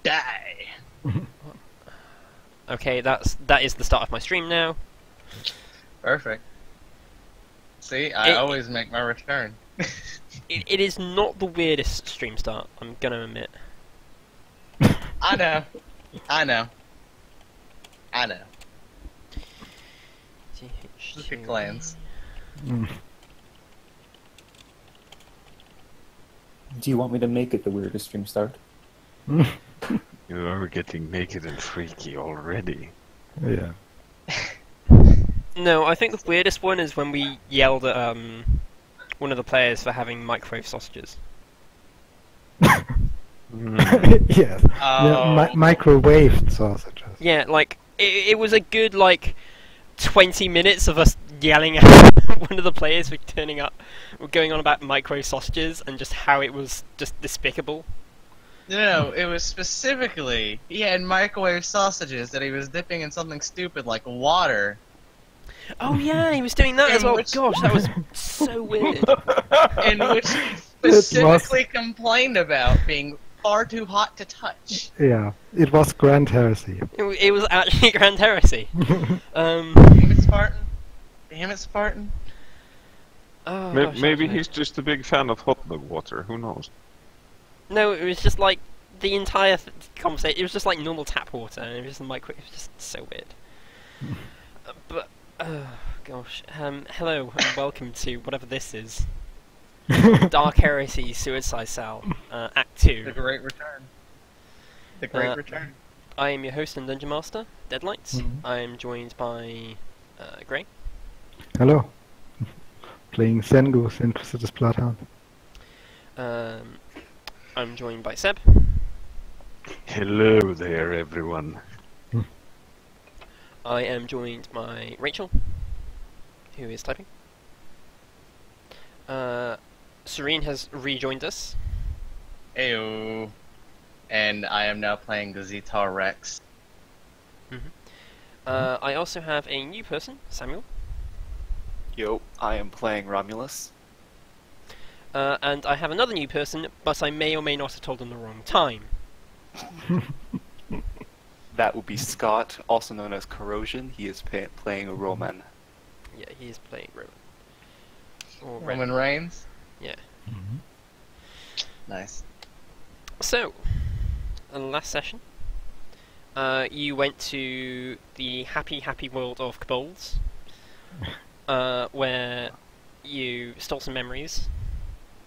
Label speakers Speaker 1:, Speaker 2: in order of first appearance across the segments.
Speaker 1: Die.
Speaker 2: Okay, that is the start of my stream now.
Speaker 1: Perfect. See, I always make my return.
Speaker 2: It is not the weirdest stream start, I'm gonna admit.
Speaker 1: I know. Look at clans.
Speaker 3: Do you want me to make it the weirdest stream start?
Speaker 4: You are getting naked and freaky already.
Speaker 3: Yeah.
Speaker 2: No, I think the weirdest one is when we yelled at one of the players for having microwave sausages.
Speaker 3: Yes. Yeah, microwaved sausages.
Speaker 2: Yeah, like, it was a good, like, 20 minutes of us yelling at one of the players for turning up, going on about microwave sausages and just how it was just despicable.
Speaker 1: No, it was specifically, he had microwave sausages that he was dipping in something stupid like water.
Speaker 2: Oh yeah, he was doing that as well. Gosh, that was so weird.
Speaker 1: In which he specifically complained about being far too hot to touch.
Speaker 3: Yeah, it was Grand Heresy.
Speaker 2: It was actually Grand Heresy.
Speaker 1: Damn it, Spartan. Damn it, Spartan.
Speaker 2: Oh,
Speaker 4: Maybe he's just a big fan of hot dog water, who knows?
Speaker 2: No, it was just like the entire conversation. It was just like normal tap water, and it was just microwave. It was just so weird. But gosh, hello and welcome to whatever this is. Dark Heresy, Suicide Cell, Act 2.
Speaker 1: The Great Return. The Great Return.
Speaker 2: I am your host and Dungeon Master, Deadlight. I am joined by Grey.
Speaker 3: Hello. Playing Sengo's Inquisitor's Bloodhound.
Speaker 2: I'm joined by Seb.
Speaker 4: Hello there, everyone.
Speaker 2: I am joined by Rachel, who is typing. Serene has rejoined us.
Speaker 1: Ayo. And I am now playing the Zetar Rex.
Speaker 2: I also have a new person, Samuel.
Speaker 5: Yo, I am playing Romulus.
Speaker 2: And I have another new person, but I may or may not have told them the wrong time.
Speaker 5: That would be Scott, also known as Corrosion. He is playing a Roman.
Speaker 2: Yeah, he is playing Roman. Or
Speaker 1: Roman Reigns?
Speaker 2: Yeah.
Speaker 1: Nice.
Speaker 2: So, last session, you went to the happy world of kobolds, where you stole some memories,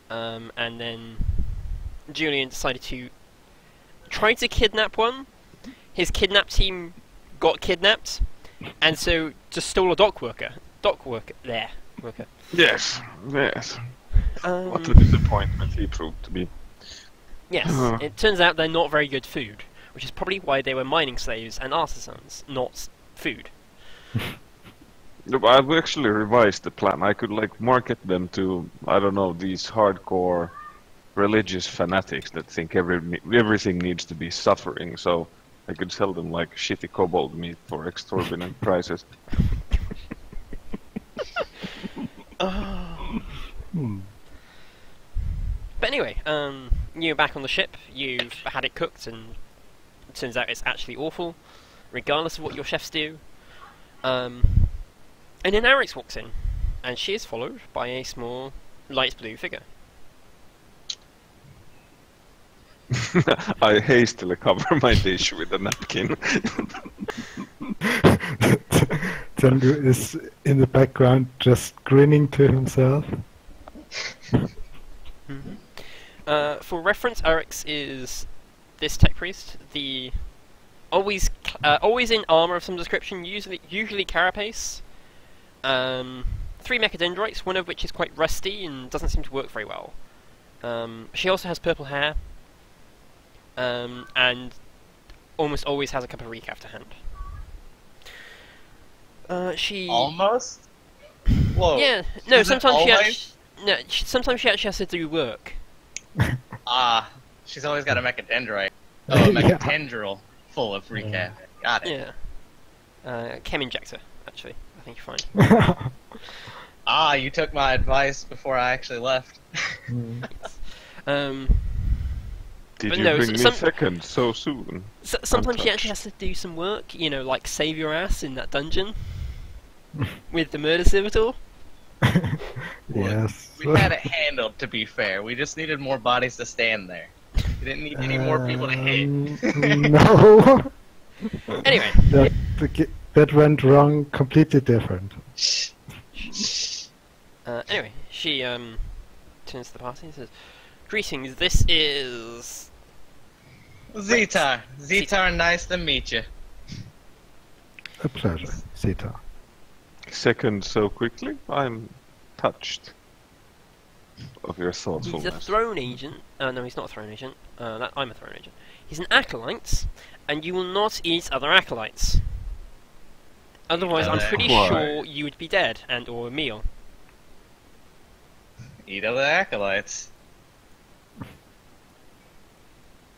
Speaker 2: and then Julian decided to try to kidnap one. His kidnap team got kidnapped, and so just stole a dock worker. Worker.
Speaker 4: Yes. What a disappointment he proved to be.
Speaker 2: Yes, it turns out they're not very good food, which is probably why they were mining slaves and artisans, not food.
Speaker 4: I've actually revised the plan. I could market them to, I don't know, these hardcore religious fanatics that think everything needs to be suffering, so I could sell them like shitty kobold meat for exorbitant prices.
Speaker 2: But anyway, you're back on the ship, you've had it cooked, and it turns out it's actually awful, regardless of what your chefs do. And then Arix walks in, and she is followed by a small, light blue figure.
Speaker 4: I hastily cover my dish with a napkin.
Speaker 3: Tengu is in the background just grinning to himself.
Speaker 2: For reference, Arix is this tech priest, the always in armor of some description, usually carapace. 3 mechadendrites, one of which is quite rusty and doesn't seem to work very well. She also has purple hair, and almost always has a cup of recaf to hand. She
Speaker 1: almost. Whoa.
Speaker 2: Yeah. No. Sometimes
Speaker 1: sometimes
Speaker 2: she actually has to do work.
Speaker 1: She's always got a mechadendrite. Oh, a mechadendril full of recap. Got it.
Speaker 2: Yeah. Chem injector, actually. I think you're fine.
Speaker 1: You took my advice before I actually left.
Speaker 4: Did
Speaker 2: But
Speaker 4: you
Speaker 2: no,
Speaker 4: bring me
Speaker 2: some-
Speaker 4: second so soon?
Speaker 2: Sometimes she actually
Speaker 4: Untouched.
Speaker 2: has to do some work, you know, like save your ass in that dungeon with the murder servitor.
Speaker 3: Yes.
Speaker 1: We had it handled, to be fair. We just needed more bodies to stand there. We didn't need any more people to hit.
Speaker 3: No.
Speaker 2: Anyway,
Speaker 3: that went wrong. Completely different.
Speaker 2: anyway, she turns to the party and says, "Greetings. This is
Speaker 1: Zetar. Zetar, nice to meet you.
Speaker 3: A pleasure, Zeta.
Speaker 4: Second so quickly? I'm touched of your
Speaker 2: He's a
Speaker 4: thoughtfulness.
Speaker 2: throne agent. No, he's not a throne agent. I'm a throne agent. He's an acolyte, and you will not eat other acolytes. Otherwise, I'm pretty
Speaker 4: Why?
Speaker 2: sure you would be dead and or a meal.
Speaker 1: Eat other acolytes.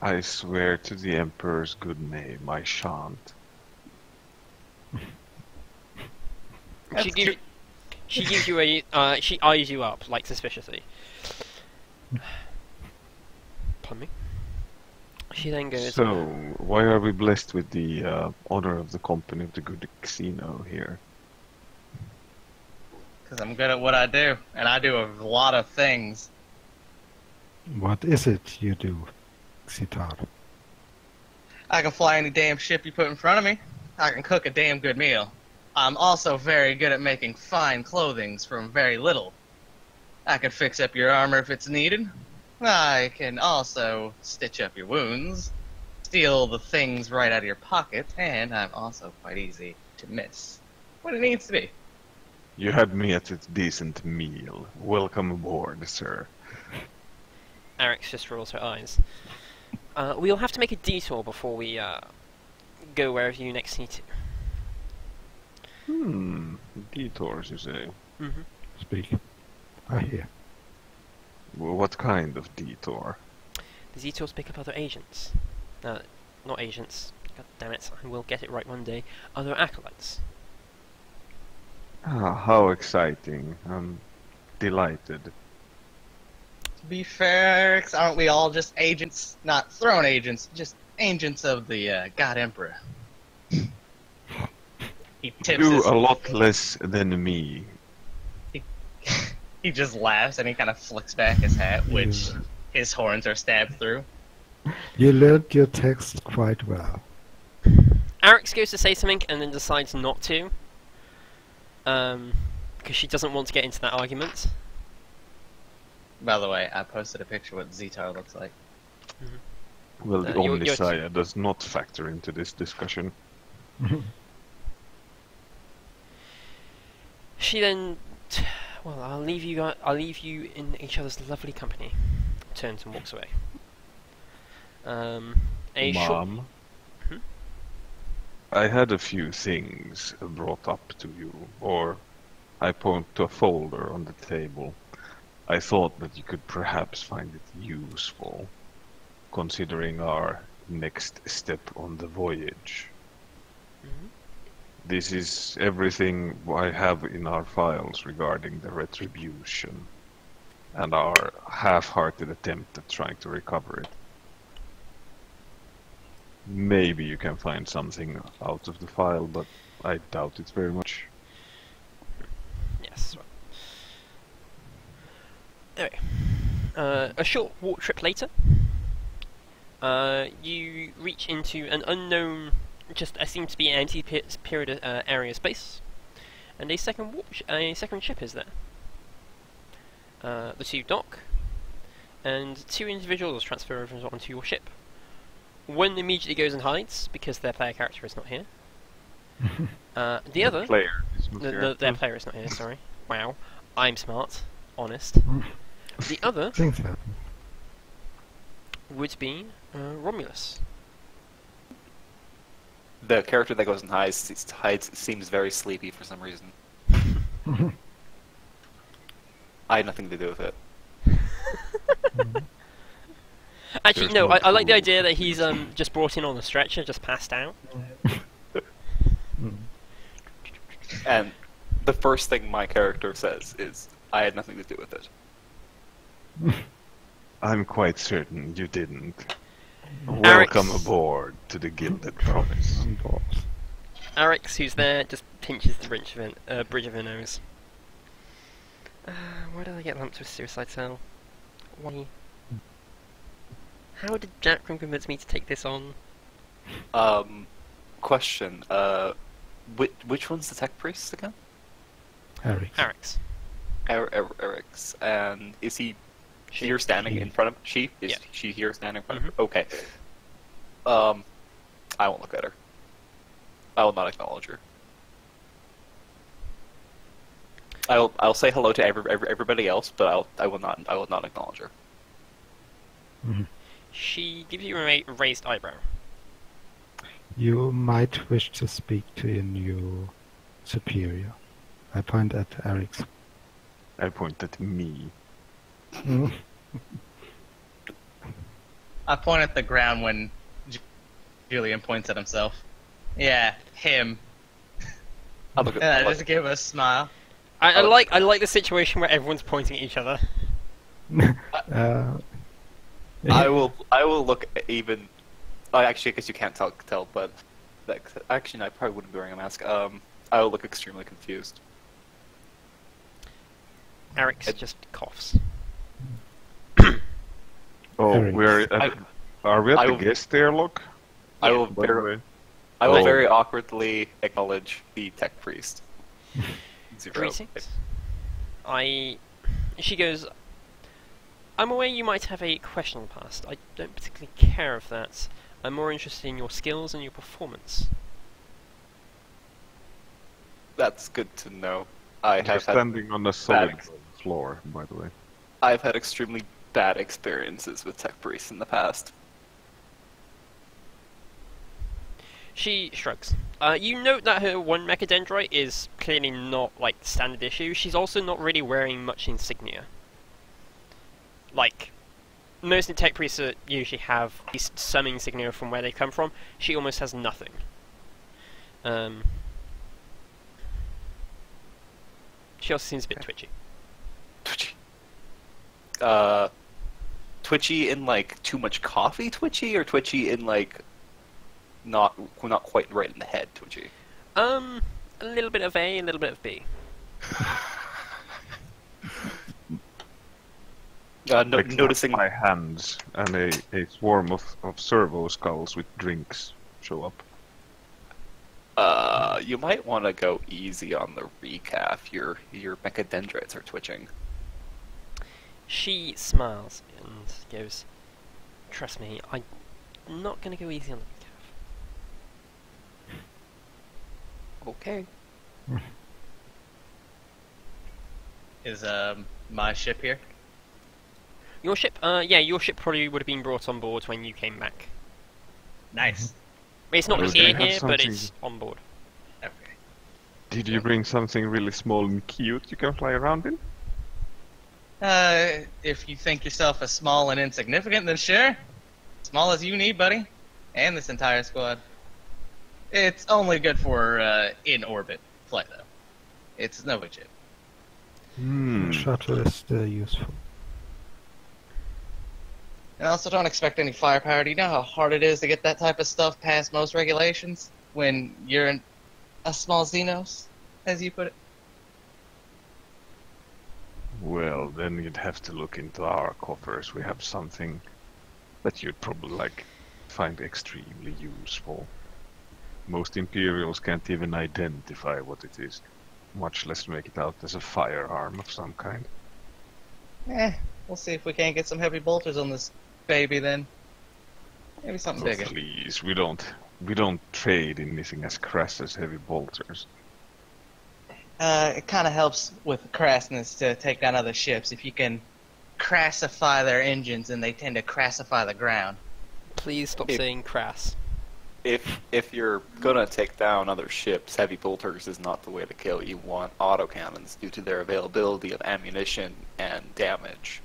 Speaker 4: I swear to the Emperor's good name, I shan't.
Speaker 1: That's
Speaker 2: She gives you a. She eyes you up like suspiciously. Pardon me. She then goes.
Speaker 4: So, why are we blessed with the honor of the company of the good casino here?
Speaker 1: Because I'm good at what I do, and I do a lot of things.
Speaker 3: What is it you do, Zitar?
Speaker 1: I can fly any damn ship you put in front of me. I can cook a damn good meal. I'm also very good at making fine clothings from very little. I can fix up your armor if it's needed. I can also stitch up your wounds, steal the things right out of your pocket, and I'm also quite easy to miss when it needs to be.
Speaker 4: You had me at a decent meal. Welcome aboard, sir.
Speaker 2: Arix just rolls her eyes. We'll have to make a detour before we go wherever you next need to.
Speaker 4: Detours, you say?
Speaker 2: Mm-hmm.
Speaker 3: Speak. I hear.
Speaker 4: Well, what kind of detour?
Speaker 2: The detours pick up other agents. Not agents. God damn it! I will get it right one day. Other acolytes.
Speaker 4: Ah, how exciting. I'm delighted.
Speaker 1: To be fair, Eric, aren't we all just agents? Not throne agents, just agents of the God Emperor. He tips
Speaker 4: Do
Speaker 1: his...
Speaker 4: a lot less than me.
Speaker 1: He just laughs and he kind of flicks back his hat, which his horns are stabbed through.
Speaker 3: You learned your text quite well.
Speaker 2: Arix goes to say something and then decides not to. Because she doesn't want to get into that argument.
Speaker 1: By the way, I posted a picture of what Zetar looks like.
Speaker 4: Well, the
Speaker 2: You're-
Speaker 4: Omnisaya does not factor into this discussion.
Speaker 2: She then, well, I'll leave you in each other's lovely company. Turns and walks away. A short.
Speaker 4: Mom,
Speaker 2: Hmm?
Speaker 4: I had a few things brought up to you, or I point to a folder on the table. I thought that you could perhaps find it useful, considering our next step on the voyage.
Speaker 2: Mhm.
Speaker 4: This is everything I have in our files regarding the retribution, and our half-hearted attempt at trying to recover it. Maybe you can find something out of the file, but I doubt it very much.
Speaker 2: Yes. Anyway, a short walk trip later, you reach into an unknown, just seems to be an empty period area of space, and a second ship is there. The two dock, and two individuals transfer over onto your ship. One immediately goes and hides because their player character is not here. The other,
Speaker 4: Player is not here.
Speaker 2: their player is not here. Sorry. Wow, I'm smart, honest. The other
Speaker 3: Things happen.
Speaker 2: would be Romulus.
Speaker 5: The character that goes and hides seems very sleepy for some reason. I had nothing to do with it.
Speaker 2: Actually,
Speaker 4: There's
Speaker 2: no.
Speaker 4: no
Speaker 2: I like the
Speaker 4: clue.
Speaker 2: idea that he's just brought in on a stretcher, just passed out.
Speaker 5: And the first thing my character says is, I had nothing to do with it.
Speaker 4: I'm quite certain you didn't. Welcome
Speaker 2: Arix.
Speaker 4: aboard to the Gilded Promise.
Speaker 3: On board.
Speaker 2: Arix, who's there, just pinches the bridge of her nose. Why did I get lumped with suicide cell? Why? How did Jackram convince me to take this on?
Speaker 5: Question. Which one's the tech priest again?
Speaker 3: Eric.
Speaker 2: Arix.
Speaker 5: Eric's. And is he here standing in front of she? Is
Speaker 2: Yeah.
Speaker 5: she here standing in front of her? Okay. I won't look at her. I will not acknowledge her. I'll say hello to everybody else, but I will not acknowledge her.
Speaker 3: Mhm.
Speaker 2: She gives you a raised eyebrow.
Speaker 3: You might wish to speak to your new superior. I point at Eric's.
Speaker 4: I point at me.
Speaker 1: I point at the ground when Julian points at himself. Yeah, him.
Speaker 5: I'll look
Speaker 1: And
Speaker 5: at,
Speaker 1: I just give a smile.
Speaker 2: I like the situation where everyone's pointing at each other.
Speaker 5: I will look at even. Actually, I guess you can't tell, but actually, no, I probably wouldn't be wearing a mask. I will look extremely confused.
Speaker 2: Arix just coughs.
Speaker 4: Oh,
Speaker 3: Eric.
Speaker 4: are we at
Speaker 5: I
Speaker 4: the
Speaker 5: will-
Speaker 4: guest airlock?
Speaker 5: I will
Speaker 4: By the way.
Speaker 5: very,
Speaker 4: Oh.
Speaker 5: very awkwardly acknowledge the tech priest. Zero.
Speaker 2: Greetings. She goes, I'm aware you might have a questionable past. I don't particularly care of that. I'm more interested in your skills and your performance.
Speaker 5: That's good to know. I
Speaker 4: You're
Speaker 5: have had
Speaker 4: standing on a solid
Speaker 5: ex-
Speaker 4: floor, by the way.
Speaker 5: I've had extremely bad experiences with tech priests in the past.
Speaker 2: She shrugs. You note that her one mechadendrite is clearly not, like, standard issue. She's also not really wearing much insignia. Like, most tech priests usually have at least some insignia from where they come from. She almost has nothing. She also seems a bit twitchy.
Speaker 5: Twitchy. Twitchy in like too much coffee twitchy, or twitchy in like not quite right in the head twitchy?
Speaker 2: A little bit of A, a little bit of B.
Speaker 4: Like
Speaker 5: Noticing
Speaker 4: my hands and a swarm of servo skulls with drinks show up.
Speaker 5: you might want to go easy on the recaf. Your mechadendrites are twitching.
Speaker 2: She smiles and goes, "Trust me, I'm not going to go easy on the calf."
Speaker 5: Okay.
Speaker 1: Is my ship here?
Speaker 2: Your ship? Yeah, your ship probably would have been brought on board when you came back.
Speaker 1: Nice.
Speaker 2: It's not
Speaker 4: Well,
Speaker 2: here,
Speaker 4: they have
Speaker 2: here, but
Speaker 4: something-
Speaker 2: it's on board.
Speaker 1: Okay.
Speaker 4: Did you bring something really small and cute you can fly around in?
Speaker 1: If you think yourself as small and insignificant, then sure. Small as you need, buddy. And this entire squad. It's only good for in-orbit flight, though. It's no big ship.
Speaker 3: Shuttle is still useful.
Speaker 1: And also don't expect any firepower. Do you know how hard it is to get that type of stuff past most regulations when you're in a small Xenos, as you put it?
Speaker 4: Well, then you'd have to look into our coffers. We have something that you'd probably find extremely useful. Most Imperials can't even identify what it is, much less make it out as a firearm of some kind.
Speaker 1: We'll see if we can't get some heavy bolters on this baby then. Maybe something
Speaker 4: Oh,
Speaker 1: bigger.
Speaker 4: please, we don't trade in anything as crass as heavy bolters.
Speaker 1: It kind of helps with crassness to take down other ships if you can crassify their engines, and they tend to crassify the ground.
Speaker 2: Please stop
Speaker 5: If-
Speaker 2: saying crass.
Speaker 5: If you're gonna take down other ships, heavy bolters is not the way to kill. You want autocannons due to their availability of ammunition and damage.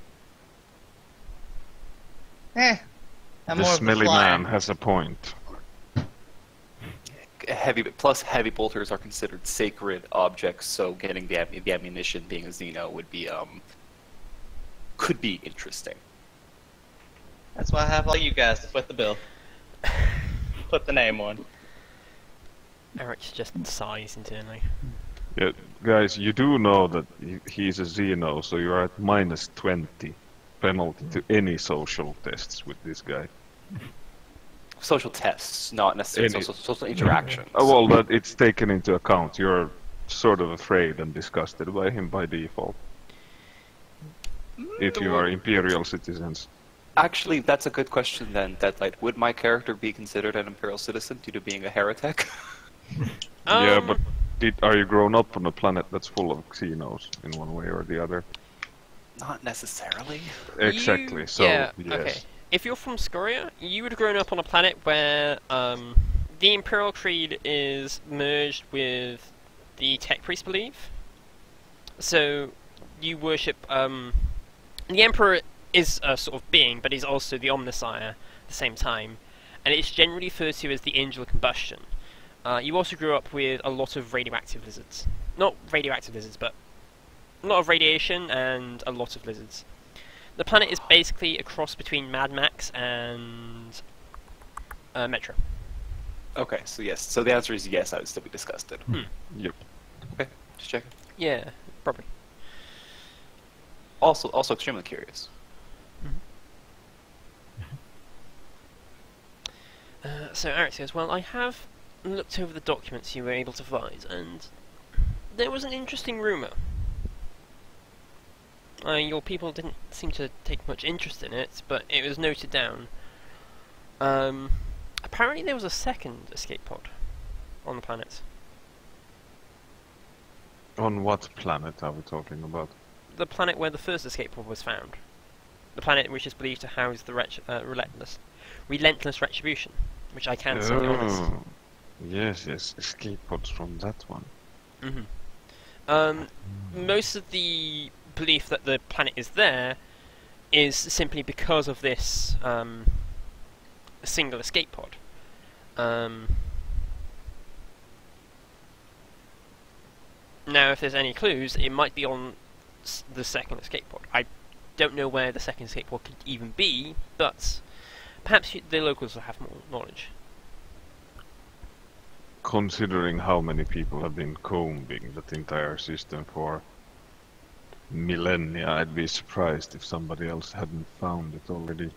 Speaker 1: I'm
Speaker 4: The
Speaker 1: more of the
Speaker 4: smelly
Speaker 1: flyer.
Speaker 4: man has a point.
Speaker 5: Heavy bolters are considered sacred objects, so getting the ammunition, being a Xeno, would be could be interesting.
Speaker 1: That's why I have all you guys to foot the bill. Put the name on.
Speaker 2: Eric just sighs internally.
Speaker 4: Yeah, guys, you do know that he's a Xeno, so you're at -20 penalty to any social tests with this guy.
Speaker 5: Social tests, not necessarily
Speaker 4: Any-
Speaker 5: social interactions.
Speaker 4: Well, that it's taken into account. You're sort of afraid and disgusted by him by default. If you are Imperial citizens.
Speaker 5: Actually, that's a good question then, Deadlight. Would my character be considered an Imperial citizen due to being a heretic?
Speaker 4: Yeah, but are you grown up on a planet that's full of Xenos in one way or the other?
Speaker 5: Not necessarily.
Speaker 4: Exactly, so
Speaker 2: yeah,
Speaker 4: yes.
Speaker 2: okay. If you're from Scoria, you would have grown up on a planet where the Imperial Creed is merged with the Tech Priest belief. So you worship the Emperor is a sort of being, but he's also the Omnissiah at the same time, and it's generally referred to as the Angel of Combustion. You also grew up with a lot of radioactive lizards. Not radioactive lizards, but a lot of radiation and a lot of lizards. The planet is basically a cross between Mad Max and Metro.
Speaker 5: Okay, so yes. So the answer is yes, I would still be disgusted.
Speaker 4: Yep.
Speaker 5: Okay, just checking.
Speaker 2: Yeah, probably.
Speaker 5: Also extremely curious.
Speaker 2: So Eric says, well, I have looked over the documents you were able to find, and there was an interesting rumour. Your people didn't seem to take much interest in it, but it was noted down. Apparently there was a second escape pod on the planet.
Speaker 4: On what planet are we talking about?
Speaker 2: The planet where the first escape pod was found. The planet which is believed to house the relentless retribution, which I can say honest.
Speaker 4: Oh, yes, escape pods from that one.
Speaker 2: Most of the belief that the planet is there is simply because of this single escape pod. Now, if there's any clues, it might be on the second escape pod. I don't know where the second escape pod could even be, but perhaps the locals will have more knowledge.
Speaker 4: Considering how many people have been combing that entire system for millennia, I'd be surprised if somebody else hadn't found it already.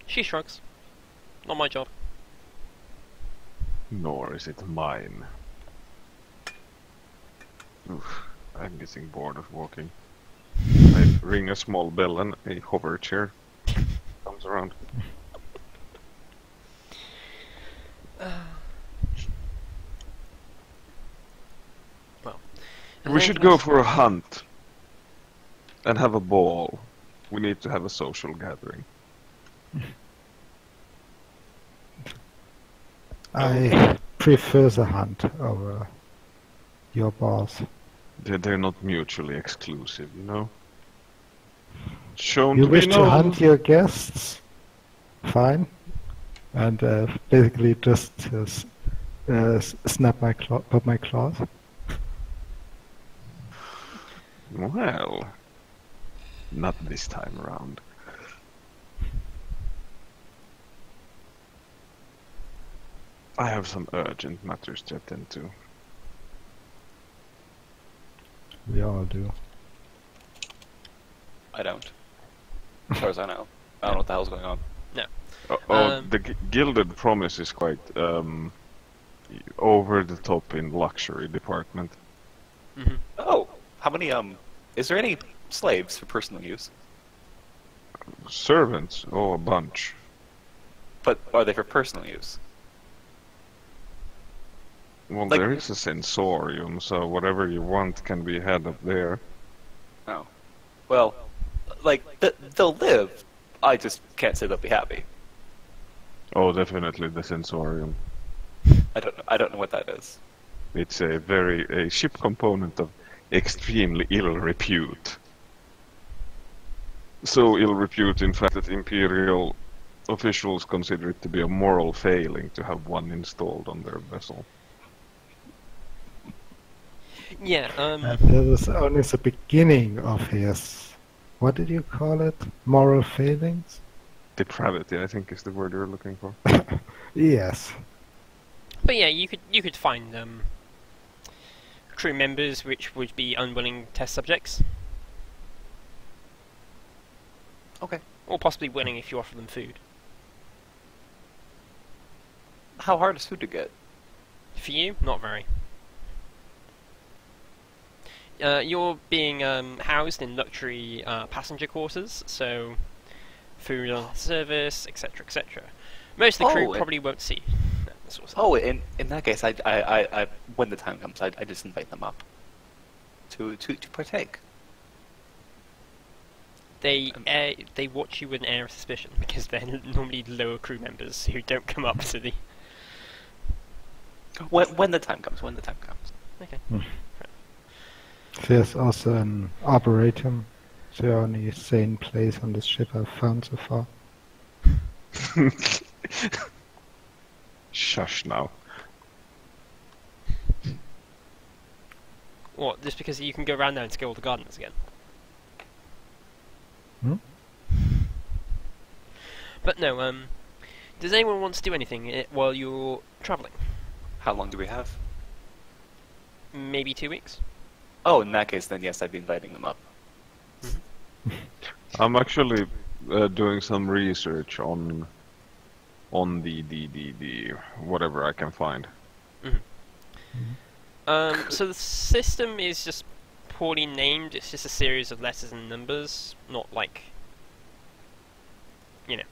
Speaker 2: She shrugs. Not my job.
Speaker 4: Nor is it mine. Oof, I'm getting bored of walking. I ring a small bell and a hover chair comes around.
Speaker 2: Well,
Speaker 4: We should go for a hunt and have a ball. We need to have a social gathering.
Speaker 3: I prefer the hunt over your balls.
Speaker 4: They're not mutually exclusive, you know? Shown
Speaker 3: You
Speaker 4: to
Speaker 3: wish
Speaker 4: be
Speaker 3: to
Speaker 4: known.
Speaker 3: hunt your guests? Fine. And basically just put my claws.
Speaker 4: Well, not this time around. I have some urgent matters to attend to.
Speaker 3: We all do.
Speaker 5: I don't. As far as I know. I don't know what the hell's going on.
Speaker 4: The Gilded Promise is quite over the top in luxury department.
Speaker 5: Oh, how many, is there any slaves for personal use?
Speaker 4: Servants? Oh, a bunch.
Speaker 5: But are they for personal use?
Speaker 4: Well,
Speaker 5: Like-
Speaker 4: there is a sensorium, so whatever you want can be had up there.
Speaker 5: Oh. Well, like, they'll live. I just can't say they'll be happy.
Speaker 4: Oh, definitely the sensorium.
Speaker 5: I don't know what that is.
Speaker 4: It's a ship component of extremely ill repute. So ill repute, in fact, that Imperial officials consider it to be a moral failing to have one installed on their vessel.
Speaker 2: Yeah,
Speaker 3: And that is only the beginning of his what did you call it? Moral failings?
Speaker 4: Depravity, I think, is the word you're looking for.
Speaker 3: Yes.
Speaker 2: But yeah, you could find crew members which would be unwilling test subjects,
Speaker 5: Okay.
Speaker 2: or possibly willing if you offer them food.
Speaker 5: How hard is food to get?
Speaker 2: For you, not very. You're being housed in luxury passenger quarters, so food on service, etc., etc. Most of the crew probably won't see that sort of stuff.
Speaker 5: Oh, in that case, I when the time comes, I just invite them up to partake.
Speaker 2: They watch you with an air of suspicion because they're normally lower crew members who don't come up to the.
Speaker 5: When the time comes. When the time comes.
Speaker 2: Okay.
Speaker 3: There's also an arboretum. The only sane place on this ship I've found so far.
Speaker 4: Shush now.
Speaker 2: What? Just because you can go around there and scale all the gardens again?
Speaker 3: Hmm?
Speaker 2: But no. Does anyone want to do anything while you're travelling?
Speaker 5: How long do we have?
Speaker 2: Maybe 2 weeks.
Speaker 5: Oh, in that case, then yes, I'd be inviting them up.
Speaker 4: I'm actually doing some research on the whatever I can find.
Speaker 2: So the system is just poorly named. It's just a series of letters and numbers, not like, you know.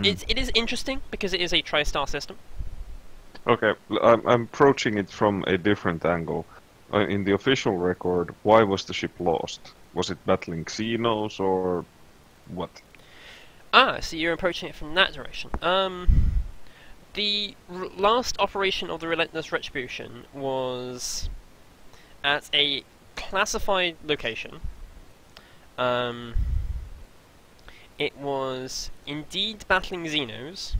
Speaker 2: It is interesting because it is a tri-star system.
Speaker 4: Okay, I'm approaching it from a different angle. In the official record, why was the ship lost? Was it battling Xenos or what?
Speaker 2: Ah, so you're approaching it from that direction. The last operation of the Relentless Retribution was at a classified location. It was indeed battling Xenos.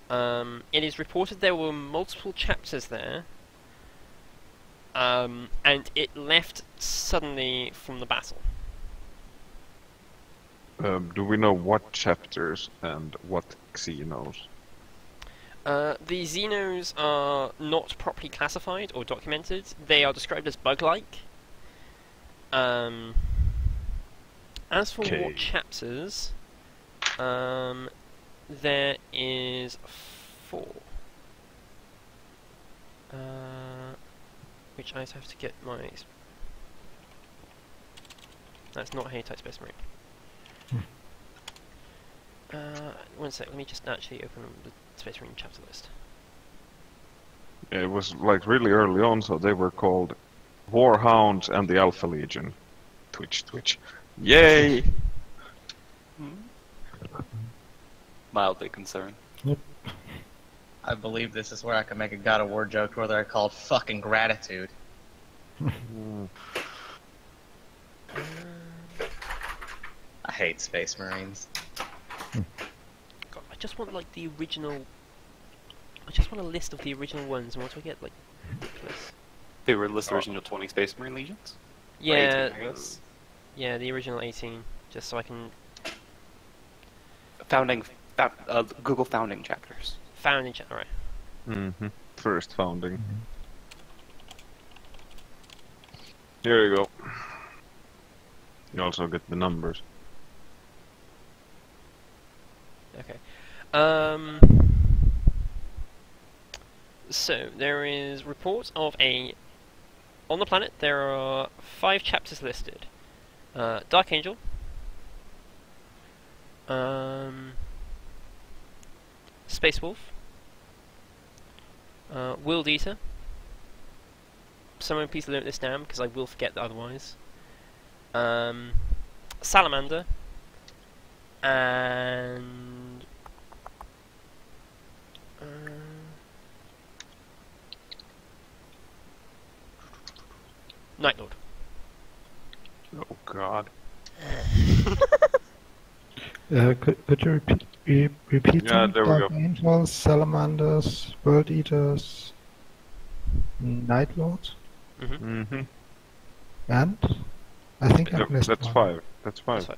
Speaker 2: It is reported there were multiple chapters there. And it left suddenly from the battle.
Speaker 4: Do we know what chapters and what Xenos?
Speaker 2: The Xenos are not properly classified or documented. They are described as bug-like. As for what chapters, there is 4. Which I have to get my. That's not Hayrtide Space Marine. 1 sec, let me just actually open the Space Marine chapter list.
Speaker 4: It was like really early on, so they were called Warhounds and the Alpha Legion. Twitch. Yay!
Speaker 5: Mildly concerned.
Speaker 1: I believe this is where I can make a God of War joke where they're called fucking gratitude. I hate Space Marines.
Speaker 2: God, I just want like the original. I just want a list of the original ones, and what do I get? Like ridiculous.
Speaker 5: They were list original 20 Space Marine Legions?
Speaker 2: Yeah,
Speaker 5: 18, I guess.
Speaker 2: yeah, the original 18, just so I can.
Speaker 5: Google founding chapters.
Speaker 2: Founding alright.
Speaker 4: First founding. Here you go. You also get the numbers.
Speaker 2: Okay. So there is reports of on the planet there are 5 chapters listed. Dark Angel. Space Wolf. World Eater. Someone please note this down because I will forget otherwise. Salamander. And Night Lord.
Speaker 4: Oh God.
Speaker 3: Could you repeat
Speaker 4: Yeah,
Speaker 3: them?
Speaker 4: there we
Speaker 3: Dark
Speaker 4: go.
Speaker 3: Angels, Salamanders, World Eaters, Night Lords,
Speaker 2: Mm-hmm.
Speaker 3: and I think I missed
Speaker 4: That's
Speaker 3: one.
Speaker 4: 5. That's
Speaker 2: That's
Speaker 4: 5.
Speaker 2: 5.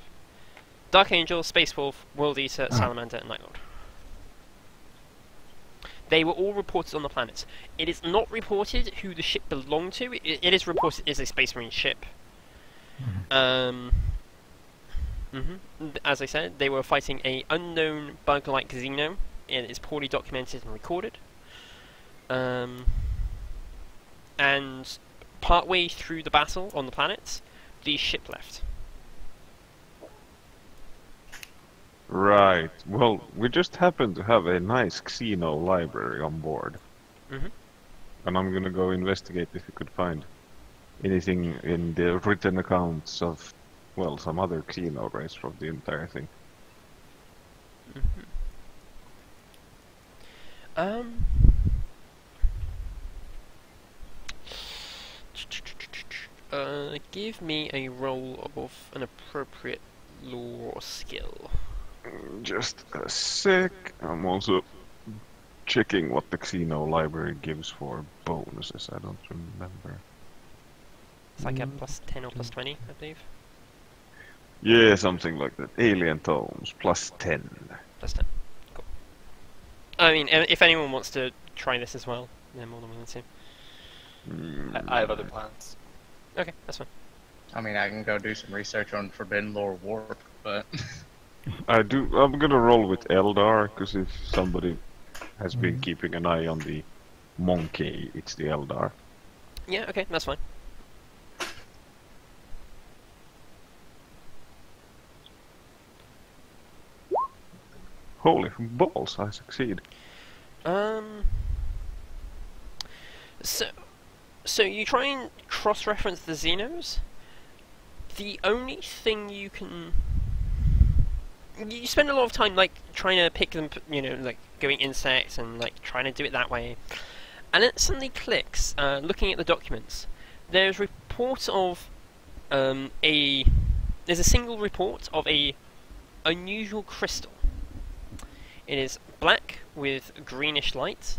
Speaker 2: Dark Angel, Space Wolf, World Eater, Salamander, and Night Lord. They were all reported on the planets. It is not reported who the ship belonged to. It is reported as a Space Marine ship. As I said, they were fighting a unknown bug-like Xeno. It is poorly documented and recorded. And partway through the battle on the planet, the ship left.
Speaker 4: Right. Well, we just happen to have a nice Xeno library on board. And I'm gonna go investigate if we could find anything in the written accounts of, well, some other Xeno race from the entire thing.
Speaker 2: Give me a roll of an appropriate lore skill.
Speaker 4: Just a sec. I'm also checking what the Xeno library gives for bonuses. I don't remember.
Speaker 2: It's like a plus 10 or plus 20, I believe.
Speaker 4: Yeah, something like that. Alien tomes, plus 10.
Speaker 2: Plus 10. Cool. I mean, if anyone wants to try this as well, they're more than willing to.
Speaker 5: I have other plans.
Speaker 2: Okay, that's fine.
Speaker 1: I mean, I can go do some research on Forbidden Lore Warp, but
Speaker 4: I'm gonna roll with Eldar, because if somebody has been keeping an eye on the monkey, it's the Eldar.
Speaker 2: Yeah, okay, that's fine.
Speaker 4: Holy balls, I succeed.
Speaker 2: So you try and cross-reference the Xenos. The only thing you can... You spend a lot of time, like, trying to pick them, you know, like, going insects and, like, trying to do it that way. And it suddenly clicks, looking at the documents. There's report of, There's a single report of a unusual crystal. It is black with greenish light.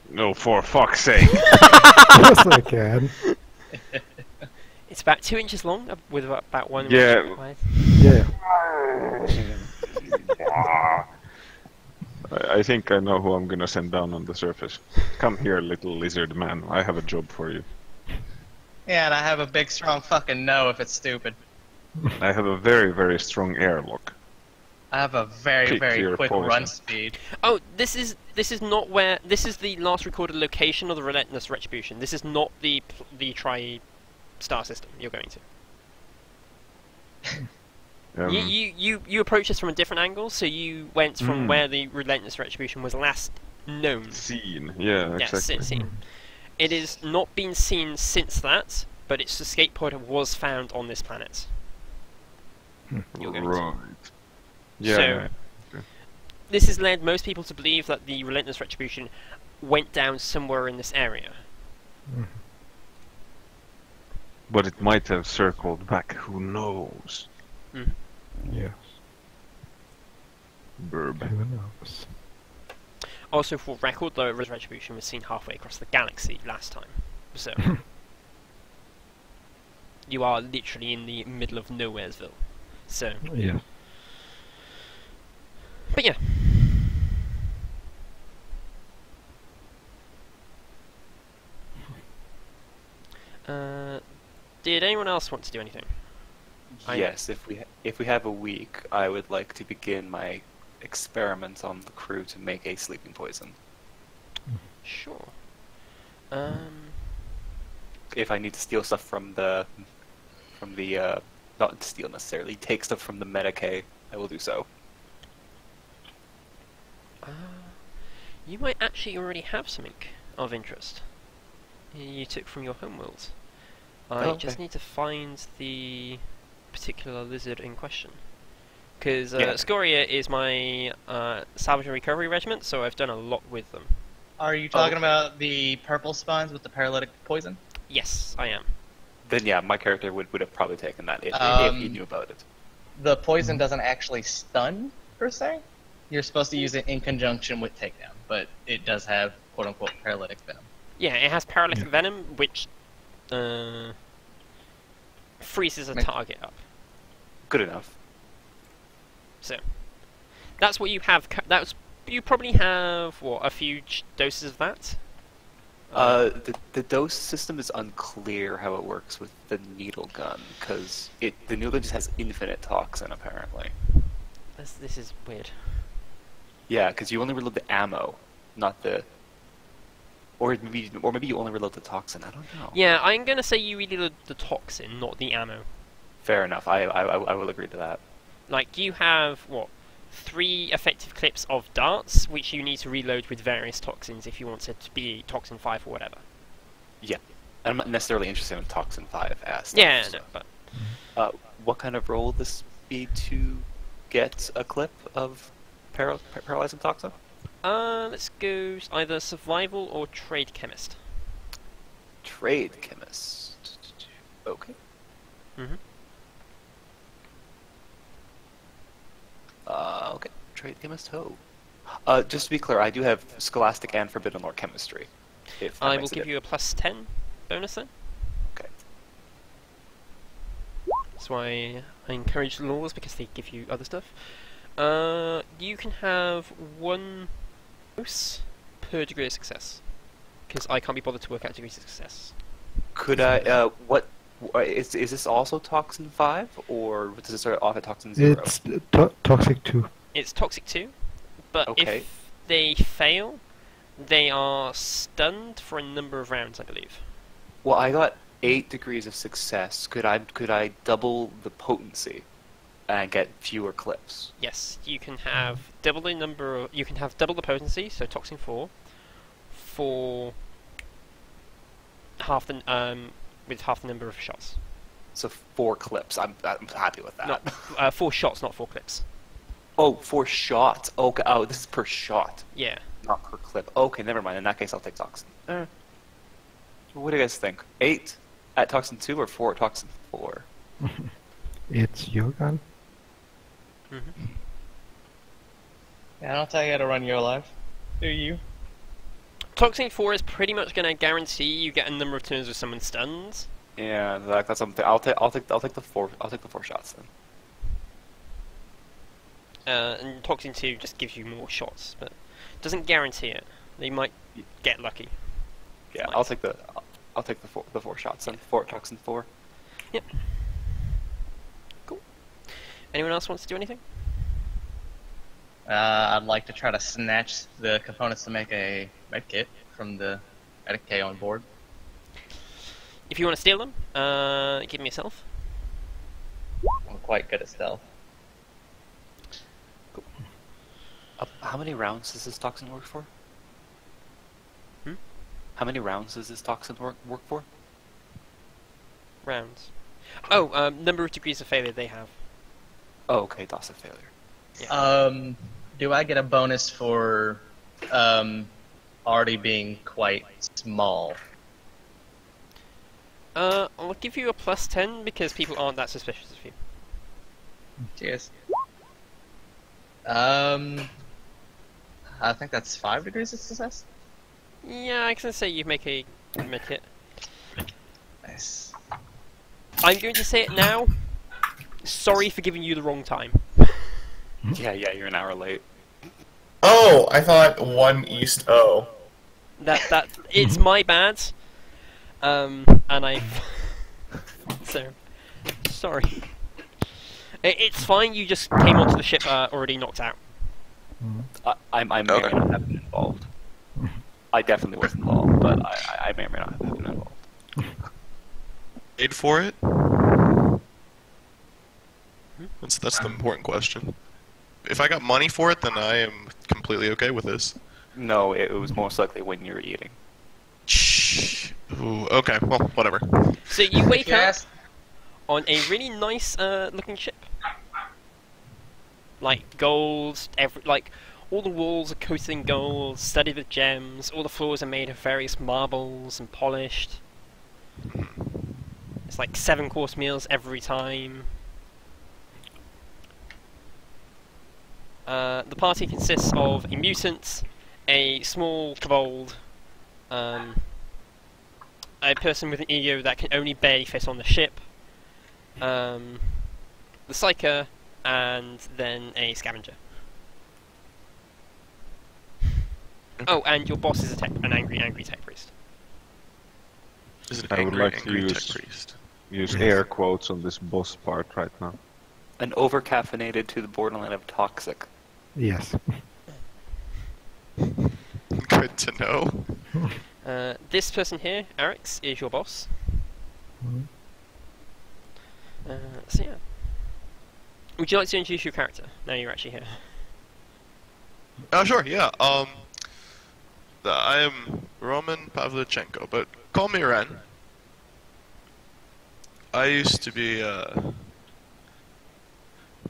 Speaker 4: No, for fuck's sake.
Speaker 3: Yes, I can.
Speaker 2: It's about 2 inches long, with about 1
Speaker 4: Yeah.
Speaker 2: inch wide.
Speaker 3: Yeah.
Speaker 4: I think I know who I'm gonna send down on the surface. Come here, little lizard man. I have a job for you.
Speaker 1: yeah, and I have a big strong fucking no if it's stupid.
Speaker 4: I have a very, very strong airlock.
Speaker 1: I have a very,
Speaker 4: Pick
Speaker 1: very
Speaker 4: your
Speaker 1: quick
Speaker 4: poison.
Speaker 1: run speed.
Speaker 2: Oh, this is not where... This is the last recorded location of the Relentless Retribution. This is not the tri-star system you're going to. You approach this from a different angle, so you went from where the Relentless Retribution was last known.
Speaker 4: Seen. Yeah,
Speaker 2: Yes,
Speaker 4: exactly.
Speaker 2: seen. It has not been seen since that, but its escape pod was found on this planet. You're going to.
Speaker 4: Right. Yeah.
Speaker 2: So- This has led most people to believe that the Relentless Retribution went down somewhere in this area.
Speaker 4: But it might have circled back. Who knows?
Speaker 3: Yes.
Speaker 4: Burb.
Speaker 3: Who knows?
Speaker 2: Also, for record, the Retribution was seen halfway across the galaxy last time. So, you are literally in the middle of Nowheresville. So,
Speaker 3: Yeah.
Speaker 2: but yeah. Did anyone else want to do anything?
Speaker 5: Yes, if we have a week, I would like to begin my experiments on the crew to make a sleeping poison.
Speaker 2: Sure.
Speaker 5: If I need to steal stuff from the not steal necessarily, take stuff from the Medicae, I will do so.
Speaker 2: You might actually already have something of interest. You took from your homeworld. I
Speaker 5: Okay.
Speaker 2: just need to find the particular lizard in question. Because
Speaker 5: Yeah.
Speaker 2: Scoria is my salvage and recovery regiment, so I've done a lot with them.
Speaker 1: Are you talking about the purple spawns with the paralytic poison?
Speaker 2: Yes, I am.
Speaker 5: Then yeah, my character would have probably taken that if he knew about it.
Speaker 1: The poison doesn't actually stun, per se. You're supposed to use it in conjunction with takedown, but it does have quote-unquote paralytic venom.
Speaker 2: Yeah, it has paralytic venom, which freezes a
Speaker 1: Make-
Speaker 2: target up.
Speaker 5: Good enough.
Speaker 2: So that's what you have. You probably have what, a few doses of that.
Speaker 5: The dose system is unclear how it works with the needle gun, because the needle gun just has infinite toxin apparently.
Speaker 2: This is weird.
Speaker 5: Yeah, because you only reload the ammo, not the. Or maybe you only reload the toxin. I don't know.
Speaker 2: Yeah, I'm gonna say you reload the toxin, not the ammo.
Speaker 5: Fair enough. I will agree to that.
Speaker 2: Like, you have what, 3 effective clips of darts, which you need to reload with various toxins if you want it to be toxin 5 or whatever.
Speaker 5: Yeah, and I'm not necessarily interested in toxin 5 as.
Speaker 2: Yeah,
Speaker 5: stuff,
Speaker 2: no,
Speaker 5: so.
Speaker 2: but
Speaker 5: What kind of roll would this be to get a clip of paralyzing toxin?
Speaker 2: let's go either survival or trade chemist.
Speaker 5: Trade chemist. Okay.
Speaker 2: Mm-hmm.
Speaker 5: Okay. Trade chemist. Just to be clear, I do have scholastic and forbidden lore chemistry. If that
Speaker 2: I will
Speaker 5: makes a
Speaker 2: give you a +10 bonus then.
Speaker 5: Okay.
Speaker 2: That's why I encourage laws, because they give you other stuff. You can have 1 dose per degree of success, because I can't be bothered to work out degrees of success.
Speaker 5: Could I? What? Is this also toxin 5, or does it start off at toxin 0?
Speaker 3: It's toxic too.
Speaker 2: It's toxic 2, but
Speaker 5: Okay.
Speaker 2: if they fail, they are stunned for a number of rounds, I believe.
Speaker 5: Well, I got 8 degrees of success. Could I double the potency and get fewer clips?
Speaker 2: Yes, you can have double the number of, you can have double the potency, so toxin 4, for half the with half the number of shots.
Speaker 5: So 4 clips. I'm happy with that.
Speaker 2: Not 4 shots, not 4 clips.
Speaker 5: Oh, 4 shots. Okay. Oh, this is per shot,
Speaker 2: Yeah.
Speaker 5: not per clip. Okay, never mind. In that case, I'll take toxin. What do you guys think? 8 at toxin 2 or 4 at toxin 4?
Speaker 3: It's your gun.
Speaker 2: Mm-hmm.
Speaker 1: Yeah, I don't tell you how to run your life. Do you?
Speaker 2: Toxin 4 is pretty much going to guarantee you get a number of turns with someone stunned.
Speaker 5: Yeah, that's something. I'll take the 4. I'll take the 4 shots then.
Speaker 2: And Toxin 2 just gives you more shots, but doesn't guarantee it. They might get lucky.
Speaker 5: Yeah,
Speaker 2: Nice.
Speaker 5: I'll take the 4 shots then. 4 toxin 4.
Speaker 2: Yep. Cool. Anyone else wants to do anything?
Speaker 1: I'd like to try to snatch the components to make a medkit from the Medicae on board.
Speaker 2: If you want to steal them, give me a stealth.
Speaker 1: I'm quite good at stealth.
Speaker 5: How many rounds does this toxin work for?
Speaker 2: Hmm?
Speaker 5: How many rounds does this toxin work for?
Speaker 2: Rounds. Oh, number of degrees of failure they have.
Speaker 5: Oh, okay, DOS of failure.
Speaker 2: Yeah.
Speaker 1: Do I get a bonus for already being quite small?
Speaker 2: I'll give you a +10 because people aren't that suspicious of you.
Speaker 1: Cheers. I think that's 5 degrees of success.
Speaker 2: Yeah, I can say you make a medkit.
Speaker 1: Nice.
Speaker 2: I'm going to say it now. Sorry for giving you the wrong time.
Speaker 5: Yeah, you're an hour late.
Speaker 6: Oh, I thought 1 East O.
Speaker 2: That it's my bad. And I so sorry. It's fine. You just came onto the ship already knocked out.
Speaker 5: I may or may not have been involved. I definitely was involved, but I may or may not have been involved.
Speaker 6: Paid for it? That's the important question. If I got money for it, then I am completely okay with this.
Speaker 5: No, it was most likely when you were eating.
Speaker 6: Shh. Ooh, okay, well, whatever.
Speaker 2: So you wake up
Speaker 1: Yes.
Speaker 2: on a really nice looking ship. Like gold, like all the walls are coated in gold, studded with gems. All the floors are made of various marbles and polished. It's like 7-course meals every time. The party consists of a mutant, a small kobold, a person with an ego that can only barely fit on the ship, the Psyker, and then a Scavenger. Oh, and your boss is an angry tech priest.
Speaker 6: Is it
Speaker 4: I would
Speaker 6: angry,
Speaker 4: like to
Speaker 6: angry
Speaker 4: use-
Speaker 6: tech priest?
Speaker 4: Use air quotes on this boss part right now.
Speaker 5: An overcaffeinated to the borderline of toxic.
Speaker 3: Yes.
Speaker 6: Good to know.
Speaker 2: This person here, Arix, is your boss.
Speaker 3: Mhm.
Speaker 2: So yeah. Would you like to introduce your character? Now you're actually here.
Speaker 6: Oh, sure, yeah. I am Roman Pavlichenko, but call me Ren. I used to be,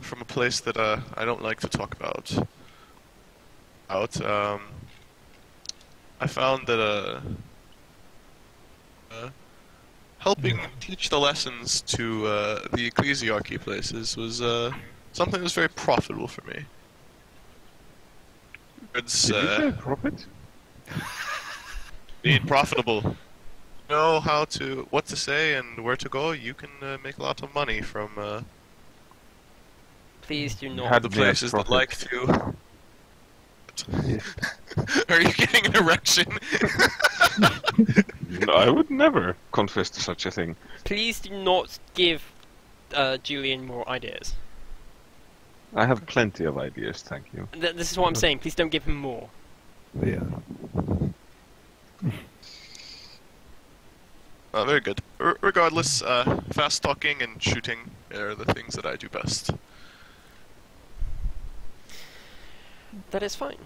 Speaker 6: from a place that, I don't like to talk about. I found that, helping teach the lessons to, the ecclesiarchy places was, something that was very profitable for me. It's,
Speaker 4: Did you say profit?
Speaker 6: being profitable. Know what to say and where to go, you can make a lot of money from
Speaker 2: Please do not.
Speaker 4: Had
Speaker 6: the
Speaker 4: me at
Speaker 6: places that
Speaker 4: profit.
Speaker 6: like to.
Speaker 3: Yes.
Speaker 6: Are you getting an erection?
Speaker 4: No, I would never confess to such a thing.
Speaker 2: Please do not give Julian more ideas.
Speaker 4: I have plenty of ideas, thank you.
Speaker 2: This is what I'm saying. Please don't give him more.
Speaker 3: Yeah.
Speaker 6: Very good. Regardless, fast talking and shooting are the things that I do best.
Speaker 2: That is fine.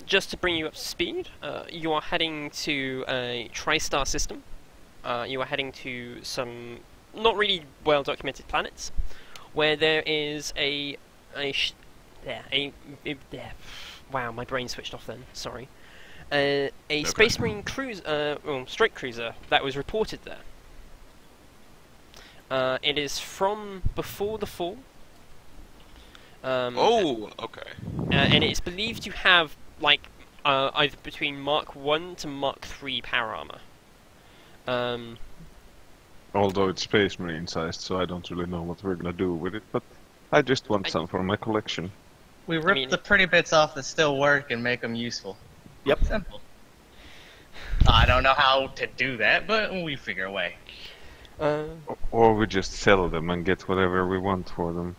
Speaker 2: Just to bring you up to speed, you are heading to a tri-star system. You are heading to some not really well-documented planets, where there is wow, my brain switched off then. Sorry. A Space Marine cruiser, strike cruiser that was reported there. It is from before the fall.
Speaker 6: Okay.
Speaker 2: And it is believed to have like either between Mark 1 to Mark 3 power armor.
Speaker 4: Although it's Space Marine sized, so I don't really know what we're gonna do with it, but I just want some for my collection.
Speaker 1: We rip
Speaker 2: mean-
Speaker 1: the pretty bits off that still work and make them useful.
Speaker 5: Yep.
Speaker 1: Simple. I don't know how to do that, but we figure a way.
Speaker 4: Or we just sell them and get whatever we want for them.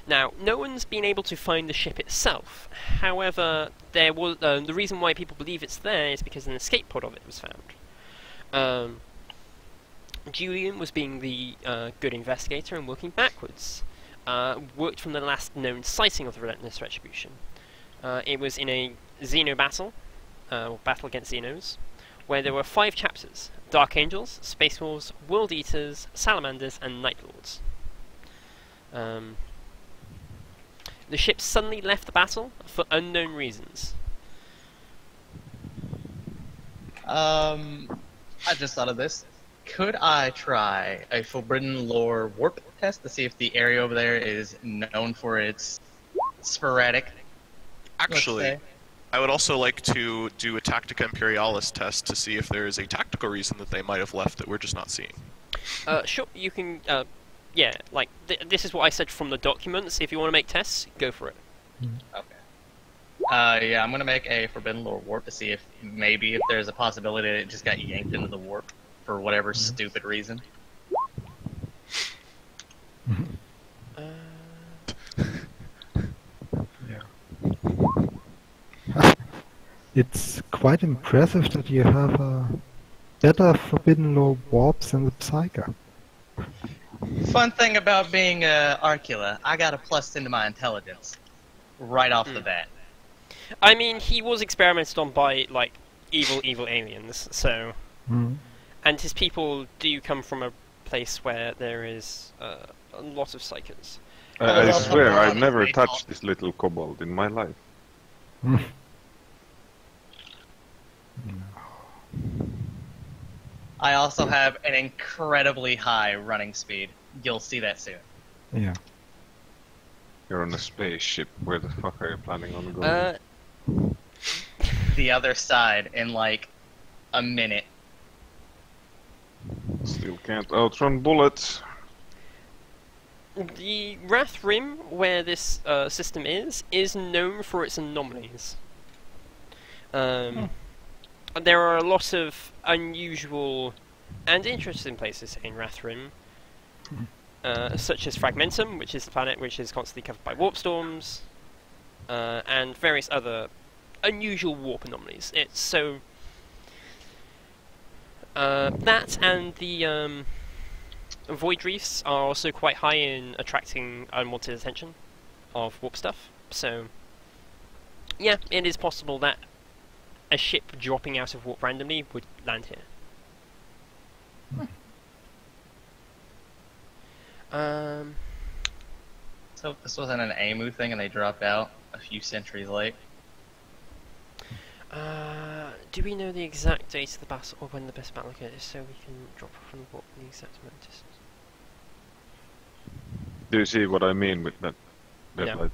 Speaker 2: Now, no one's been able to find the ship itself. However, there was the reason why people believe it's there is because an escape pod of it was found. Julian was being the good investigator and working backwards. Worked from the last known sighting of the Relentless Retribution. It was in a Xeno battle, or battle against Xenos, where there were 5 chapters: Dark Angels, Space Wolves, World Eaters, Salamanders, and Night Lords. The ship suddenly left the battle for unknown reasons.
Speaker 1: I just thought of this. Could I try a Forbidden Lore warp test to see if the area over there is known for its sporadic?
Speaker 6: Actually,
Speaker 1: say.
Speaker 6: I would also like to do a Tactica Imperialis test to see if there is a tactical reason that they might have left that we're just not seeing.
Speaker 2: Sure, you can, yeah, like, this is what I said from the documents. If you want to make tests, go for it.
Speaker 1: Okay. Yeah, I'm gonna make a Forbidden Lore warp to see if maybe if there's a possibility that it just got yanked into the warp for whatever stupid reason.
Speaker 3: It's quite impressive that you have better Forbidden Lore warps than the Psyker.
Speaker 1: Fun thing about being Arcula, I got a plus into my intelligence right off the bat.
Speaker 2: I mean, he was experimented on by, like, evil aliens, so...
Speaker 3: Mm.
Speaker 2: And his people do come from a place where there is a lot of psychers.
Speaker 4: I
Speaker 1: well,
Speaker 4: swear
Speaker 1: well,
Speaker 4: I've never
Speaker 1: they
Speaker 4: touched
Speaker 1: talk.
Speaker 4: this little kobold in my life.
Speaker 1: I also have an incredibly high running speed. You'll see that soon.
Speaker 3: Yeah.
Speaker 4: You're on a spaceship. Where the fuck are you planning on going?
Speaker 1: The other side in like a minute.
Speaker 4: Still can't outrun bullets.
Speaker 2: The Wrath Rim, where this system is known for its anomalies. There are a lot of unusual and interesting places in Wrath Rim, such as Fragmentum, which is the planet which is constantly covered by warp storms, and various other unusual warp anomalies. It's so that and the Void Reefs are also quite high in attracting unwanted attention of warp stuff. So yeah, it is possible that a ship dropping out of warp randomly would land here.
Speaker 1: So this wasn't an AMU thing and they dropped out a few centuries late?
Speaker 2: Do we know the exact date of the battle, or when the best battle occurred, so we can drop from the warp the exact amount of distance?
Speaker 4: Do you see what I mean with that?
Speaker 2: Yeah.
Speaker 4: Light?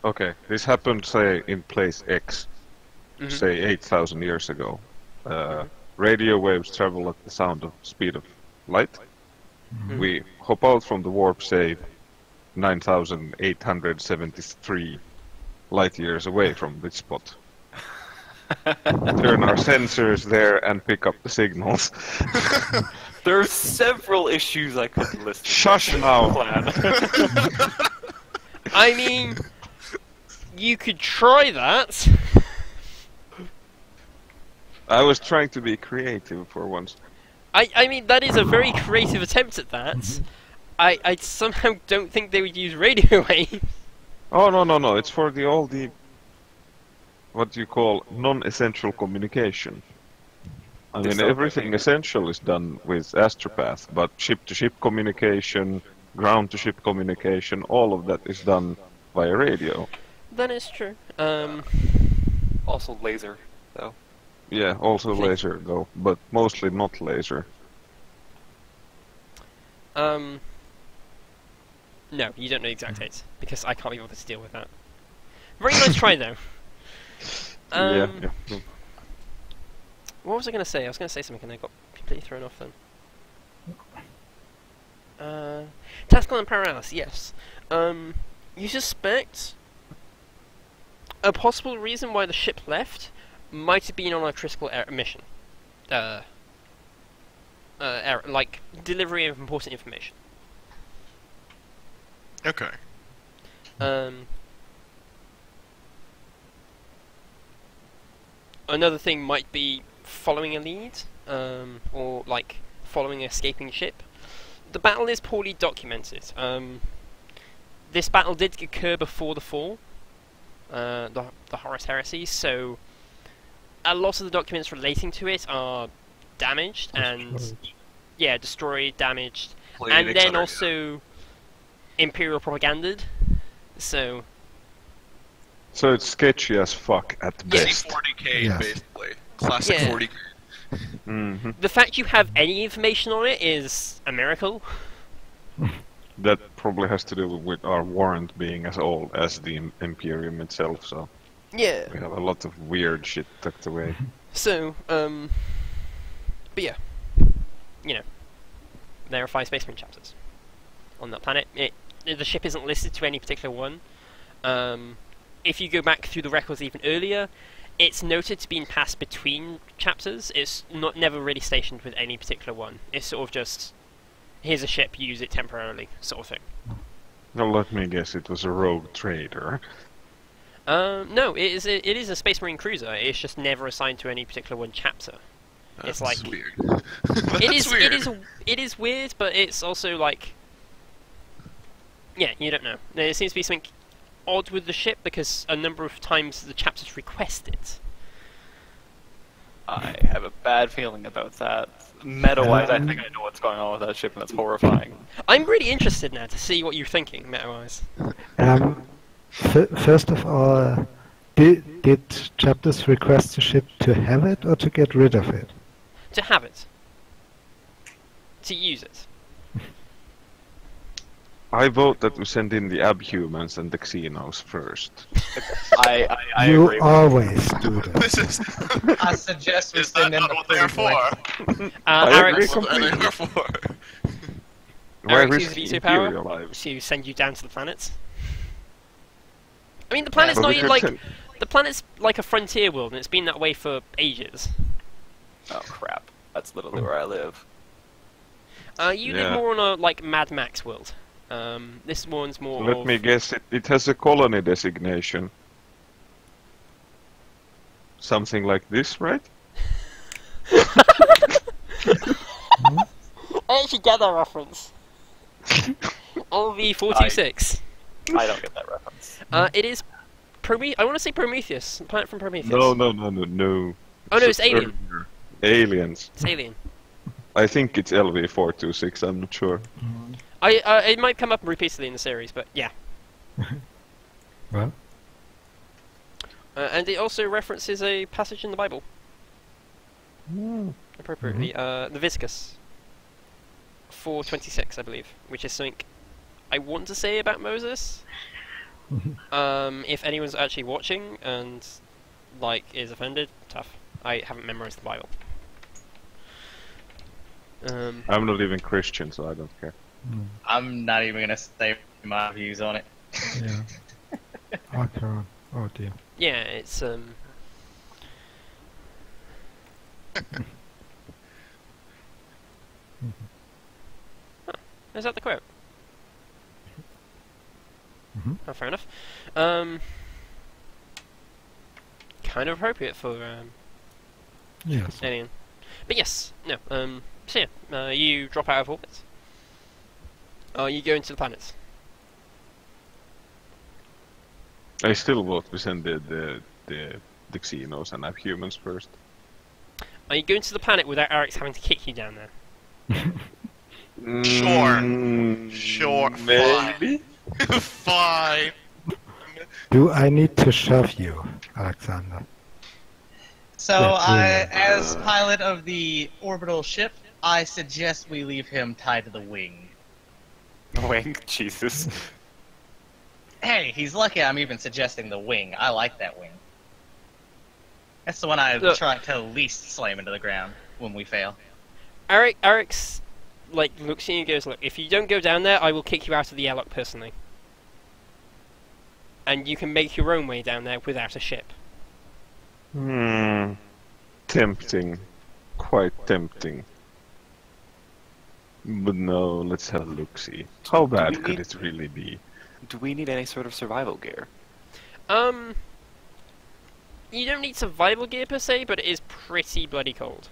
Speaker 4: Okay, this happened, say, in place X, say 8,000 years ago. Radio waves travel at the sound of speed of light. We hop out from the warp, say, 9,873 light years away from this spot. Turn our sensors there and pick up the signals.
Speaker 5: There are several issues I could list.
Speaker 4: Shush now!
Speaker 2: I mean, you could try that.
Speaker 4: I was trying to be creative for once.
Speaker 2: I mean, that is a very creative attempt at that. I somehow don't think they would use radio waves.
Speaker 4: Oh, no, it's for all the what you call non-essential communication. I mean, everything essential is done with astropath, but ship-to-ship communication, ground-to-ship communication, all of that is done via radio.
Speaker 2: That is true.
Speaker 5: Also laser, though.
Speaker 4: Yeah, also laser, though, but mostly not laser.
Speaker 2: No, you don't know the exact dates, because I can't be bothered to deal with that. Very nice try, though.
Speaker 4: Yeah.
Speaker 2: What was I going to say? I was going to say something and I got completely thrown off then. Tactical and paralysis, yes. You suspect a possible reason why the ship left might have been on a critical mission. Like, delivery of important information.
Speaker 6: Okay.
Speaker 2: Another thing might be following a lead, or like following an escaping ship. The battle is poorly documented. This battle did occur before the fall, the Horus Heresy, so a lot of the documents relating to it are damaged and destroyed, damaged, and then also Imperial propagandad. So
Speaker 4: it's sketchy as fuck at best.
Speaker 6: C40K, basically. Classic 40K.
Speaker 2: The fact you have any information on it is a miracle.
Speaker 4: That probably has to do with our warrant being as old as the Imperium itself, so
Speaker 2: yeah,
Speaker 4: we have a lot of weird shit tucked away.
Speaker 2: So, but yeah, you know, there are 5 Space Marine chapters on that planet. The ship isn't listed to any particular one. If you go back through the records even earlier, it's noted to be passed between chapters. It's never really stationed with any particular one. It's sort of just, here's a ship, use it temporarily, sort of thing.
Speaker 4: Well, let me guess, it was a rogue trader.
Speaker 2: No, it is a Space Marine cruiser. It's just never assigned to any particular one chapter.
Speaker 6: That's
Speaker 2: It's like
Speaker 6: weird.
Speaker 2: it is weird, but it's also like, yeah, you don't know. There seems to be something odd with the ship because a number of times the chapters request it.
Speaker 5: I have a bad feeling about that. Meta-wise, I think I know what's going on with that ship, and that's horrifying.
Speaker 2: I'm really interested now to see what you're thinking, meta-wise.
Speaker 3: First of all, did chapters request the ship to have it or to get rid of it?
Speaker 2: To have it. To use it.
Speaker 4: I vote that we send in the Abhumans and the Xenos first.
Speaker 5: I
Speaker 3: You
Speaker 5: agree.
Speaker 3: always do that.
Speaker 6: This is.
Speaker 1: I suggest we
Speaker 6: Is that
Speaker 1: send in
Speaker 6: not
Speaker 1: the
Speaker 6: what they're
Speaker 1: pretty boy.
Speaker 6: for?
Speaker 4: I agree
Speaker 2: Alex,
Speaker 6: That's what they're
Speaker 4: completely.
Speaker 6: for.
Speaker 4: Why
Speaker 2: Eric's
Speaker 4: risk
Speaker 2: veto power
Speaker 4: Imperial lives?
Speaker 2: to send you down to the planets. I mean, the planet's
Speaker 4: But
Speaker 2: not
Speaker 4: we
Speaker 2: even
Speaker 4: could
Speaker 2: like the planet's like a frontier world, and it's been that way for ages.
Speaker 5: Oh crap! That's literally where I live.
Speaker 2: You live
Speaker 4: Yeah.
Speaker 2: more on a like Mad Max world. This one's more.
Speaker 4: Let
Speaker 2: of...
Speaker 4: me guess, it has a colony designation. Something like this, right?
Speaker 2: I actually get that reference. LV426.
Speaker 5: I don't get that reference.
Speaker 2: It is I want to say Prometheus, the planet from Prometheus.
Speaker 4: No.
Speaker 2: Oh no, it's Alien.
Speaker 4: earlier. Aliens.
Speaker 2: It's Alien.
Speaker 4: I think it's LV426, I'm not sure.
Speaker 2: It might come up repeatedly in the series, but yeah.
Speaker 3: Well,
Speaker 2: And it also references a passage in the Bible. Appropriately, Leviticus 4:26, I believe, which is something I want to say about Moses. If anyone's actually watching and like is offended, tough. I haven't memorized the Bible.
Speaker 4: I'm not even Christian, so I don't care.
Speaker 1: I'm not even gonna say my views on it.
Speaker 3: yeah. Okay. Oh dear.
Speaker 2: Yeah, it's Is that the quote? Oh, fair enough. Kind of appropriate for
Speaker 3: Yes.
Speaker 2: Alien. But yes, no. So yeah, you drop out of orbit. You go into the planets.
Speaker 4: I still vote we send the Xenos and have humans first.
Speaker 2: You go into the planet without Eric's having to kick you down there.
Speaker 6: Sure,
Speaker 4: Maybe?
Speaker 6: Fine.
Speaker 3: Do I need to shove you, Alexander?
Speaker 1: So,
Speaker 3: Yeah,
Speaker 1: as pilot of the orbital ship, I suggest we leave him tied to the wing.
Speaker 5: Wing, Jesus.
Speaker 1: Hey, he's lucky I'm even suggesting the wing. I like that wing. That's the one I
Speaker 2: Look.
Speaker 1: try to least slam into the ground when we fail.
Speaker 2: Eric's like looks at you and goes, "Look, if you don't go down there, I will kick you out of the airlock personally, and you can make your own way down there without a ship."
Speaker 4: Tempting. Quite tempting. But no, let's have a look-see. How bad could it really be?
Speaker 5: Do we need any sort of survival gear?
Speaker 2: You don't need survival gear per se, but it is pretty bloody cold.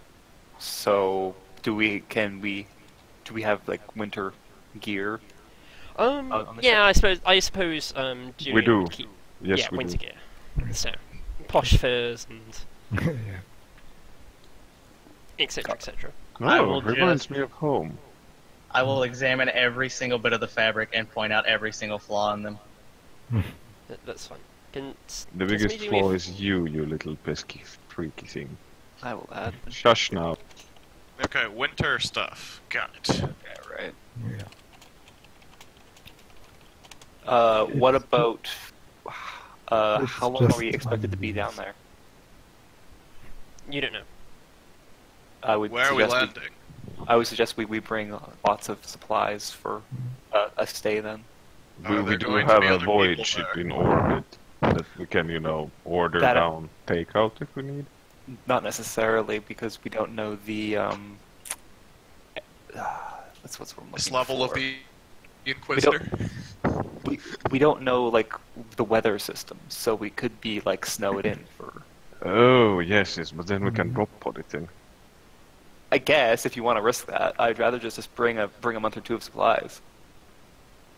Speaker 5: So, do we have like winter gear? On the
Speaker 2: Yeah, I suppose, Julian
Speaker 4: We do.
Speaker 2: would keep,
Speaker 4: Yes,
Speaker 2: yeah,
Speaker 4: we
Speaker 2: winter
Speaker 4: do.
Speaker 2: gear. So, posh furs and
Speaker 3: yeah.
Speaker 2: etc. etc.
Speaker 1: I
Speaker 4: Oh,
Speaker 1: will
Speaker 4: reminds
Speaker 1: just-
Speaker 4: me of home.
Speaker 1: I will examine every single bit of the fabric and point out every single flaw in them.
Speaker 2: That's fine. Can
Speaker 4: The
Speaker 2: can
Speaker 4: biggest
Speaker 2: somebody do me
Speaker 4: flaw
Speaker 2: a
Speaker 4: is you little pesky, freaky thing.
Speaker 5: I will add.
Speaker 4: Shush now.
Speaker 6: Okay, winter stuff. Got it.
Speaker 5: Yeah, right.
Speaker 3: Yeah.
Speaker 5: What
Speaker 3: It's-
Speaker 5: about?
Speaker 3: It's
Speaker 5: How long are
Speaker 3: just
Speaker 5: we expected to be down
Speaker 3: unused.
Speaker 5: there?
Speaker 2: You don't know.
Speaker 5: I would
Speaker 6: Where are we
Speaker 5: suggest
Speaker 6: landing?
Speaker 5: I would suggest we bring lots of supplies for a stay then.
Speaker 6: Are
Speaker 4: We
Speaker 6: there
Speaker 4: do
Speaker 6: going to
Speaker 4: have
Speaker 6: be
Speaker 4: a
Speaker 6: other
Speaker 4: void
Speaker 6: people
Speaker 4: ship
Speaker 6: there?
Speaker 4: in orbit that we can, order
Speaker 5: That-
Speaker 4: down, take out if we need.
Speaker 5: Not necessarily because we don't know the that's what's what I'm
Speaker 6: This
Speaker 5: looking
Speaker 6: level of
Speaker 5: for.
Speaker 6: the Inquisitor?
Speaker 5: We don't know like the weather system, so we could be like snowed in for.
Speaker 4: Oh, yes, but then we can drop pod it in.
Speaker 5: I guess if you want to risk that, I'd rather just bring a month or two of supplies.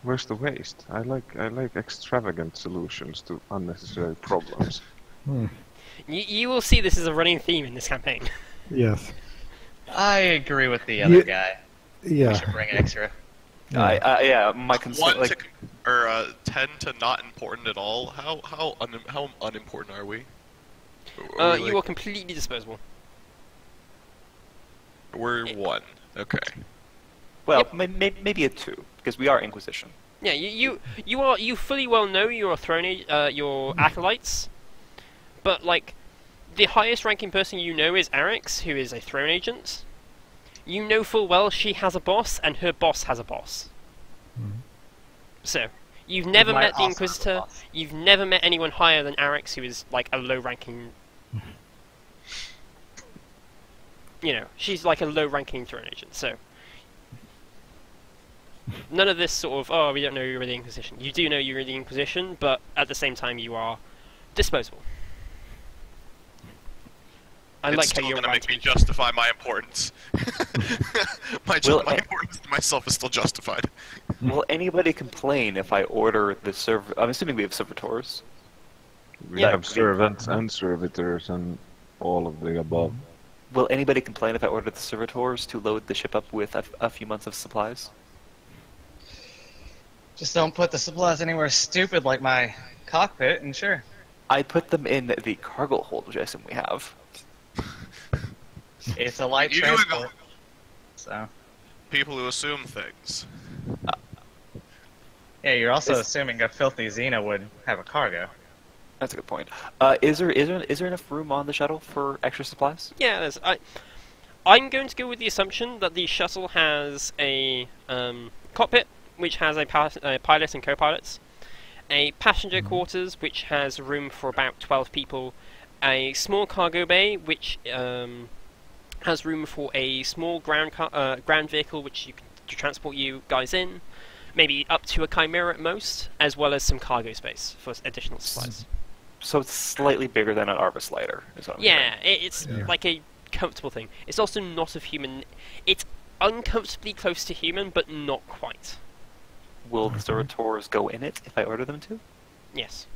Speaker 4: Where's the waste? I like extravagant solutions to unnecessary problems.
Speaker 2: You will see this is a running theme in this campaign.
Speaker 3: Yes.
Speaker 1: I agree with the other
Speaker 3: You-
Speaker 1: guy. We
Speaker 3: Yeah.
Speaker 1: should bring extra.
Speaker 5: Yeah, my concern
Speaker 6: 1
Speaker 5: like
Speaker 6: to 10 to not important at all. How unimportant are we? Are we
Speaker 2: You are completely disposable.
Speaker 6: we're 1. Okay.
Speaker 5: well maybe a 2 because we are Inquisition.
Speaker 2: Yeah, you fully well know your your acolytes, but like the highest ranking person you know is Arix, who is a throne agent. You know full well she has a boss, and her boss has a boss.
Speaker 3: Mm.
Speaker 2: So, you've never
Speaker 1: might
Speaker 2: met the
Speaker 1: also have a
Speaker 2: Inquisitor,
Speaker 1: boss.
Speaker 2: you've never met anyone higher than Arix, who is like a low-ranking... You know, she's like a low-ranking throne agent, so... None of this sort of, oh, we don't know you're in the Inquisition. You do know you're in the Inquisition, but at the same time you are disposable. I
Speaker 6: It's
Speaker 2: like
Speaker 6: still
Speaker 2: how you're
Speaker 6: gonna make me
Speaker 2: ranting.
Speaker 6: justify my importance.
Speaker 5: Well,
Speaker 6: my importance to myself is still justified.
Speaker 5: Will anybody complain if I order the server? I'm assuming we have servitors.
Speaker 4: We
Speaker 2: Yeah.
Speaker 4: have servants and servitors and all of the above.
Speaker 5: Will anybody complain if I order the servitors to load the ship up with a few months of supplies?
Speaker 1: Just don't put the supplies anywhere stupid like my cockpit, and sure.
Speaker 5: I put them in the cargo hold, which I assume we have.
Speaker 1: It's a light
Speaker 6: You
Speaker 1: transport.
Speaker 6: go.
Speaker 1: So,
Speaker 6: People who assume things.
Speaker 1: yeah, you're also
Speaker 5: It's-
Speaker 1: assuming a filthy Xena would have a cargo.
Speaker 5: That's a good point. Is there enough room on the shuttle for extra supplies?
Speaker 2: Yeah, I'm going to go with the assumption that the shuttle has a cockpit, which has a pilot and co-pilots, a passenger quarters, which has room for about 12 people, a small cargo bay, which has room for a small ground vehicle, which you can to transport you guys in, maybe up to a Chimera at most, as well as some cargo space for additional supplies.
Speaker 5: So it's slightly bigger than an Arbus lighter, is what I'm
Speaker 2: Yeah,
Speaker 5: hearing.
Speaker 2: it's
Speaker 3: Yeah.
Speaker 2: like a comfortable thing. It's also not of human. It's uncomfortably close to human, but not quite.
Speaker 5: Will the servitors go in it if I order them to?
Speaker 2: Yes.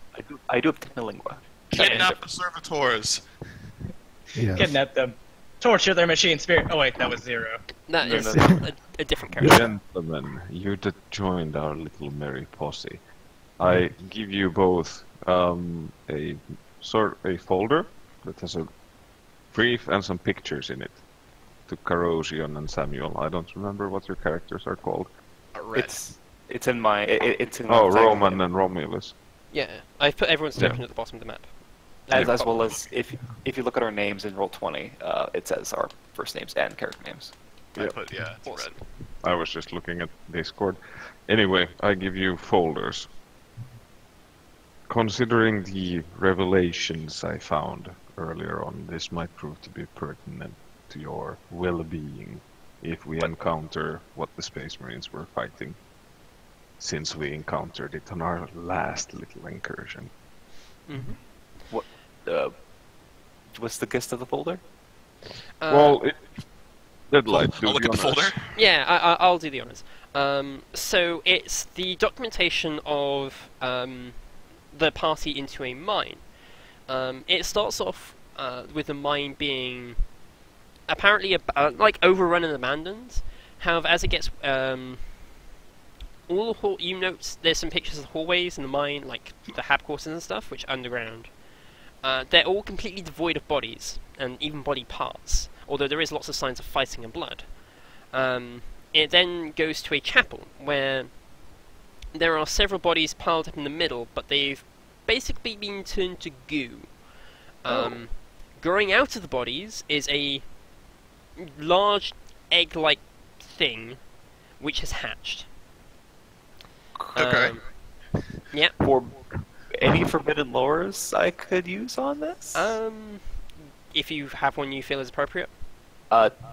Speaker 5: I do have Technolingua.
Speaker 6: Kidnap the servitors.
Speaker 3: Yes.
Speaker 1: Kidnap them. Torture their machine spirit. Oh wait, that was Zero.
Speaker 2: That
Speaker 5: No,
Speaker 2: is
Speaker 5: no,
Speaker 2: a different character.
Speaker 4: Gentlemen, you that joined our little merry posse. I give you both a folder that has a brief and some pictures in it to Corrosion and Samuel. I don't remember what your characters are called.
Speaker 5: It's in my it's in
Speaker 4: Oh,
Speaker 5: my
Speaker 4: Roman and Romulus.
Speaker 2: Yeah, I've put everyone's
Speaker 4: Yeah.
Speaker 2: description at the bottom of the map.
Speaker 5: as well as if you look at our names in Roll20, it says our first names and character names.
Speaker 6: I put, yeah, it's
Speaker 2: Awesome.
Speaker 6: red.
Speaker 4: I was just looking at Discord. Anyway, I give you folders. Considering the revelations I found earlier on, this might prove to be pertinent to your well-being if we encounter what the Space Marines were fighting, since we encountered it on our last little incursion.
Speaker 2: Mm-hmm.
Speaker 5: What's the gist of the folder?
Speaker 4: Well, Deadlight, do
Speaker 6: I'll look
Speaker 4: the
Speaker 6: at the
Speaker 4: honors.
Speaker 6: folder.
Speaker 2: Yeah, I'll do the honors. So it's the documentation of the party into a mine. It starts off with the mine being apparently like overrun and abandoned. However, as it gets all the you note there's some pictures of the hallways in the mine, like the hab quarters and stuff, which are underground. They're all completely devoid of bodies and even body parts, although there is lots of signs of fighting and blood. It then goes to a chapel where there are several bodies piled up in the middle, but they've basically been turned to goo. Growing out of the bodies is a large egg-like thing which has hatched.
Speaker 6: Okay.
Speaker 2: Yeah.
Speaker 5: For any forbidden lores I could use on this?
Speaker 2: If you have one you feel is appropriate.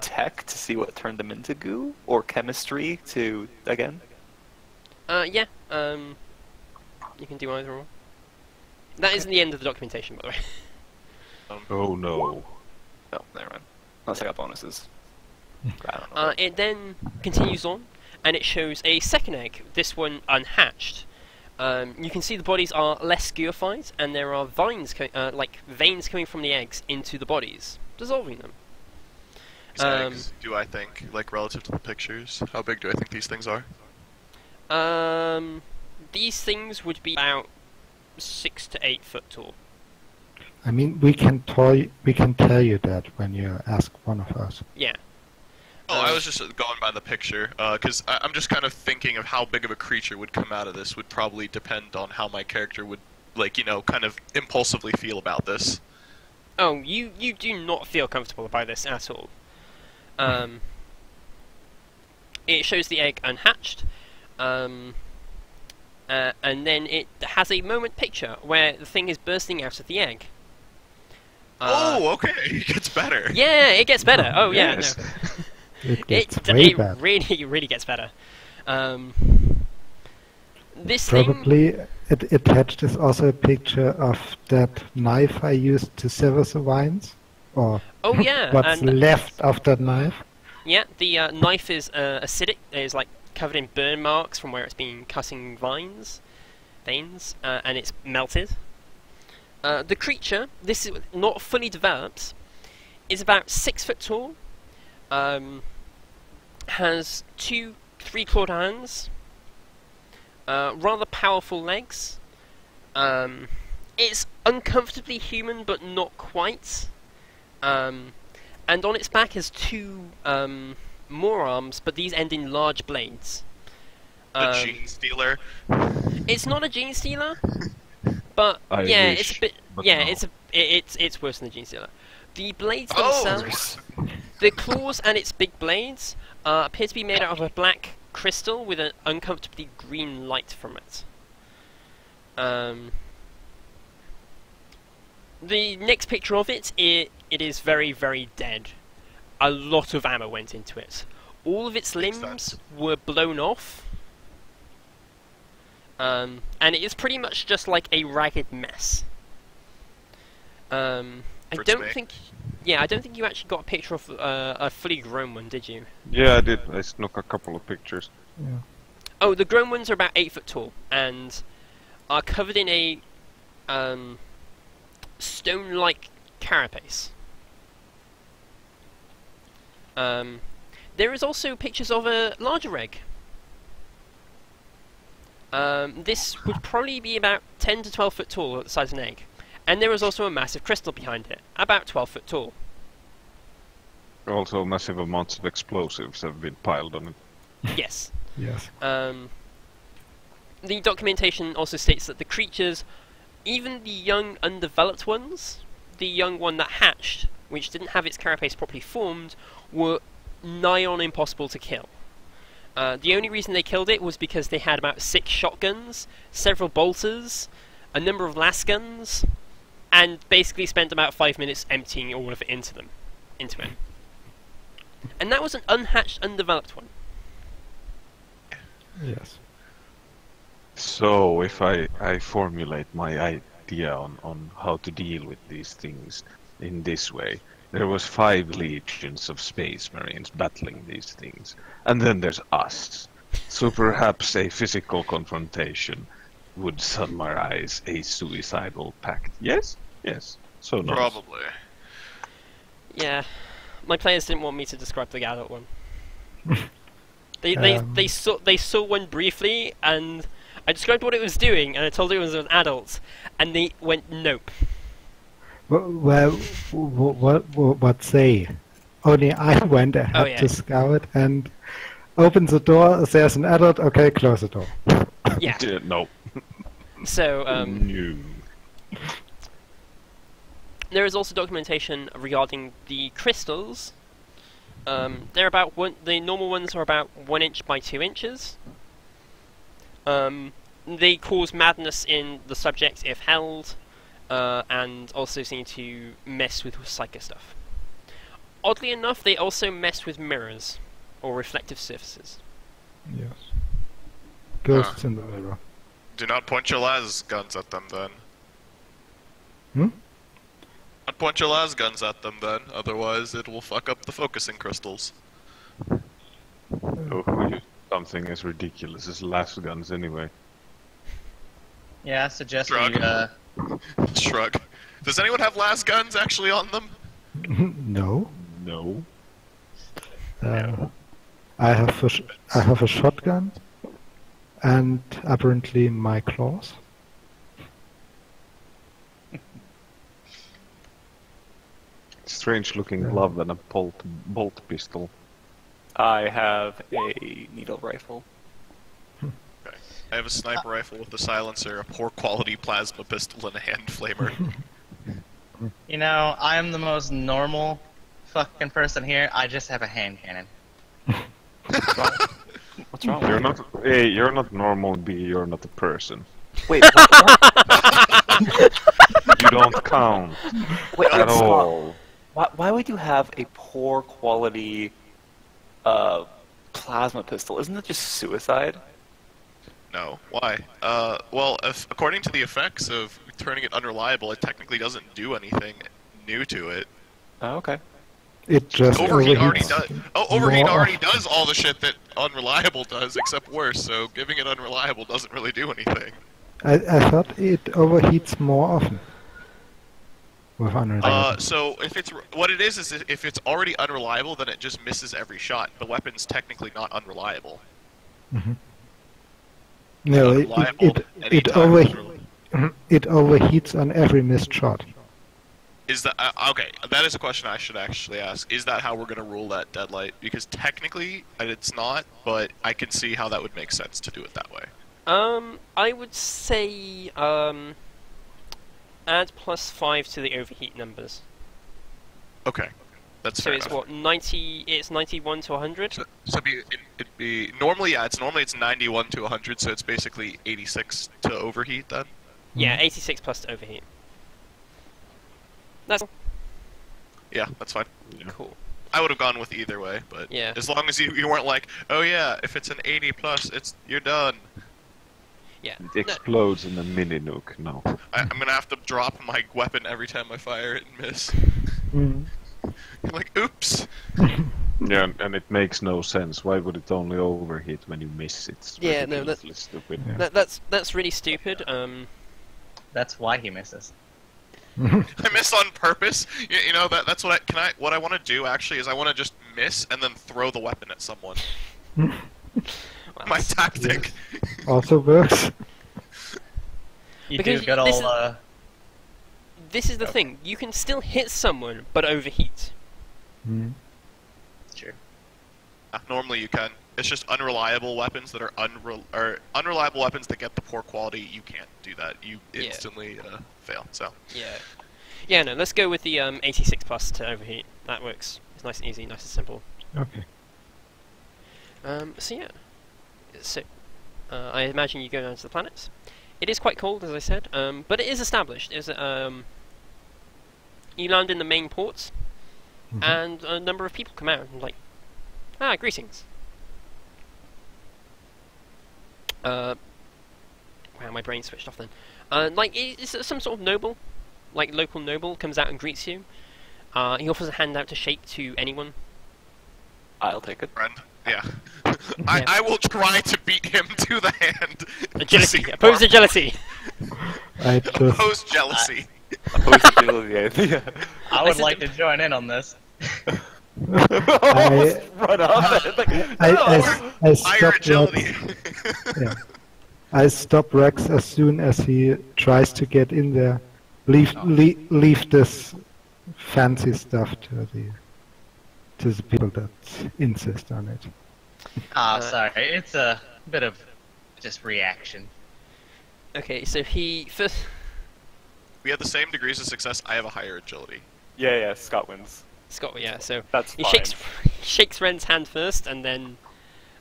Speaker 5: Tech to see what turned them into goo, or chemistry to again.
Speaker 2: Yeah. You can do either or. That isn't the end of the documentation, by the way.
Speaker 4: Oh no.
Speaker 5: No, never mind. Unless I got bonuses. I don't know.
Speaker 2: It then continues on, and it shows a second egg, this one unhatched. You can see the bodies are less gooified, and there are like veins coming from the eggs into the bodies, dissolving them.
Speaker 6: These eggs, do I think, like relative to the pictures, how big do I think these things are?
Speaker 2: These things would be about 6 to 8 foot tall.
Speaker 3: I mean, we can tell you that when you ask one of us.
Speaker 2: Yeah.
Speaker 6: Oh, I was just going by the picture, because I'm just kind of thinking of how big of a creature would come out of this would probably depend on how my character would, like, you know, kind of impulsively feel about this.
Speaker 2: Oh, you do not feel comfortable about this at all. it shows the egg unhatched, and then it has a moment picture where the thing is bursting out of the egg.
Speaker 6: Oh, okay. It gets better.
Speaker 2: Yeah, it gets better. Oh, yeah,
Speaker 4: Yes.
Speaker 2: no.
Speaker 3: It gets way better.
Speaker 2: really gets better. This thing...
Speaker 3: Probably attached is also a picture of that knife I used to sever the vines, or
Speaker 2: Oh, yeah.
Speaker 3: what's
Speaker 2: and
Speaker 3: left of that knife.
Speaker 2: Yeah, the knife is acidic. It's like covered in burn marks from where it's been cutting veins, and it's melted. The creature, this is not fully developed, is about 6 foot tall. Has 2 3-clawed hands. Rather powerful legs. It's uncomfortably human, but not quite. And on its back has 2 more arms, but these end in large blades.
Speaker 6: The gene stealer.
Speaker 2: It's not a gene stealer, but
Speaker 4: I
Speaker 2: yeah,
Speaker 4: wish,
Speaker 2: it's a bit.
Speaker 4: but
Speaker 2: Yeah,
Speaker 4: no.
Speaker 2: it's worse than the gene stealer. The blades
Speaker 6: Oh!
Speaker 2: themselves, the claws and its big blades appear to be made out of a black crystal with an uncomfortably green light from it. The next picture of it is very, very dead. A lot of ammo went into it. All of its
Speaker 6: Makes
Speaker 2: limbs
Speaker 6: sense.
Speaker 2: were blown off. And it is pretty much just like a ragged mess. I
Speaker 6: Fruits
Speaker 2: don't
Speaker 6: me.
Speaker 2: think... Yeah, I don't think you actually got a picture of a fully grown one, did you?
Speaker 4: Yeah, I did. I snuck a couple of pictures.
Speaker 3: Yeah.
Speaker 2: Oh, the grown ones are about 8 foot tall and are covered in a stone-like carapace. There is also pictures of a larger egg. This would probably be about 10 to 12 foot tall at the size of an egg. And there is also a massive crystal behind it, about 12 foot tall.
Speaker 4: Also, massive amounts of explosives have been piled on it.
Speaker 2: Yes.
Speaker 3: Yes.
Speaker 2: The documentation also states that the creatures, even the young undeveloped ones, the young one that hatched, which didn't have its carapace properly formed, were nigh on impossible to kill. The only reason they killed it was because they had about 6 shotguns, several bolters, a number of lasguns, and basically spent about 5 minutes emptying all of it into it. And that was an unhatched, undeveloped one.
Speaker 3: Yes.
Speaker 4: So, if I formulate my idea on how to deal with these things in this way, there was 5 legions of space marines battling these things, and then there's us. So perhaps a physical confrontation would summarize a suicidal pact. Yes? Yes. So no.
Speaker 6: Probably.
Speaker 2: Yeah, my players didn't want me to describe the adult one. They saw one briefly, and I described what it was doing, and I told it was an adult, and they went nope.
Speaker 3: Well, what say? Only I went ahead
Speaker 2: yeah.
Speaker 3: to scout and open the door. There's an adult. Okay, close the door.
Speaker 2: Yeah.
Speaker 4: No.
Speaker 2: So
Speaker 4: No.
Speaker 2: there is also documentation regarding the crystals. They're about the normal ones are about 1 inch by 2 inches. They cause madness in the subject if held, and also seem to mess with psycho stuff. Oddly enough, they also mess with mirrors or reflective surfaces.
Speaker 3: Yes. Ghosts in the mirror.
Speaker 6: Do not point your las guns at them then.
Speaker 3: Hmm?
Speaker 6: Not point your las guns at them then, otherwise it will fuck up the focusing crystals.
Speaker 4: Oh, who used something as ridiculous as las guns anyway?
Speaker 1: Yeah, I suggest
Speaker 6: Drug.
Speaker 1: we,
Speaker 6: Shrug. Does anyone have las guns actually on them?
Speaker 3: No.
Speaker 4: No.
Speaker 3: I have a shotgun, and apparently my claws.
Speaker 4: Strange looking glove and a bolt pistol.
Speaker 5: I have a needle rifle.
Speaker 6: I have a sniper rifle with a silencer, a poor quality plasma pistol, and a hand flamer.
Speaker 1: you know, I'm the most normal fucking person here. I just have a hand cannon.
Speaker 5: What's wrong
Speaker 4: You're
Speaker 5: with
Speaker 4: not A. You're not normal. B. You're not a person.
Speaker 5: you? Wait, what?
Speaker 4: You don't count
Speaker 5: Wait,
Speaker 4: at
Speaker 5: stop.
Speaker 4: all.
Speaker 5: Why would you have a poor quality plasma pistol? Isn't that just suicide?
Speaker 6: No. Why? Well, according to the effects of turning it unreliable, it technically doesn't do anything new to it.
Speaker 5: Oh, okay.
Speaker 3: It just
Speaker 6: Overheat already
Speaker 3: overheats.
Speaker 6: does. Oh, overheat
Speaker 3: more
Speaker 6: already
Speaker 3: often.
Speaker 6: does all the shit that unreliable does, except worse. So giving it unreliable doesn't really do anything.
Speaker 3: I thought it overheats more often. With unreliable.
Speaker 6: So if it's what it is if it's already unreliable, then it just misses every shot. The weapon's technically not unreliable.
Speaker 3: No,
Speaker 6: unreliable
Speaker 3: it overheats on every missed shot.
Speaker 6: Is that okay? That is a question I should actually ask. Is that how we're going to rule that deadlight? Because technically, it's not, but I can see how that would make sense to do it that way.
Speaker 2: I would say add +5 to the overheat numbers.
Speaker 6: Okay, that's
Speaker 2: So
Speaker 6: fair
Speaker 2: it's
Speaker 6: enough.
Speaker 2: what 90? It's 91 to 100.
Speaker 6: So it'd be normally it's 91 to 100, so it's basically 86 to overheat then.
Speaker 2: Yeah, 86 plus to overheat. That's
Speaker 6: Yeah, that's fine.
Speaker 2: cool.
Speaker 6: I would have gone with either way, but
Speaker 2: Yeah.
Speaker 6: as long as you weren't like, oh yeah, if it's an 80 plus, you're done.
Speaker 2: Yeah.
Speaker 4: It explodes in a mini nuke. No.
Speaker 6: I'm gonna have to drop my weapon every time I fire it and miss.
Speaker 3: Mm.
Speaker 6: Like, oops.
Speaker 4: Yeah, and it makes no sense. Why would it only overheat when you miss it? It's
Speaker 2: Yeah, no,
Speaker 4: ridiculously stupid.
Speaker 3: Yeah.
Speaker 2: That's really stupid.
Speaker 1: That's why he misses.
Speaker 6: I miss on purpose. You know that's what what I want to do actually is I want to just miss and then throw the weapon at someone. My tactic.
Speaker 3: Also works.
Speaker 1: You
Speaker 2: Because
Speaker 1: do good
Speaker 2: this
Speaker 1: old,
Speaker 2: is- This is the thing. You can still hit someone, but overheat.
Speaker 3: Mm.
Speaker 1: Sure.
Speaker 6: Normally you can. It's just unreliable weapons that are unreliable weapons that get the poor quality. You can't do that. You
Speaker 2: Yeah.
Speaker 6: instantly fail. So
Speaker 2: Yeah. Yeah, no, let's go with the 86 plus to overheat. That works. It's nice and easy, nice and simple.
Speaker 3: Okay.
Speaker 2: So yeah. So, I imagine you go down to the planets. It is quite cold, as I said, but it is established. You land in the main ports, and a number of people come out and like, greetings. Wow, my brain switched off then. Like, it's some sort of noble, like local noble, comes out and greets you. He offers a hand out to shake to anyone.
Speaker 5: I'll take it.
Speaker 6: friend, yeah. I will try to beat him to the hand.
Speaker 2: Agility, opposed agility.
Speaker 3: I just
Speaker 6: Opposed jealousy.
Speaker 5: Opposed agility, yeah.
Speaker 1: I would
Speaker 2: said
Speaker 1: like
Speaker 2: the-
Speaker 1: to join in on this.
Speaker 3: I
Speaker 5: Run off. Like,
Speaker 3: I
Speaker 6: Higher
Speaker 3: stopped
Speaker 6: agility.
Speaker 3: Rex. Yeah. I stop Rex as soon as he tries to get in there. Leave this fancy stuff to the people that insist on it.
Speaker 1: Ah, sorry. It's a bit of just reaction.
Speaker 2: Okay, so he first.
Speaker 6: We have the same degrees of success. I have a higher agility.
Speaker 5: yeah, Scott wins.
Speaker 2: Scott, yeah. So
Speaker 5: That's
Speaker 2: he
Speaker 5: fine.
Speaker 2: shakes Ren's hand first, and then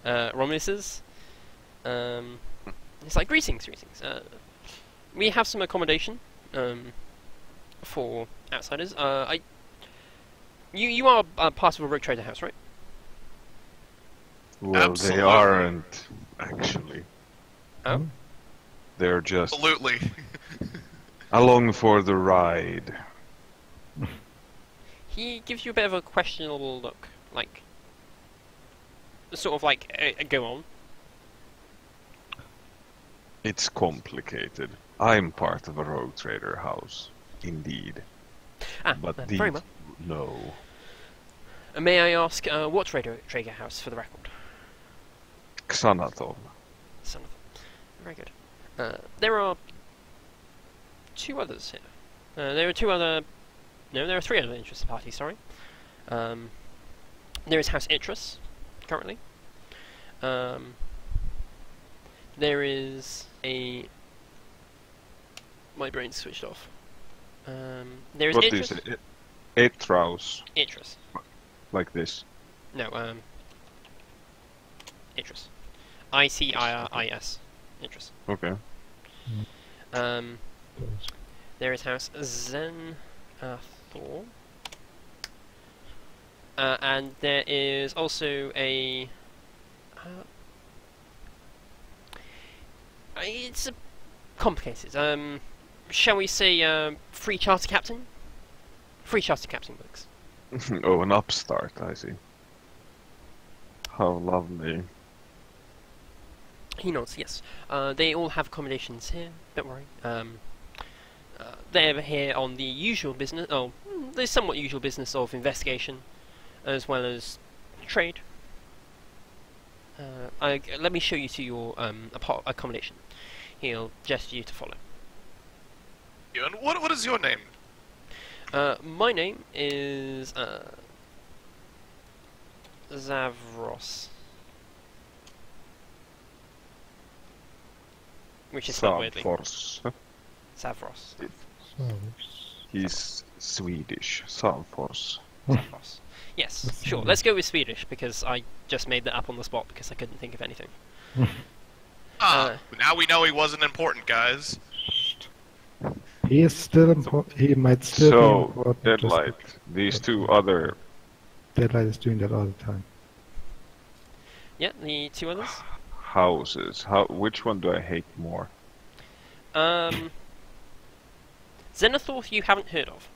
Speaker 2: Romulus's. It's like greetings. We have some accommodation for outsiders. You are part of a rogue trader house, right?
Speaker 4: Well,
Speaker 6: Absolutely.
Speaker 4: they aren't actually.
Speaker 2: Oh.
Speaker 4: They're just
Speaker 6: Absolutely.
Speaker 4: along for the ride.
Speaker 2: He gives you a bit of a questionable look, like sort of like go on.
Speaker 4: It's complicated. I'm part of a rogue trader house, indeed. But these,
Speaker 2: very well.
Speaker 4: no.
Speaker 2: May I ask what trader house for the record?
Speaker 4: Xanathon.
Speaker 2: Son of very good. There are two others here. There are three other interested parties, sorry. There is House Itrus, currently. There is a... My brain's switched off. There is
Speaker 4: What
Speaker 2: Itrus.
Speaker 4: is it? Atraus,
Speaker 2: Itrus.
Speaker 4: like this.
Speaker 2: No, Itrus. Iciris. Interesting.
Speaker 4: Okay.
Speaker 2: There is House Zen Thor. And there is also a... it's complicated. Shall we say free charter captain? Free charter captain works.
Speaker 4: Oh, an upstart, I see. How lovely.
Speaker 2: He nods, yes. They all have accommodations here, don't worry. They're here on the usual business, the somewhat usual business of investigation, as well as trade. Let me show you to your accommodation. He'll gesture you to follow.
Speaker 6: And what is your name?
Speaker 2: My name is Zavros. Which is spelled weirdly.
Speaker 4: Savfors.
Speaker 2: Savros.
Speaker 4: He's Swedish. Savfors.
Speaker 2: Savros. Yes, sure. Let's go with Swedish because I just made that up on the spot because I couldn't think of anything.
Speaker 6: Now we know he wasn't important, guys.
Speaker 3: He is still important. He might still be
Speaker 4: So,
Speaker 3: important.
Speaker 4: Deadlight. These two other...
Speaker 3: Deadlight is doing that all the time.
Speaker 2: Yeah, the two others.
Speaker 4: houses. Which one do I hate more?
Speaker 2: Xenothoth you haven't heard of.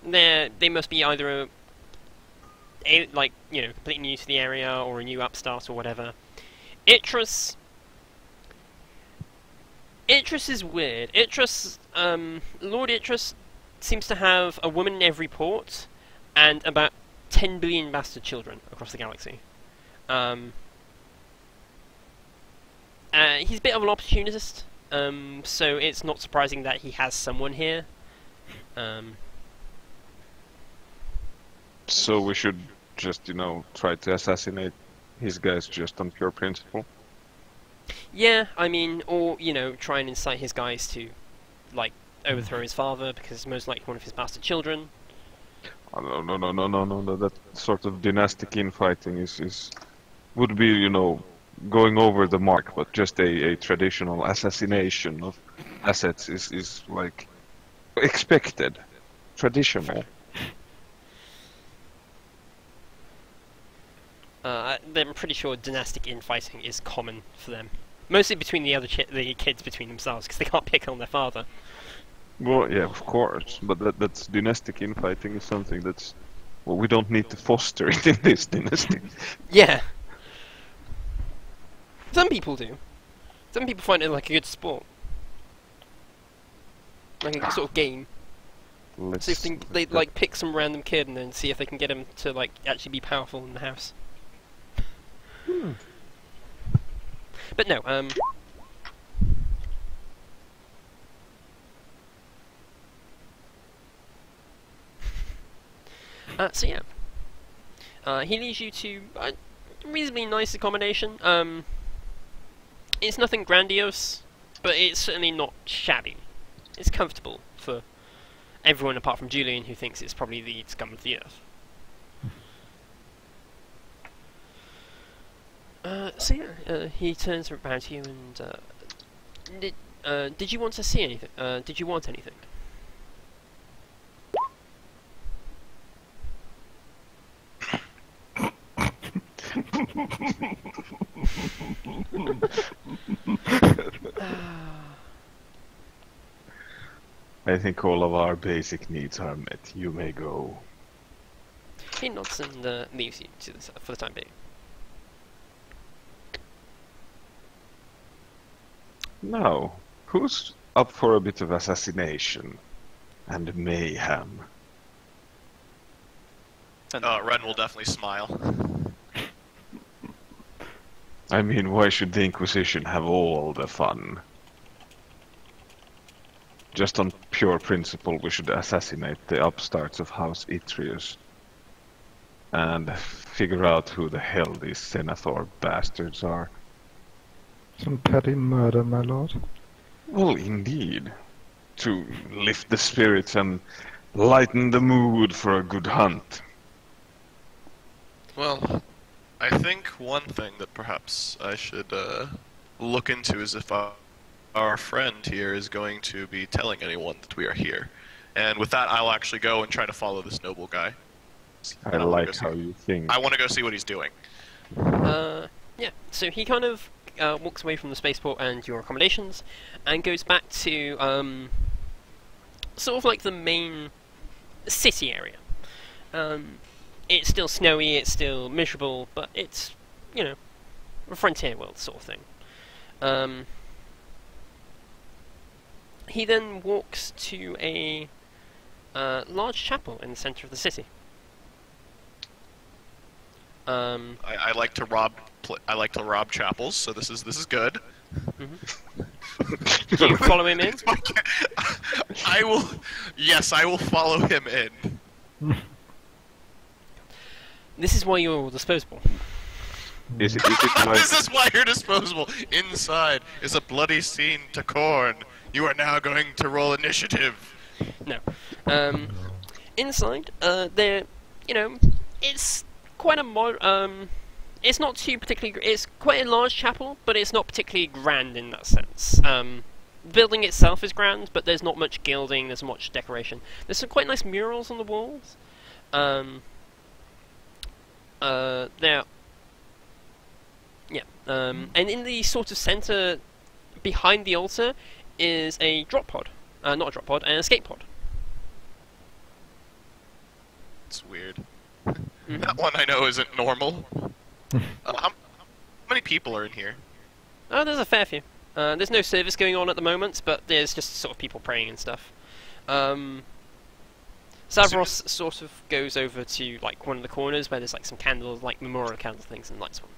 Speaker 2: They must be either completely new to the area or a new upstart or whatever. Itrus is weird. Lord Itrus seems to have a woman in every port and about 10 billion bastard children across the galaxy. He's a bit of an opportunist, so it's not surprising that he has someone here.
Speaker 4: So we should just, try to assassinate his guys just on pure principle?
Speaker 2: Yeah, I mean, or, try and incite his guys to, overthrow his father, because it's most likely one of his bastard children.
Speaker 4: Oh, no. That sort of dynastic infighting would be, going over the mark, but just a traditional assassination of assets is expected. Traditional.
Speaker 2: I'm pretty sure dynastic infighting is common for them. Mostly between the kids between themselves, because they can't pick on their father.
Speaker 4: Well, yeah, of course, but that's dynastic infighting is something that's... Well, we don't need to foster it in this dynasty.
Speaker 2: Yeah. Some people do. Some people find it like a good sport. Like a sort of game. So if they pick some random kid and then see if they can get him to actually be powerful in the house. But no, so yeah. He leads you to a reasonably nice accommodation. It's nothing grandiose, but it's certainly not shabby. It's comfortable for everyone apart from Julian, who thinks it's probably the scum of the earth. So yeah, he turns around to you and did you want to see anything? Did you want anything?
Speaker 4: I think all of our basic needs are met. You may go.
Speaker 2: He nods and leaves you for the time being.
Speaker 4: Now, who's up for a bit of assassination and mayhem?
Speaker 6: Ren will definitely smile.
Speaker 4: I mean, why should the Inquisition have all the fun? Just on pure principle, we should assassinate the upstarts of House Itrius and figure out who the hell these Senator bastards are.
Speaker 3: Some petty murder, my lord.
Speaker 4: Well, indeed. To lift the spirits and lighten the mood for a good hunt.
Speaker 6: Well, I think one thing that perhaps I should look into is if our friend here is going to be telling anyone that we are here. And with that, I'll actually go and try to follow this noble guy.
Speaker 4: I like how you think.
Speaker 6: I want to go see what he's doing.
Speaker 2: Yeah, so he kind of walks away from the spaceport and your accommodations, and goes back to sort of like the main city area. It's still snowy, it's still miserable, but it's, you know, a frontier world sort of thing. He then walks to a large chapel in the center of the city.
Speaker 6: I like to rob. I like to rob chapels, so this is good.
Speaker 2: Mm-hmm. Do you follow him in?
Speaker 6: I will. Yes, I will follow him in.
Speaker 2: This is why you're disposable.
Speaker 4: Is it like...
Speaker 6: This is why you're disposable. Inside is a bloody scene to corn. You are now going to roll initiative.
Speaker 2: No. Inside, there, you know, it's quite a it's not too particularly. It's quite a large chapel, but it's not particularly grand in that sense. The building itself is grand, but there's not much gilding. There's not much decoration. There's some quite nice murals on the walls. There. Yeah. And in the sort of center, behind the altar, is a drop pod. Not a drop pod, an escape pod.
Speaker 6: It's weird. That one I know isn't normal. How many people are in here?
Speaker 2: Oh, there's a fair few. There's no service going on at the moment, but there's just sort of people praying and stuff. Savros sort of goes over to like one of the corners where there's like some candles, like memorial candle things, and lights one.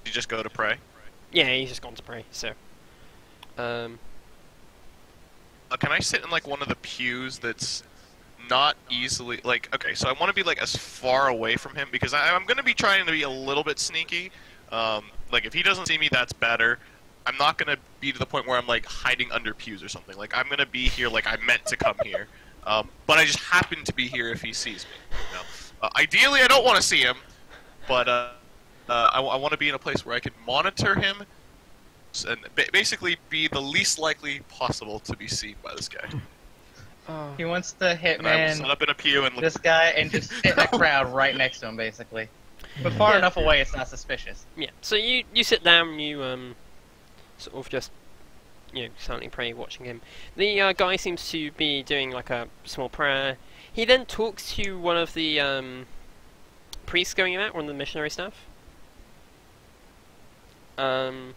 Speaker 6: You just go to pray?
Speaker 2: Yeah, he's just gone to pray. So,
Speaker 6: can I sit in like one of the pews that's not easily like? Okay, so I want to be like as far away from him because I'm going to be trying to be a little bit sneaky. Like if he doesn't see me, that's better. I'm not going to be to the point where I'm like hiding under pews or something. Like I'm going to be here like I meant to come here, but I just happen to be here if he sees me. You know? Ideally, I don't want to see him, but I want to be in a place where I can monitor him and basically be the least likely possible to be seen by this guy.
Speaker 1: He wants to
Speaker 6: And I will set
Speaker 1: hitman
Speaker 6: up in a pew and look.
Speaker 1: this guy and just sit in the crowd right next to him, basically. But far
Speaker 2: Yeah.
Speaker 1: enough away, it's not suspicious.
Speaker 2: yeah. So you sit down, you sort of just silently pray, watching him. The guy seems to be doing like a small prayer. He then talks to one of the priests going out, one of the missionary staff. And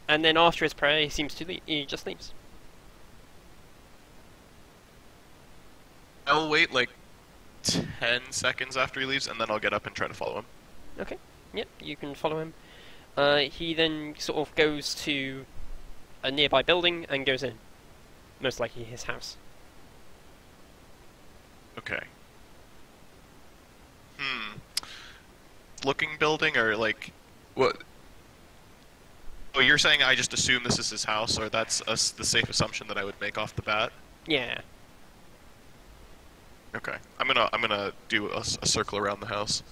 Speaker 2: then after his prayer, he seems to leave. He just leaves.
Speaker 6: I'll wait like 10 seconds after he leaves, and then I'll get up and try to follow him.
Speaker 2: Okay. Yep, you can follow him. He then sort of goes to a nearby building and goes in. Most likely his house.
Speaker 6: Okay. Looking building or like what? Oh, you're saying I just assume this is his house, or that's the safe assumption that I would make off the bat?
Speaker 2: Yeah.
Speaker 6: Okay, I'm gonna do a circle around the house.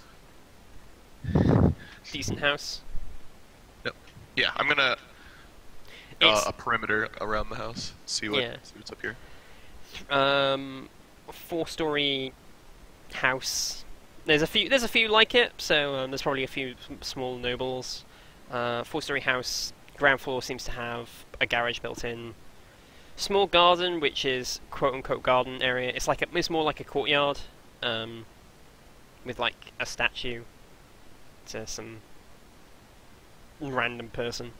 Speaker 2: Decent house.
Speaker 6: Yeah, I'm gonna
Speaker 2: It's
Speaker 6: a perimeter around the house. See what's up here.
Speaker 2: 4-story house. There's a few like it, so there's probably a few small nobles. 4-story house. Ground floor seems to have a garage built in. Small garden, which is quote-unquote garden area. It's more like a courtyard, with like a statue to some random person.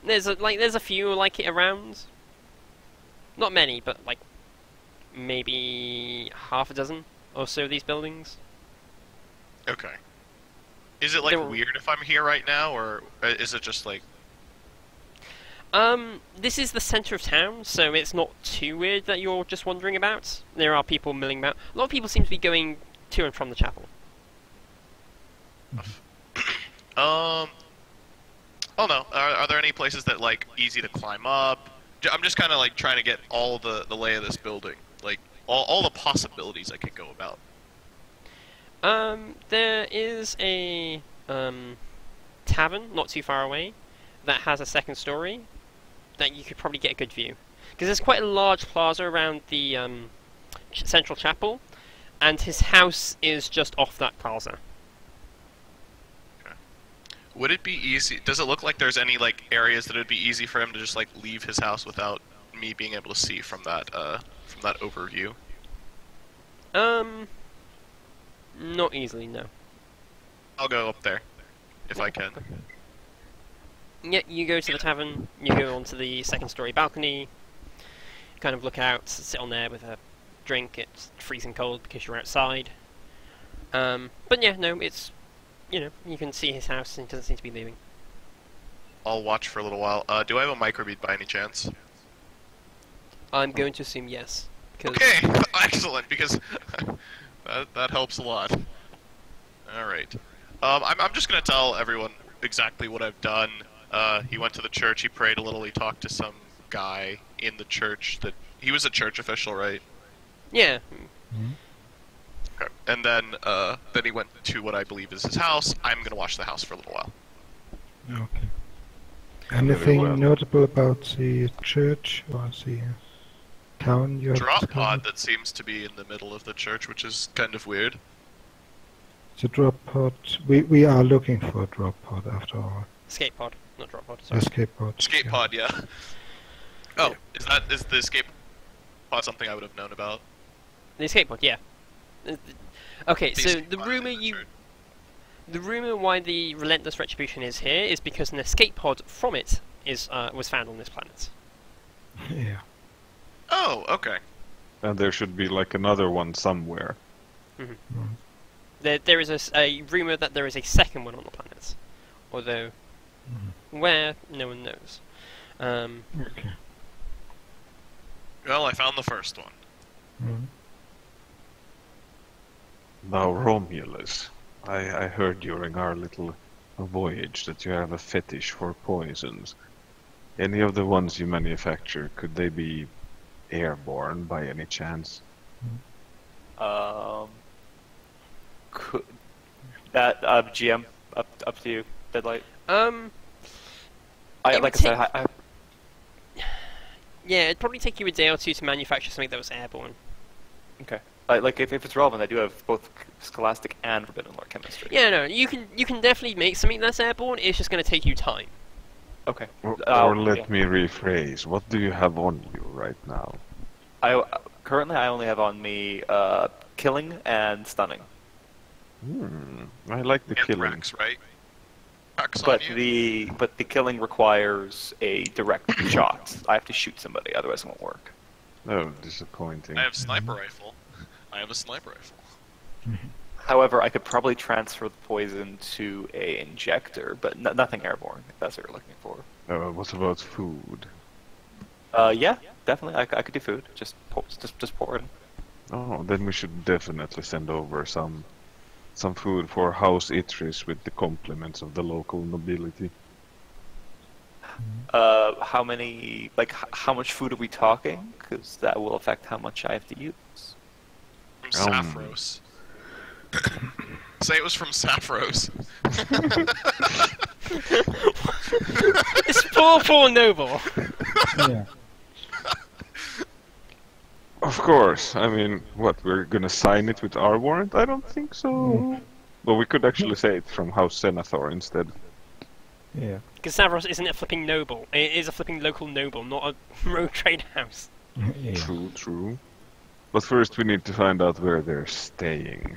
Speaker 2: There's a few like it around. Not many, but like maybe half a dozen or so of these buildings.
Speaker 6: Okay. Is it like weird if I'm here right now, or is it just like?
Speaker 2: This is the center of town, so it's not too weird that you're just wandering about. There are people milling about. A lot of people seem to be going to and from the chapel.
Speaker 6: Oh no. Are there any places that like easy to climb up? I'm just kind of like trying to get all the lay of this building, like all the possibilities I could go about.
Speaker 2: There is a tavern not too far away that has a second story that you could probably get a good view. Because there's quite a large plaza around the central chapel, and his house is just off that plaza.
Speaker 6: Would it be easy? Does it look like there's any like areas that it'd be easy for him to just like leave his house without me being able to see from that overview?
Speaker 2: Not easily, no.
Speaker 6: I'll go up there if I can.
Speaker 2: Yeah, you go to the tavern, you go onto the second story balcony, kind of look out, sit on there with a drink. It's freezing cold because you're outside. But yeah, no, it's, you can see his house and he doesn't seem to be leaving.
Speaker 6: I'll watch for a little while. Do I have a microbead by any chance?
Speaker 2: I'm going to assume yes.
Speaker 6: Okay, excellent, because that helps a lot. Alright. I'm just gonna tell everyone exactly what I've done. He went to the church, he prayed a little, he talked to some guy in the church that... He was a church official, right?
Speaker 2: Yeah.
Speaker 6: Okay. And then he went to what I believe is his house. I'm gonna watch the house for a little while.
Speaker 3: Okay. Anything notable about the church or the town you have
Speaker 6: Drop
Speaker 3: discovered?
Speaker 6: pod that seems to be in the middle of the church, which is kind of weird.
Speaker 3: The drop pod. We are looking for a drop pod after all.
Speaker 2: Escape pod, not drop pod. Sorry.
Speaker 3: Escape pod.
Speaker 6: Escape pod, yeah. Oh, is the escape pod something I would have known about?
Speaker 2: The escape pod, yeah. Okay,
Speaker 6: The
Speaker 2: so
Speaker 6: escape
Speaker 2: the
Speaker 6: pod
Speaker 2: rumor
Speaker 6: in the church.
Speaker 2: the rumor why the relentless retribution is here is because an escape pod from it was found on this planet.
Speaker 3: Yeah.
Speaker 6: Oh, okay.
Speaker 4: And there should be like another one somewhere.
Speaker 2: There is a rumor that there is a second one on the planet, although where, no one knows.
Speaker 3: Okay.
Speaker 6: Well, I found the first one.
Speaker 4: Now, Romulus, I heard during our little voyage that you have a fetish for poisons. Any of the ones you manufacture, could they be airborne by any chance?
Speaker 5: Could that GM up to you, Deadlight?
Speaker 2: It
Speaker 5: Like
Speaker 2: would
Speaker 5: I said, I
Speaker 2: Yeah, it'd probably take you a day or two to manufacture something that was airborne.
Speaker 5: okay. Like if it's relevant, I do have both Scholastic and Forbidden Lore chemistry.
Speaker 2: Yeah, no, you can definitely make something that's airborne. It's just going to take you time.
Speaker 5: Okay.
Speaker 4: Or let me rephrase, what do you have on you right now?
Speaker 5: Currently I only have on me killing and stunning.
Speaker 4: I like the killing.
Speaker 6: Anthrax, right? Anthrax on
Speaker 5: But
Speaker 6: you?
Speaker 5: the killing requires a direct shot. I have to shoot somebody, otherwise it won't work.
Speaker 4: Oh, disappointing.
Speaker 6: I have sniper rifle. I have a sniper rifle.
Speaker 5: However, I could probably transfer the poison to a injector, but nothing airborne, if that's what you're looking for.
Speaker 4: What about food?
Speaker 5: Yeah, definitely. I could do food. Just pour it in.
Speaker 4: Oh, then we should definitely send over some food for House Itris with the compliments of the local nobility.
Speaker 5: How many, how much food are we talking? Because that will affect how much I have to use.
Speaker 6: From Sapphiros. Say it was from Sapphiros.
Speaker 2: It's poor noble.
Speaker 3: Yeah.
Speaker 4: Of course. I mean, what, we're gonna sign it with our warrant? I don't think so. Well, we could actually say it from House Senathor instead.
Speaker 3: Yeah.
Speaker 2: Because Savros isn't a flipping noble. It is a flipping local noble, not a rogue trade house.
Speaker 3: Yeah.
Speaker 4: True, true. But first we need to find out where they're staying.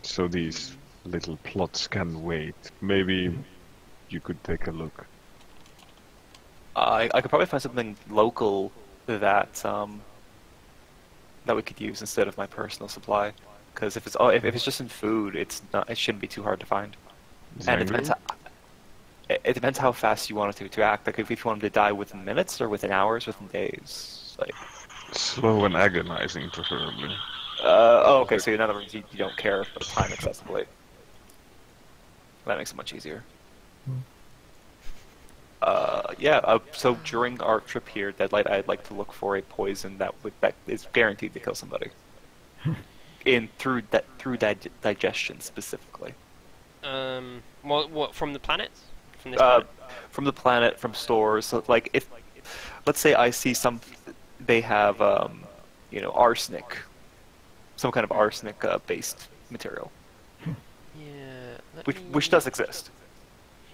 Speaker 4: So these little plots can wait. Maybe you could take a look.
Speaker 5: I could probably find something local that that we could use instead of my personal supply. Because if it's just in food, it shouldn't be too hard to find. And it depends how fast you want it to act. Like if you want them to die within minutes or within hours, within days. Like
Speaker 4: Slow and agonizing, preferably.
Speaker 5: oh, okay. So in other words, you don't care about time excessively. That makes it much easier. Yeah. So during our trip here, Deadlight, I'd like to look for a poison that is guaranteed to kill somebody. Through digestion specifically.
Speaker 2: What from the planet? From this planet?
Speaker 5: From the planet, from stores. So, like, if let's say I see they have arsenic, some kind of arsenic based material,
Speaker 2: Yeah.
Speaker 5: which does exist.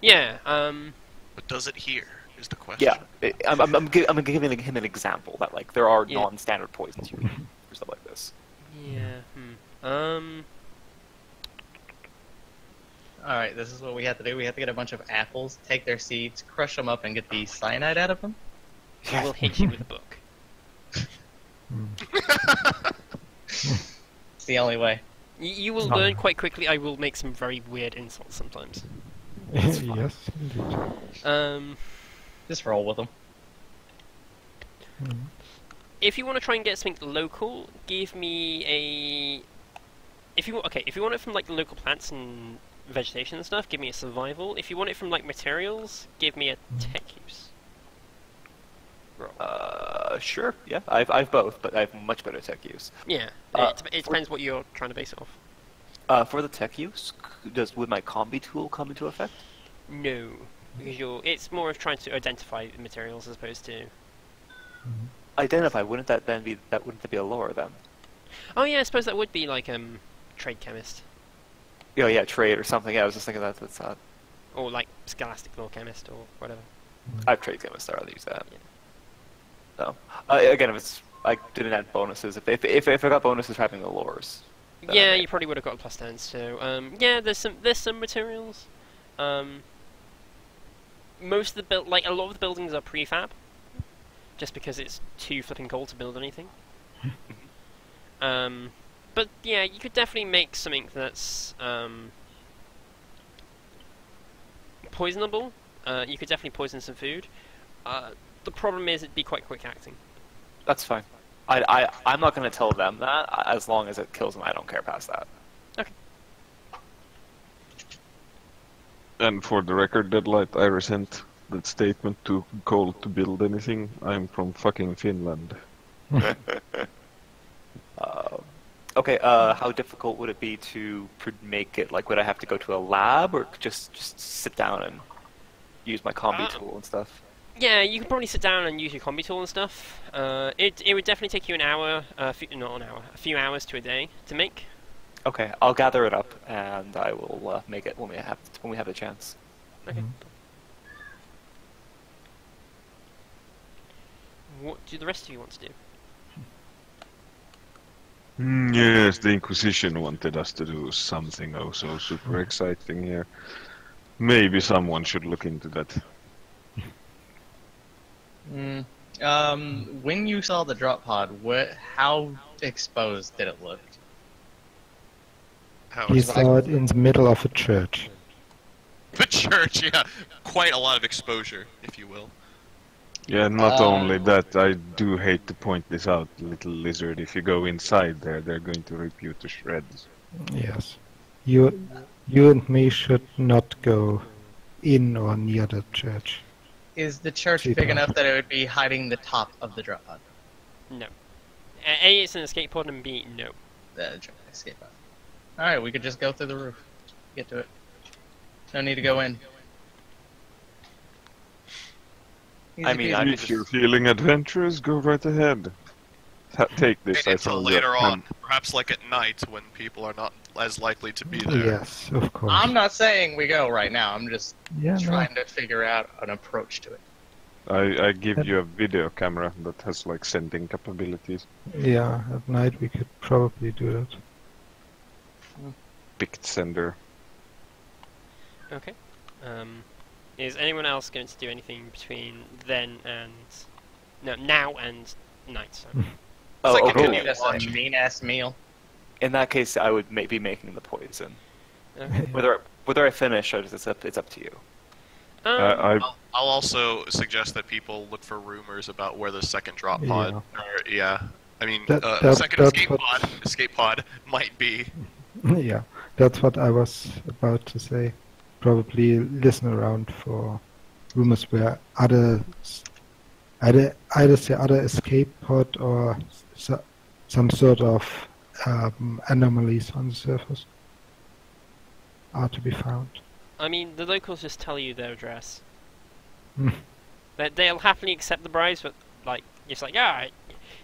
Speaker 2: Yeah.
Speaker 6: But does it here? Is the question.
Speaker 5: Yeah, I'm giving him an example that like there are
Speaker 2: Yeah.
Speaker 5: non-standard poisons you can use for stuff like this.
Speaker 2: Yeah.
Speaker 1: Alright, this is what we have to do. We have to get a bunch of apples, take their seeds, crush them up, and get the cyanide out of them.
Speaker 2: We'll hit you with a book.
Speaker 1: It's the only way.
Speaker 2: You will learn quite quickly. I will make some very weird insults sometimes.
Speaker 3: Yes, indeed.
Speaker 1: Just roll with them.
Speaker 2: If you want to try and get something local, give me a. If you want it from like local plants and vegetation and stuff, give me a survival. If you want it from like materials, give me a tech use. Roll.
Speaker 5: Sure. Yeah, I've both, but I have much better tech use.
Speaker 2: Yeah, it depends what you're trying to base it off.
Speaker 5: For the tech use, would my combi tool come into effect?
Speaker 2: No, because it's more of trying to identify the materials as opposed to.
Speaker 5: Identify? Wouldn't that be a lore then?
Speaker 2: Oh yeah, I suppose that would be like trade chemist.
Speaker 5: Yeah, trade or something. Yeah, I was just thinking that's not.
Speaker 2: Or like scholastic lore chemist or whatever.
Speaker 5: I have trade chemist. I'd rather use that.
Speaker 2: Yeah.
Speaker 5: No. Again, if I didn't add bonuses. If I got bonuses for having the lores.
Speaker 2: Yeah, you probably would have got a +10. So yeah, there's some materials. Most of the a lot of the buildings are prefab, just because it's too flipping cold to build anything. But yeah, you could definitely make something that's poisonable. You could definitely poison some food. The problem is it'd be quite quick acting.
Speaker 5: That's fine. I'm not going to tell them that. As long as it kills them, I don't care past that.
Speaker 2: Okay.
Speaker 4: And for the record, Deadlight, I resent that statement, too cold to build anything. I'm from fucking Finland.
Speaker 5: Okay, how difficult would it be to make it? Like, would I have to go to a lab, or just sit down and use my combi tool and stuff?
Speaker 2: Yeah, you could probably sit down and use your combi tool and stuff. It would definitely take you an hour, a few hours to a day to make.
Speaker 5: Okay, I'll gather it up and I will make it when we have the chance.
Speaker 2: Okay. What do the rest of you want to do?
Speaker 4: Yes, the Inquisition wanted us to do something also super exciting here. Maybe someone should look into that.
Speaker 1: When you saw the drop pod, how exposed did it look?
Speaker 3: You saw it in the middle of a church.
Speaker 6: The church, yeah. Quite a lot of exposure, if you will.
Speaker 4: Yeah, not only that, I do hate to point this out, little lizard. If you go inside there, they're going to rip you to shreds.
Speaker 3: Yes. You and me should not go in or near the church.
Speaker 1: Is the church big enough that it would be hiding the top of the drop pod?
Speaker 2: No. A, it's an escape pod, and B, no.
Speaker 1: The escape pod. Alright, we could just go through the roof. Get to it. No need to go in. Easy
Speaker 5: I mean,
Speaker 1: peasy.
Speaker 4: If you're feeling adventurous, go right ahead. Take this.
Speaker 6: Wait until
Speaker 4: told you.
Speaker 6: later on, perhaps like at night when people are not as likely to be there.
Speaker 3: Yes, of course.
Speaker 1: I'm not saying we go right now. I'm just
Speaker 3: Yeah,
Speaker 1: trying to figure out an approach to it.
Speaker 4: I give you a video camera that has like sending capabilities.
Speaker 3: Yeah, at night we could probably do that.
Speaker 4: Pict sender.
Speaker 2: Okay. Is anyone else going to do anything between then and now and night? So.
Speaker 5: Oh,
Speaker 6: like a
Speaker 5: okay.
Speaker 6: mini
Speaker 1: That's a mean-ass meal.
Speaker 5: In that case, I would be making the poison.
Speaker 2: Okay.
Speaker 5: Whether I finish, it's up to you.
Speaker 6: I'll also suggest that people look for rumors about where the second drop pod, I mean, second escape pod might be.
Speaker 3: Yeah, that's what I was about to say. Probably listen around for rumors were either the other escape pod or some sort of anomalies on the surface are to be found.
Speaker 2: I mean, the locals just tell you their address.
Speaker 3: Hmm.
Speaker 2: They'll happily accept the bribes, but like, just like, alright,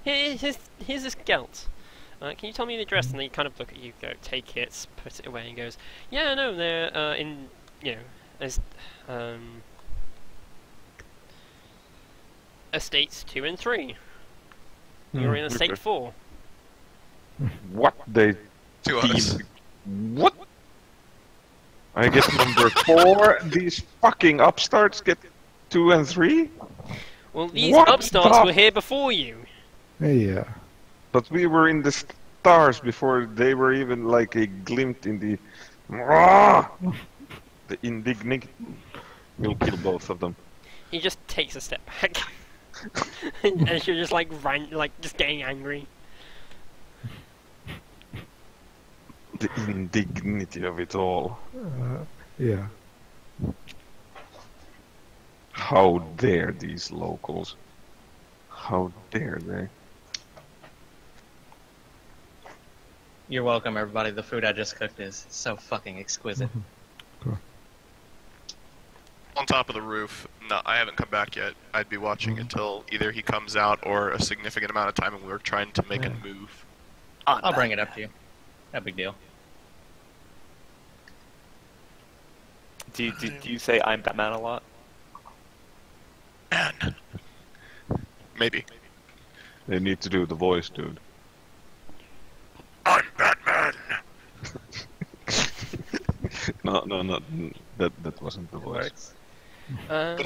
Speaker 2: here's this gelt. Can you tell me the address? And they kind of look at you, go, take it, put it away, and goes, yeah, no, they're in, you know, as estates 2 and 3. You're in estate 4.
Speaker 4: What? They
Speaker 6: To us.
Speaker 4: What? I get number 4. These fucking upstarts get 2 and 3.
Speaker 2: Well, these
Speaker 4: What
Speaker 2: upstarts
Speaker 4: the-
Speaker 2: were here before you.
Speaker 3: Yeah.
Speaker 4: But we were in the stars before they were even like a glint in the. The indignant. We'll kill both of them.
Speaker 2: He just takes a step back. And you're just like just getting angry.
Speaker 4: The indignity of it all.
Speaker 3: Yeah.
Speaker 4: How dare these locals? How dare they?
Speaker 1: You're welcome, everybody. The food I just cooked is so fucking exquisite.
Speaker 6: On top of the roof. No, I haven't come back yet. I'd be watching until either he comes out or a significant amount of time, and we're trying to make a move.
Speaker 1: I'll bring it up to you. No big deal.
Speaker 5: Do you say I'm Batman a lot?
Speaker 6: Man. Maybe.
Speaker 4: They need to do the voice, dude.
Speaker 6: I'm Batman!
Speaker 4: No, that wasn't the voice.
Speaker 1: Works.
Speaker 6: I'm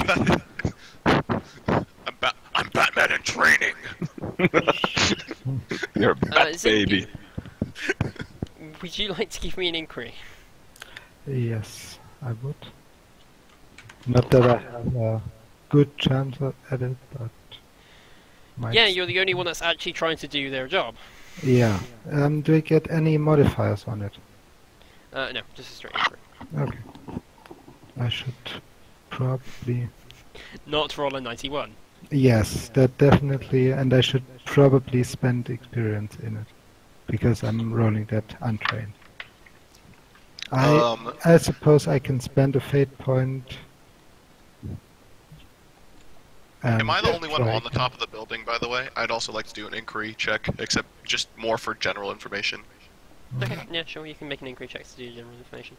Speaker 6: Batman in training!
Speaker 4: You're a bat
Speaker 2: Zinke,
Speaker 4: baby.
Speaker 2: would you like to give me an inquiry?
Speaker 3: Yes, I would. Not that I have a good chance at it, but... might-
Speaker 2: Yeah, you're the only one that's actually trying to do their job.
Speaker 3: Yeah. Do I get any modifiers on it?
Speaker 2: No, just a straight inquiry.
Speaker 3: Okay. I should probably...
Speaker 2: Not roll a 91.
Speaker 3: Yes, that definitely, and I should probably spend experience in it, because I'm rolling that untrained. I suppose I can spend a fate point.
Speaker 6: Am I the only one
Speaker 3: try
Speaker 6: on the
Speaker 3: to-
Speaker 6: top of the building, by the way? I'd also like to do an inquiry check, except just more for general information.
Speaker 2: Okay, yeah, sure, you can make an inquiry check to do general information.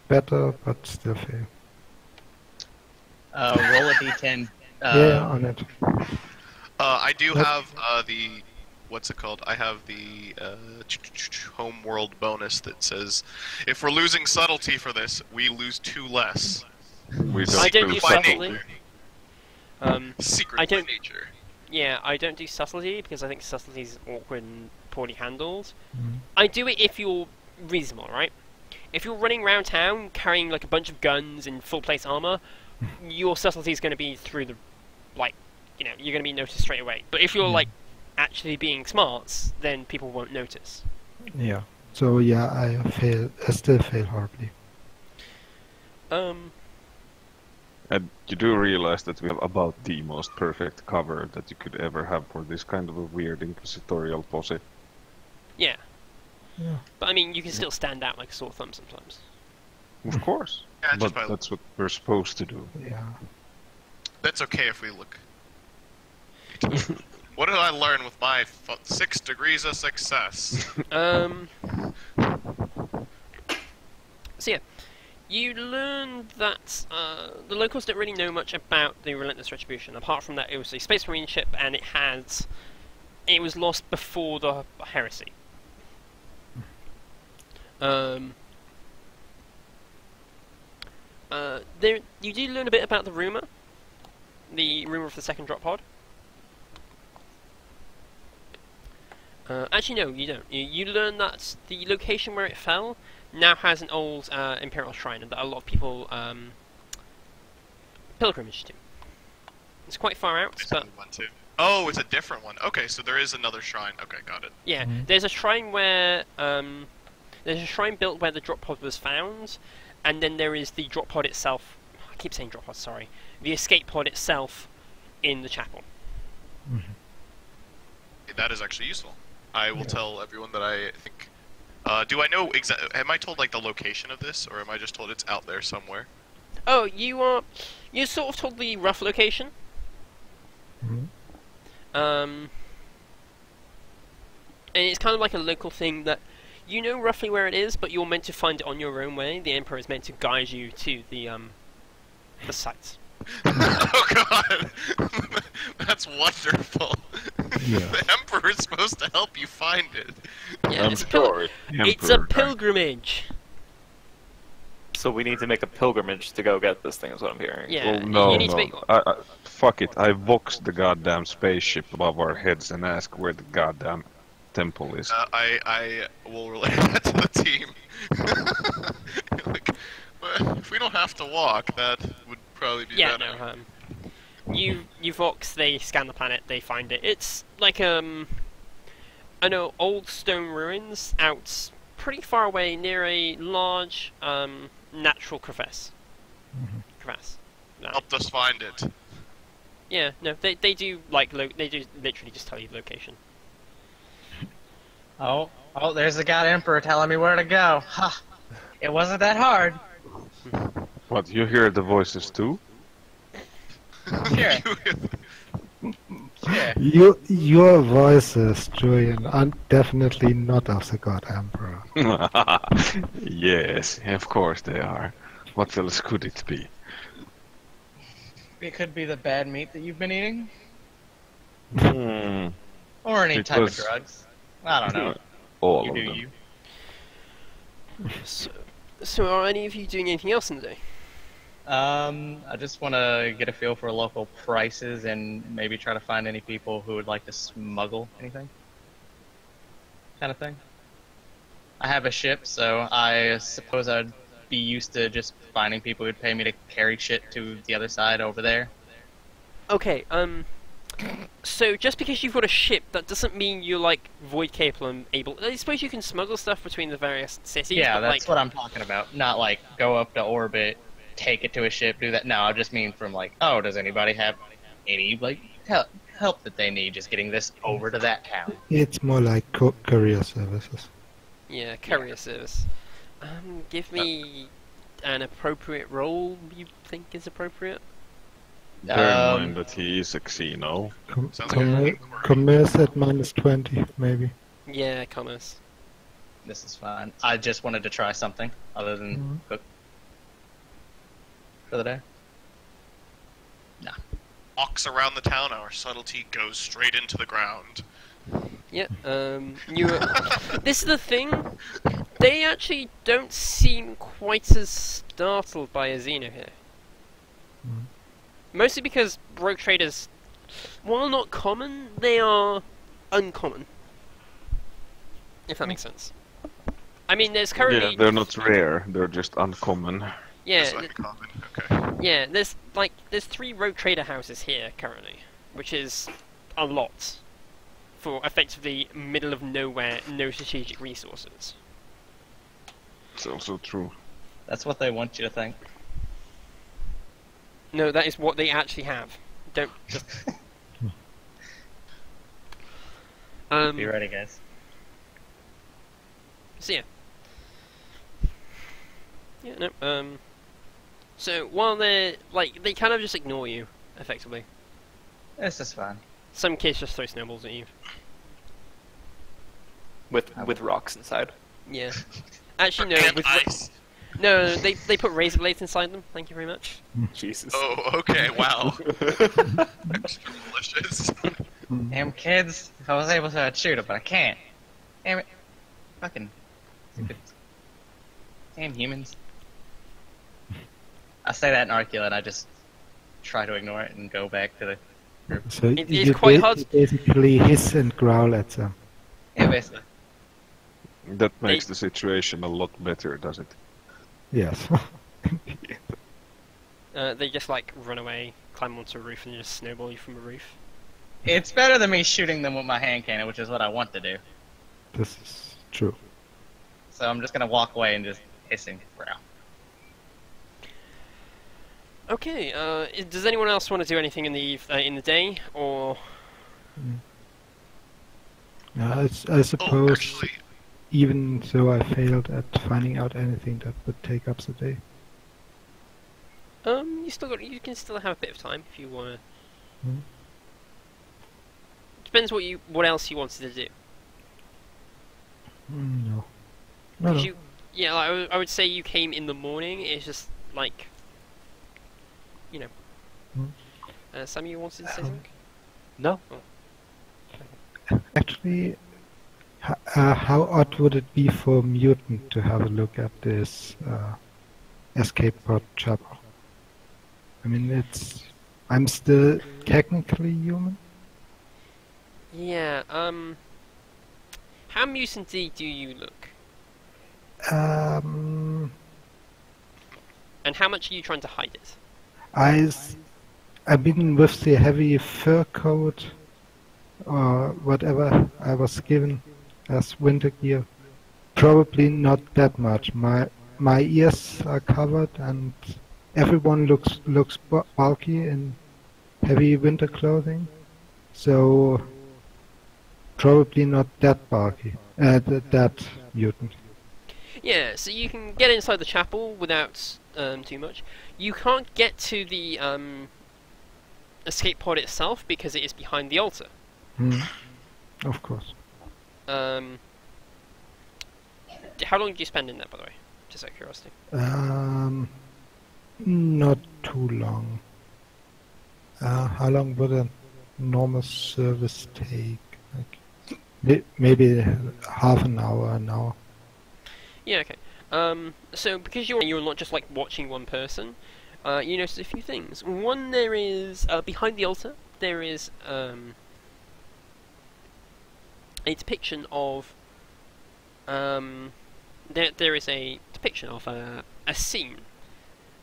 Speaker 3: Better, but still fail.
Speaker 1: Roll a d10.
Speaker 3: Yeah, on it.
Speaker 6: I do
Speaker 3: What?
Speaker 6: have the... What's it called? I have the home world bonus that says, if we're losing subtlety for this, we lose 2 less.
Speaker 4: We
Speaker 2: I don't do
Speaker 4: do
Speaker 6: by
Speaker 2: subtlety.
Speaker 6: nature. Secret
Speaker 2: I
Speaker 6: by
Speaker 2: don't-
Speaker 6: nature.
Speaker 2: Yeah, I don't do subtlety because I think subtlety is awkward and poorly handled.
Speaker 3: Mhm.
Speaker 2: I do it if you're reasonable, right? If you're running around town carrying like a bunch of guns and full plate armor, your subtlety is going to be through the, like, you know, you're going to be noticed straight away. But if you're like actually being smart, then people won't notice.
Speaker 3: Yeah. So yeah, I still fail horribly.
Speaker 4: And you do realize that we have about the most perfect cover that you could ever have for this kind of a weird inquisitorial posse.
Speaker 2: Yeah.
Speaker 3: Yeah.
Speaker 2: But I mean, you can still stand out like a sore thumb sometimes.
Speaker 4: Of course.
Speaker 6: Yeah, just
Speaker 4: But
Speaker 6: by-
Speaker 4: that's what we're supposed to do.
Speaker 3: Yeah.
Speaker 6: That's okay if we look. What did I learn with my 6 degrees of success?
Speaker 2: So yeah, you learned that the locals don't really know much about the Relentless Retribution. Apart from that, it was a Space Marine ship, and it was lost before the Heresy. You do learn a bit about the rumor of the second drop pod. Actually, no, you don't. You learn that the location where it fell now has an old Imperial shrine that a lot of people pilgrimage to. It's quite far out,
Speaker 6: There's
Speaker 2: but
Speaker 6: only one, too. Oh, it's a different one. Okay, so there is another shrine. Okay, got it.
Speaker 2: yeah, there's a shrine where there's a shrine built where the drop pod was found, and then there is the drop pod itself. I keep saying drop pod, sorry. The escape pod itself in the chapel.
Speaker 6: That is actually useful. I will tell everyone that I think. Do I know am I told like the location of this, or am I just told it's out there somewhere?
Speaker 2: Oh, you're sort of told the rough location. And it's kind of like a local thing that you know roughly where it is, but you're meant to find it on your own way. The Emperor is meant to guide you to the site.
Speaker 6: Oh god! That's wonderful.
Speaker 3: Yeah.
Speaker 6: The Emperor is supposed to help you find it.
Speaker 2: Yeah,
Speaker 4: I'm
Speaker 2: it's,
Speaker 4: sure
Speaker 2: it's a pilgrimage.
Speaker 5: So we need to make a pilgrimage to go get this thing, is what I'm hearing.
Speaker 2: Yeah,
Speaker 4: Well, no,
Speaker 2: you need
Speaker 4: no.
Speaker 2: to make.
Speaker 4: Fuck it. I vox the goddamn spaceship above our heads and ask where the goddamn temple is.
Speaker 6: I will relay that to the team. Like, if we don't have to walk, that would probably be
Speaker 2: Yeah,
Speaker 6: better.
Speaker 2: no. You Vox, they scan the planet, they find it. It's like I know old stone ruins out pretty far away near a large natural crevasse. Crevasse. No.
Speaker 6: Helped us find it.
Speaker 2: Yeah, no, they do like they do literally just tell you the location.
Speaker 1: Oh, there's the god Emperor telling me where to go. Ha! It wasn't that hard.
Speaker 4: What, you hear the voices too?
Speaker 1: Sure. Sure.
Speaker 3: Your voices, Julian, are definitely not of the God Emperor.
Speaker 4: Yes, of course they are. What else could it be?
Speaker 1: It could be the bad meat that you've been eating,
Speaker 4: Hmm,
Speaker 1: or any
Speaker 4: It
Speaker 1: type
Speaker 4: was-
Speaker 1: of drugs. I don't know.
Speaker 4: all
Speaker 1: You
Speaker 4: of
Speaker 1: do
Speaker 4: them.
Speaker 1: you.
Speaker 2: So are any of you doing anything else in the day?
Speaker 1: I just want to get a feel for local prices and maybe try to find any people who would like to smuggle anything. Kind of thing. I have a ship, so I suppose I'd be used to just finding people who'd pay me to carry shit to the other side over there.
Speaker 2: Okay, so just because you've got a ship, that doesn't mean you're like void capable and able. I suppose you can smuggle stuff between the various cities.
Speaker 1: Yeah,
Speaker 2: but,
Speaker 1: that's
Speaker 2: like,
Speaker 1: what I'm talking about. Not like go up to orbit, take it to a ship, do that. No, I just mean from like, oh, does anybody have any like help that they need just getting this over to that town?
Speaker 3: It's more like courier services.
Speaker 2: Yeah, courier service. Give me an appropriate role you think is appropriate.
Speaker 4: Bear in mind that he is a Xeno.
Speaker 6: Sounds like a
Speaker 3: Commerce at -20, maybe.
Speaker 2: Yeah, commerce.
Speaker 1: This is fine. I just wanted to try something other than cook for the day.
Speaker 6: walks around the town, our subtlety goes straight into the ground.
Speaker 2: Yeah, this is the thing. They actually don't seem quite as startled by a Xeno here. Mostly because rogue traders, while not common, they are uncommon. If that makes sense. I mean, there's currently...
Speaker 4: Yeah, they're not rare, they're just uncommon.
Speaker 2: Yeah,
Speaker 6: Just like a common. Okay.
Speaker 2: yeah, there's 3 rogue trader houses here currently, which is a lot for effectively middle of nowhere, no strategic resources.
Speaker 4: It's also true.
Speaker 1: That's what they want you to think.
Speaker 2: No, that is what they actually have. Don't just...
Speaker 1: Be ready, guys.
Speaker 2: So yeah. Yeah, no, so while they're, like, they kind of just ignore you, effectively.
Speaker 1: This is fine.
Speaker 2: Some kids just throw snowballs at you.
Speaker 5: With rocks inside.
Speaker 2: Yeah. Actually, no,
Speaker 6: And
Speaker 2: with
Speaker 6: ice.
Speaker 2: no, they put razor blades inside them, thank you very much.
Speaker 5: Jesus.
Speaker 6: Oh, okay, wow. Extra malicious.
Speaker 1: Damn kids. If I was able to, I'd shoot it, but I can't. Damn it. Fucking stupid. Damn humans. I say that in Arcula and I just try to ignore it and go back to the group.
Speaker 3: So
Speaker 2: It is
Speaker 3: you
Speaker 2: quite hard-
Speaker 3: basically hiss and growl at them.
Speaker 1: Yeah, basically.
Speaker 4: That makes the situation a lot better, does it?
Speaker 3: Yes.
Speaker 2: They just, like, run away, climb onto a roof, and just snowball you from a roof.
Speaker 1: It's better than me shooting them with my hand cannon, which is what I want to do.
Speaker 3: This is true.
Speaker 1: So I'm just gonna walk away and just hissing growl.
Speaker 2: Okay. Does anyone else want to do anything in the day, or?
Speaker 3: I suppose,
Speaker 6: actually,
Speaker 3: even though I failed at finding out anything that would take up the day.
Speaker 2: You can still have a bit of time if you want to.
Speaker 3: Hmm.
Speaker 2: Depends what else you wanted to do.
Speaker 3: No.
Speaker 2: Because
Speaker 3: No.
Speaker 2: yeah, I would say you came in the morning. It's just like, you know. Sam, you wanted to say something?
Speaker 5: No.
Speaker 3: Actually, how odd would it be for Mutant to have a look at this escape pod chapel? I mean, I'm still technically human.
Speaker 2: Yeah. How mutant-y do you look?
Speaker 3: Um,
Speaker 2: And how much are you trying to hide it?
Speaker 3: I mean, with the heavy fur coat or whatever I was given as winter gear, probably not that much. My ears are covered, and everyone looks bulky in heavy winter clothing, so probably not that bulky. That mutant.
Speaker 2: Yeah, so you can get inside the chapel without too much. You can't get to the escape pod itself because it is behind the altar.
Speaker 3: Of course.
Speaker 2: How long did you spend in there, by the way? Just out of curiosity.
Speaker 3: Not too long. How long would a normal service take? Like, maybe half an hour.
Speaker 2: Yeah, okay. So because you're not just like watching one person, you notice a few things. One, there is behind the altar there is a depiction of there is a depiction of a scene.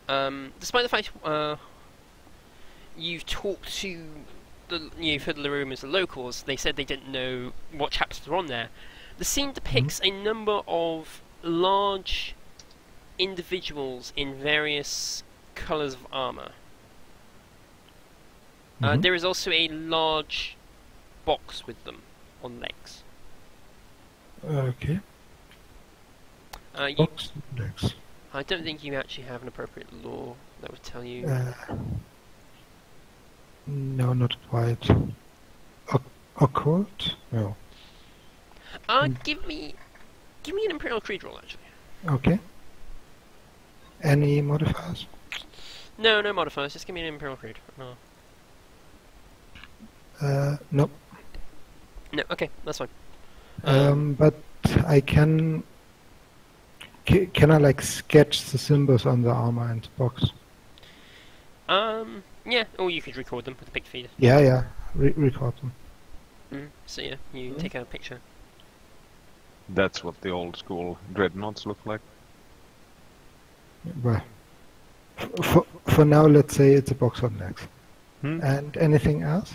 Speaker 2: Despite the fact you've talked to you've heard the rumours of the locals, they said they didn't know what chapters were on there. The scene depicts a number of large individuals in various colours of armour. There is also a large box with them on legs.
Speaker 3: Okay. Box legs.
Speaker 2: I don't think you actually have an appropriate law that would tell you.
Speaker 3: No, not quite. Occult? No.
Speaker 2: Give me an Imperial Creed roll, actually.
Speaker 3: Okay. Any modifiers?
Speaker 2: No modifiers. Just give me an Imperial Creed.
Speaker 3: Nope.
Speaker 2: No, okay, that's fine.
Speaker 3: But I can I like sketch the symbols on the armor and box?
Speaker 2: Yeah, or you could record them with a pic feeder.
Speaker 3: Yeah. Record them.
Speaker 2: So yeah, you take a picture.
Speaker 4: That's what the old school dreadnoughts look like.
Speaker 3: Well, for now, let's say it's a box on legs. And anything else?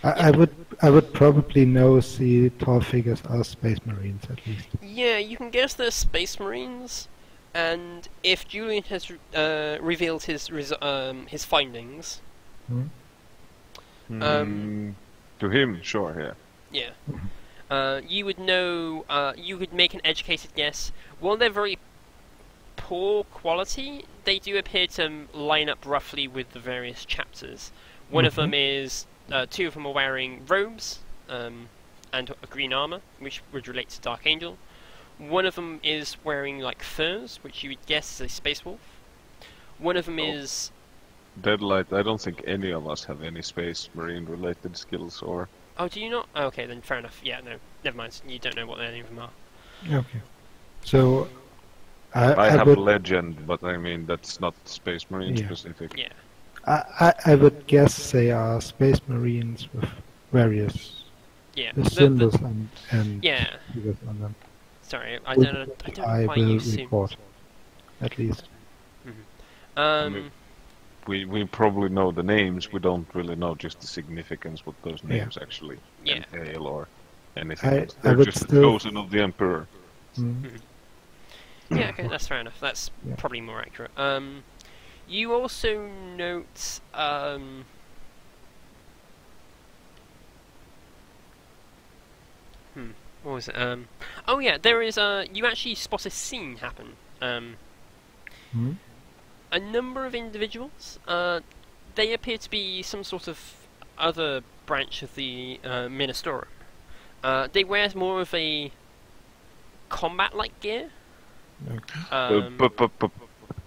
Speaker 3: I would probably know the tall figures are Space Marines at least.
Speaker 2: Yeah, you can guess they're Space Marines, and if Julian has revealed his findings,
Speaker 4: To him, sure, yeah.
Speaker 2: yeah, you would know. You could make an educated guess. While they're very poor quality, they do appear to line up roughly with the various chapters. One of them is. Two of them are wearing robes and a green armor, which would relate to Dark Angel. One of them is wearing like furs, which you would guess is a Space Wolf. One of them is...
Speaker 4: Deadlight, I don't think any of us have any Space Marine related skills or...
Speaker 2: Oh, do you not? Oh, okay, then fair enough. Yeah, no, never mind. You don't know what any of them are.
Speaker 3: Okay. So...
Speaker 4: I have
Speaker 3: would...
Speaker 4: Legend, but I mean, that's not Space Marine specific.
Speaker 2: Yeah.
Speaker 3: I would guess they are Space Marines with various symbols and figures on them.
Speaker 2: Sorry, I don't know why you assume.
Speaker 3: Report, at least.
Speaker 4: I mean, we probably know the names, we don't really know just the significance what those names actually entail or anything. They're just the chosen of the Emperor.
Speaker 2: Yeah, okay, that's fair enough. That's probably more accurate. You also note, what was it? Oh yeah, there is you actually spot a scene happen.
Speaker 3: Hmm?
Speaker 2: A number of individuals, they appear to be some sort of other branch of the Ministorum. They wear more of a combat-like gear.
Speaker 3: Okay.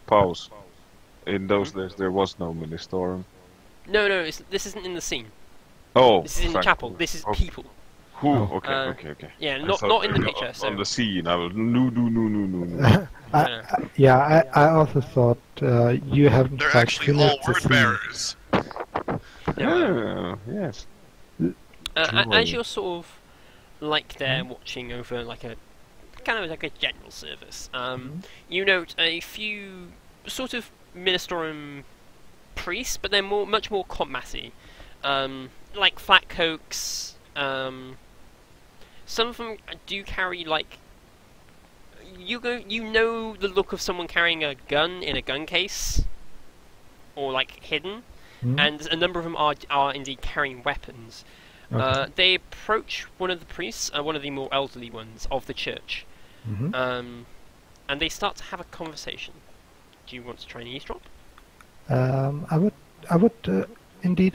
Speaker 4: Pause. In those days, there was no mini storm.
Speaker 2: No, this isn't in the scene.
Speaker 4: Oh,
Speaker 2: This is in the
Speaker 4: thank
Speaker 2: chapel.
Speaker 4: God.
Speaker 2: This is
Speaker 4: Okay.
Speaker 2: people.
Speaker 4: Who? Okay,
Speaker 2: Uh,
Speaker 4: okay.
Speaker 2: Yeah,
Speaker 4: I
Speaker 2: not
Speaker 4: thought
Speaker 2: in the
Speaker 4: they were
Speaker 2: picture. So
Speaker 4: on the scene. I was no.
Speaker 3: I also thought you haven't
Speaker 6: They're
Speaker 3: quite
Speaker 6: actually all
Speaker 3: finished the
Speaker 6: word
Speaker 3: scene.
Speaker 6: bearers.
Speaker 2: no,
Speaker 4: Oh, yes.
Speaker 2: as you're sort of like there watching over like a kind of like a general service, you note a few sort of Ministorum priests, but they're much more combaty, like flat coats. Some of them do carry like you know the look of someone carrying a gun in a gun case, or like hidden,
Speaker 3: Hmm?
Speaker 2: and a number of them are indeed carrying weapons.
Speaker 3: Okay.
Speaker 2: They approach one of the priests, one of the more elderly ones of the church,
Speaker 3: Mhm.
Speaker 2: and they start to have a conversation. Do you want to try and eavesdrop?
Speaker 3: I would indeed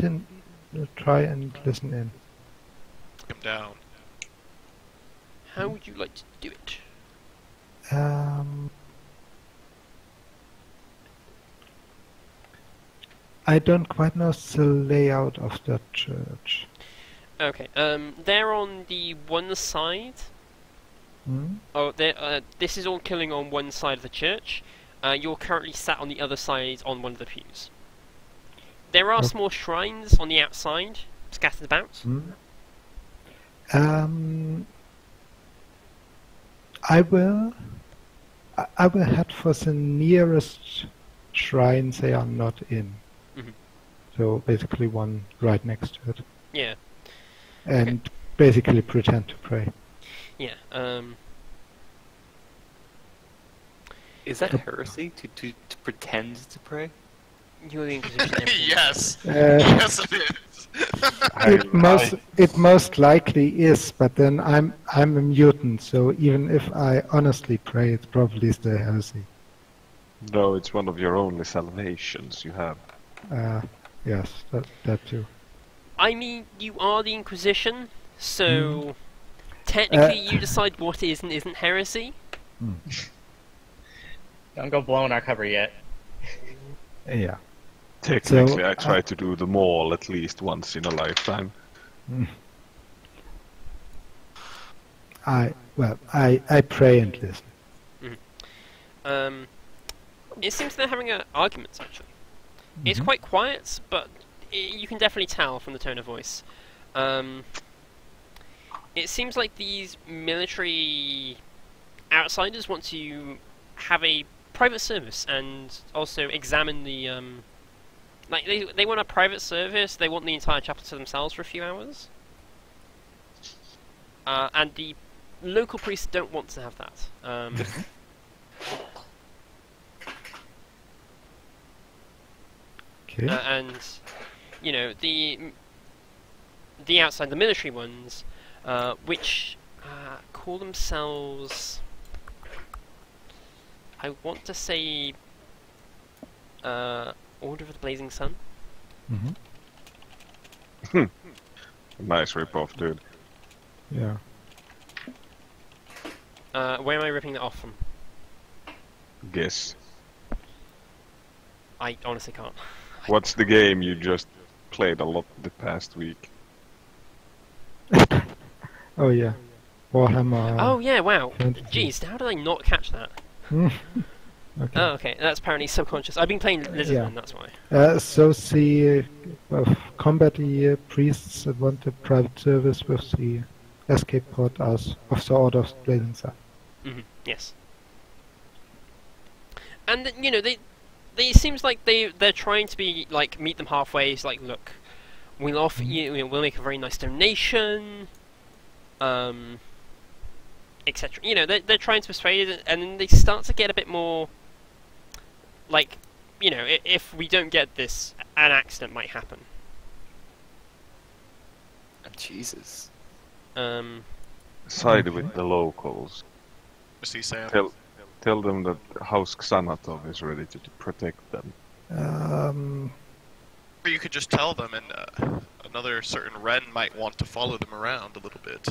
Speaker 3: try and listen in.
Speaker 6: Come down.
Speaker 2: How would you like to do it?
Speaker 3: I don't quite know the layout of that church.
Speaker 2: Okay, they're on the one side.
Speaker 3: Hmm?
Speaker 2: Oh, this is all killing on one side of the church. You're currently sat on the other side on one of the pews. There are
Speaker 3: Oh.
Speaker 2: small shrines on the outside, scattered about.
Speaker 3: Hmm? I will head for the nearest shrine they are not in.
Speaker 2: Mhm.
Speaker 3: So basically one right next to it.
Speaker 2: Yeah,
Speaker 3: And basically pretend to pray.
Speaker 2: yeah.
Speaker 5: Is that heresy to pretend to pray?
Speaker 2: You're the Inquisition. everything.
Speaker 6: Yes.
Speaker 3: Uh,
Speaker 6: Yes, it is.
Speaker 3: it most likely is, but then I'm a mutant, so even if I honestly pray, it's probably still heresy.
Speaker 4: No, it's one of your only salvations you have.
Speaker 3: Yes, that too.
Speaker 2: I mean, you are the Inquisition, so technically you decide what is and isn't heresy.
Speaker 1: Don't go blowing our cover yet.
Speaker 3: Yeah.
Speaker 4: Technically,
Speaker 3: So,
Speaker 4: I try to do them all at least once in a lifetime.
Speaker 3: I pray and listen.
Speaker 2: It seems they're having arguments actually. It's quite quiet, but you can definitely tell from the tone of voice. It seems like these military outsiders want to have a private service and also examine the like they want a private service. They want the entire chapel to themselves for a few hours, and the local priests don't want to have that.
Speaker 3: Okay.
Speaker 2: And you know the outside, the military ones, which call themselves, I want to say, Order of the Blazing Sun.
Speaker 4: Nice rip-off, dude.
Speaker 3: Yeah.
Speaker 2: Where am I ripping that off from?
Speaker 4: Guess.
Speaker 2: I honestly can't.
Speaker 4: What's the game you just played a lot the past week?
Speaker 3: Oh yeah. Warhammer.
Speaker 2: Oh yeah, wow.
Speaker 3: Fantasy.
Speaker 2: Jeez, how did I not catch that?
Speaker 3: Okay.
Speaker 2: Oh, okay, that's apparently subconscious. I've been playing Lizardman,
Speaker 3: Yeah.
Speaker 2: that's why.
Speaker 3: So the combat priests that want a private service with the escape pod as of the Order of the Blazing Sun.
Speaker 2: Yes. And you know, they it seems like they're trying to be like meet them halfway. It's like, look, we'll offer you, we'll make a very nice donation, etc. You know, they're trying to persuade, and then they start to get a bit more like you know, if we don't get this, an accident might happen.
Speaker 5: Jesus.
Speaker 4: Side with the locals.
Speaker 6: See, Sam.
Speaker 4: Tell them that House Xanatov is ready to protect them.
Speaker 6: Or you could just tell them, and another certain Ren might want to follow them around a little bit.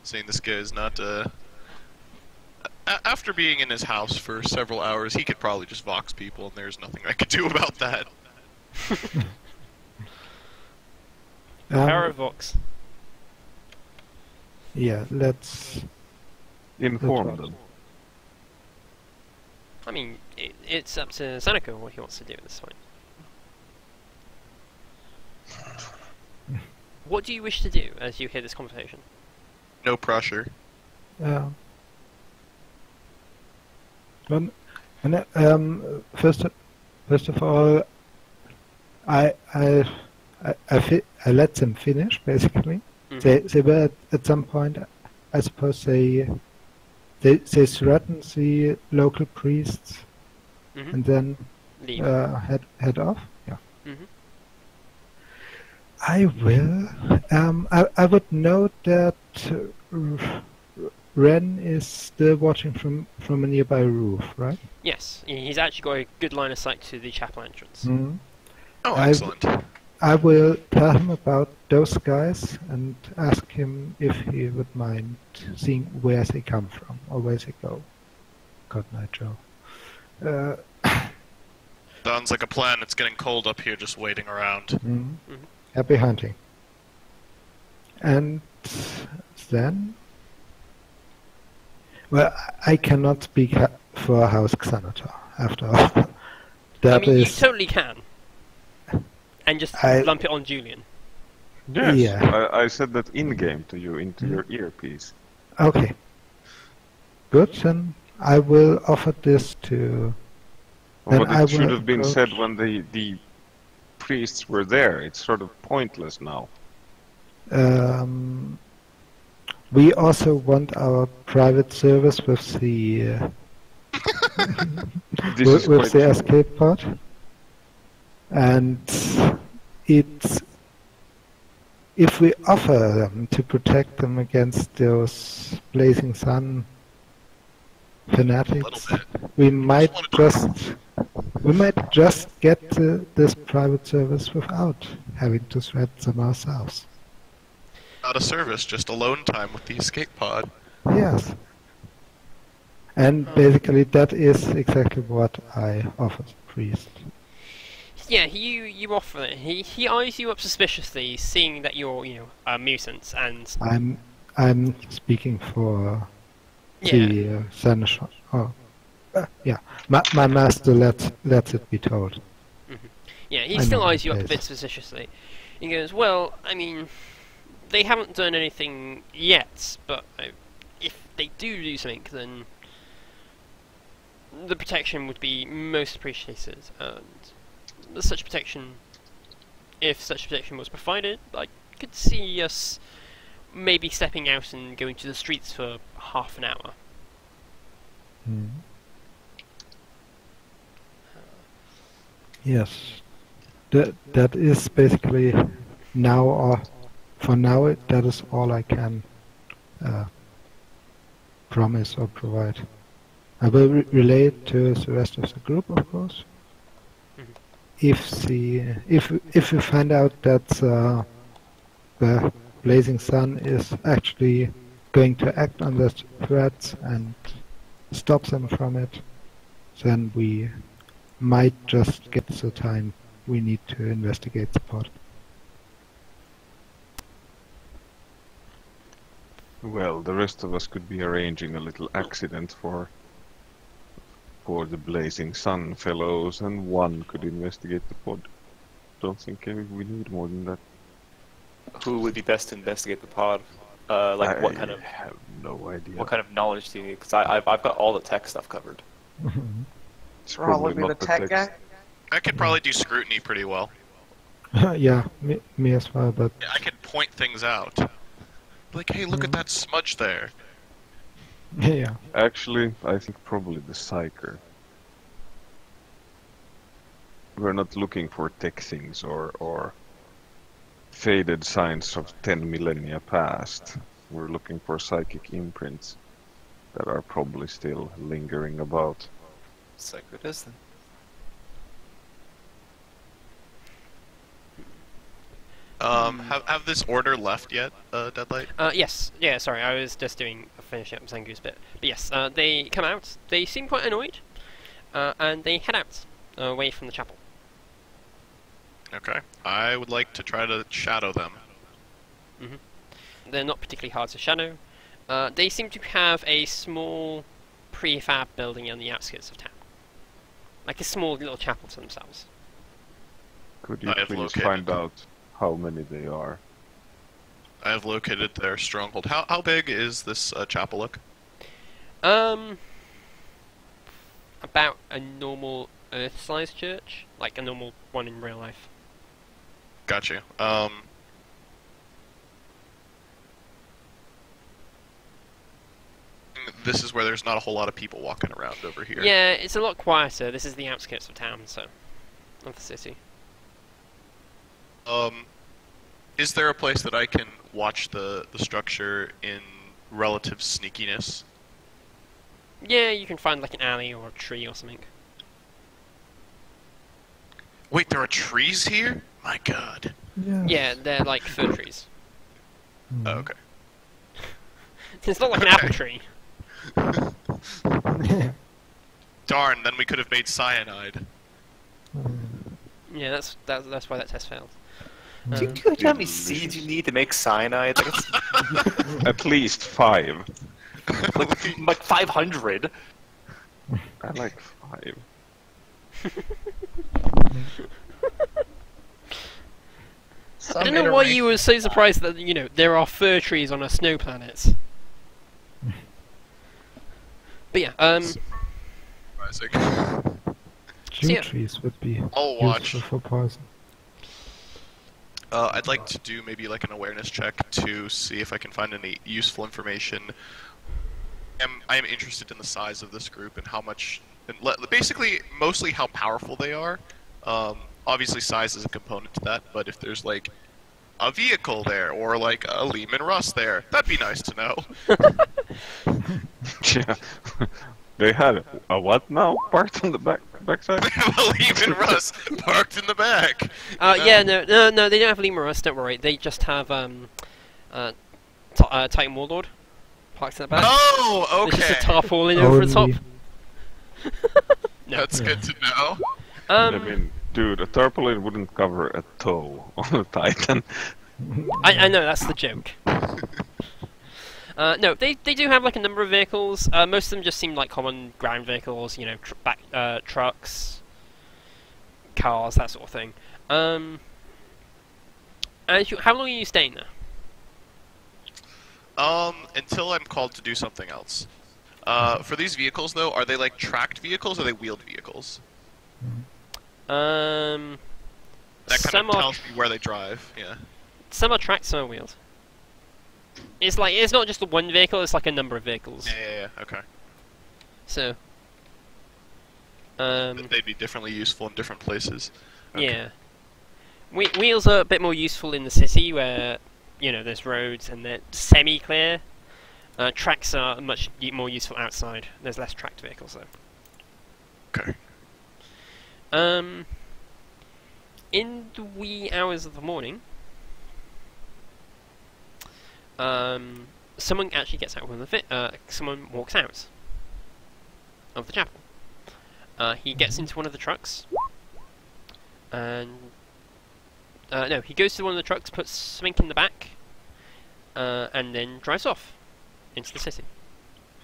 Speaker 6: Saying this guy is not, after being in his house for several hours, he could probably just vox people, and there's nothing I could do about that.
Speaker 2: Paravox.
Speaker 3: Yeah, let's
Speaker 4: Inform them.
Speaker 2: I mean, it's up to Seneca what he wants to do at this point. What do you wish to do as you hear this conversation?
Speaker 6: No pressure.
Speaker 3: Well, first of all, I let them finish basically.
Speaker 2: Mhm.
Speaker 3: They were at some point, I suppose they threatened the local priests
Speaker 2: Mhm.
Speaker 3: and then
Speaker 2: Leave.
Speaker 3: head off. Yeah.
Speaker 2: Mhm.
Speaker 3: I will. I would note that Ren is still watching from a nearby roof, right?
Speaker 2: Yes, he's actually got a good line of sight to the chapel entrance.
Speaker 3: Mm.
Speaker 6: Oh,
Speaker 3: I-
Speaker 6: excellent.
Speaker 3: I will tell him about those guys and ask him if he would mind seeing where they come from or where they go. God night, Joe.
Speaker 6: Sounds like a plan. It's getting cold up here just waiting around.
Speaker 3: Mhm.
Speaker 2: Mhm.
Speaker 3: Happy hunting. And then, well, I cannot speak for House Xanatar after all.
Speaker 2: I
Speaker 3: That
Speaker 2: mean, you
Speaker 3: is,
Speaker 2: totally can. And just
Speaker 3: I-
Speaker 2: lump it on Julian.
Speaker 4: Yes,
Speaker 3: Yeah.
Speaker 4: I said that in-game to you, into your earpiece.
Speaker 3: okay. Good, then I will offer this to. Then
Speaker 4: But
Speaker 3: I
Speaker 4: it should
Speaker 3: will
Speaker 4: have been
Speaker 3: approach-
Speaker 4: said when the priests were there. It's sort of pointless now.
Speaker 3: We also want our private service with the
Speaker 4: This is
Speaker 3: with
Speaker 4: quite
Speaker 3: the
Speaker 4: true.
Speaker 3: escape pod, and it's if we offer them to protect them against those blazing sun fanatics,
Speaker 6: bit.
Speaker 3: we might
Speaker 6: wanted
Speaker 3: just get this private service without having to threat them ourselves.
Speaker 6: Not a service, just alone time with the escape pod.
Speaker 3: Yes. And basically that is exactly what I offer the priest.
Speaker 2: Yeah, you offer it. He eyes you up suspiciously, seeing that you're, a mutant, and
Speaker 3: I'm speaking for the senator. Oh, yeah. My master lets it be told.
Speaker 2: yeah, he
Speaker 3: I
Speaker 2: still
Speaker 3: know
Speaker 2: eyes you up a
Speaker 3: this.
Speaker 2: bit suspiciously. He goes, well, I mean, they haven't done anything yet, but if they do something, then the protection would be most appreciated, and such protection, if such protection was provided, I could see us maybe stepping out and going to the streets for half an hour.
Speaker 3: Yes. That is basically now, or for now, that is all I can promise or provide. I will relay it to the rest of the group, of course.
Speaker 2: Mhm.
Speaker 3: If we find out that the blazing sun is actually going to act on the threats and stop them from it, then we might just get the time we need to investigate the pod.
Speaker 4: Well, the rest of us could be arranging a little accident for the blazing sun fellows, and one could investigate the pod. Don't think we need more than that.
Speaker 5: Who would be best to investigate the pod? What kind of
Speaker 4: I have no idea.
Speaker 5: what kind of knowledge do you need? Because I've got all the tech stuff covered.
Speaker 4: It's
Speaker 1: Probably
Speaker 4: probably
Speaker 1: the
Speaker 4: not the
Speaker 1: tech guy.
Speaker 4: text.
Speaker 6: I could probably do scrutiny pretty well.
Speaker 3: Yeah, me as well, but
Speaker 6: Yeah, I could point things out. Like, hey, look at that smudge there.
Speaker 3: yeah.
Speaker 4: Actually, I think probably the psyker. we're not looking for tech things or faded signs of 10 millennia past. We're looking for psychic imprints that are probably still lingering about.
Speaker 5: It's like it is then.
Speaker 6: Have this order left yet, Deadlight?
Speaker 2: Yes. Yeah, sorry, I was just finishing up Zangu's bit. But yes, they come out, they seem quite annoyed, and they head out, away from the chapel.
Speaker 6: Okay. I would like to try to shadow them.
Speaker 2: They're not particularly hard to shadow. They seem to have a small prefab building on the outskirts of town. Like a small little chapel to themselves.
Speaker 4: Could you
Speaker 6: I have
Speaker 4: please
Speaker 6: located
Speaker 4: find
Speaker 6: them.
Speaker 4: out how many they are?
Speaker 6: I have located their stronghold. How big is this chapel look?
Speaker 2: About a normal Earth-sized church, like a normal one in real life.
Speaker 6: Got you. This is where there's not a whole lot of people walking around over here.
Speaker 2: Yeah, it's a lot quieter. This is the outskirts of town, so of the city.
Speaker 6: Is there a place that I can watch the structure in relative sneakiness?
Speaker 2: Yeah, you can find like an alley or a tree or something.
Speaker 6: Wait, there are trees here? My god.
Speaker 3: Yes.
Speaker 2: Yeah, they're like fir trees.
Speaker 6: Oh, okay.
Speaker 2: It's not like an apple tree.
Speaker 6: Darn, then we could have made cyanide.
Speaker 2: Yeah, that's why that test failed.
Speaker 5: Do you know how many seeds you need to make cyanide? Like, it's
Speaker 4: At least 5.
Speaker 5: like 500.
Speaker 4: I like 5.
Speaker 2: I don't know why you were so surprised that, you know, there are fir trees on a snow planet. But yeah,
Speaker 6: Surprising.
Speaker 3: Jute
Speaker 2: yeah.
Speaker 3: trees would be
Speaker 6: I'll watch.
Speaker 3: useful for poison.
Speaker 6: I'd like to do maybe like an awareness check to see if I can find any useful information. I am interested in the size of this group and how much, and basically mostly how powerful they are. Obviously size is a component to that, but if there's like a vehicle there or like a Lehman Russ there, that'd be nice to know.
Speaker 4: Yeah. They had a what now? Parked on the backside?
Speaker 6: They have a Lehman Russ parked in the back.
Speaker 2: yeah, no, they don't have Lemur Rust, don't worry. They just have Titan Warlord parked in the back.
Speaker 6: Oh,
Speaker 2: There's just a
Speaker 6: okay.
Speaker 2: tarpaulin over the top.
Speaker 3: Only.
Speaker 2: No.
Speaker 6: That's good to know.
Speaker 4: I mean, dude, a tarpaulin wouldn't cover a toe on a Titan.
Speaker 2: I know, that's the joke. No, they do have like a number of vehicles. Most of them just seem like common ground vehicles, you know, trucks, cars, that sort of thing. And how long are you staying there?
Speaker 6: Until I'm called to do something else. For these vehicles, though, are they like tracked vehicles or are they wheeled vehicles? That kind
Speaker 2: Some
Speaker 6: of
Speaker 2: are
Speaker 6: tells me where they drive. Yeah.
Speaker 2: some are tracked, some are wheeled. It's not just the one vehicle; it's like a number of vehicles.
Speaker 6: Yeah. Okay.
Speaker 2: So,
Speaker 6: They'd be differently useful in different places. Okay.
Speaker 2: yeah, wheels are a bit more useful in the city where, you know, there's roads and they're semi-clear. Tracks are much more useful outside. There's less tracked vehicles though.
Speaker 6: Okay.
Speaker 2: In the wee hours of the morning, someone actually gets out of the someone walks out of the chapel. He gets into one of the trucks, and no, he goes to one of the trucks, puts something in the back, and then drives off into the city.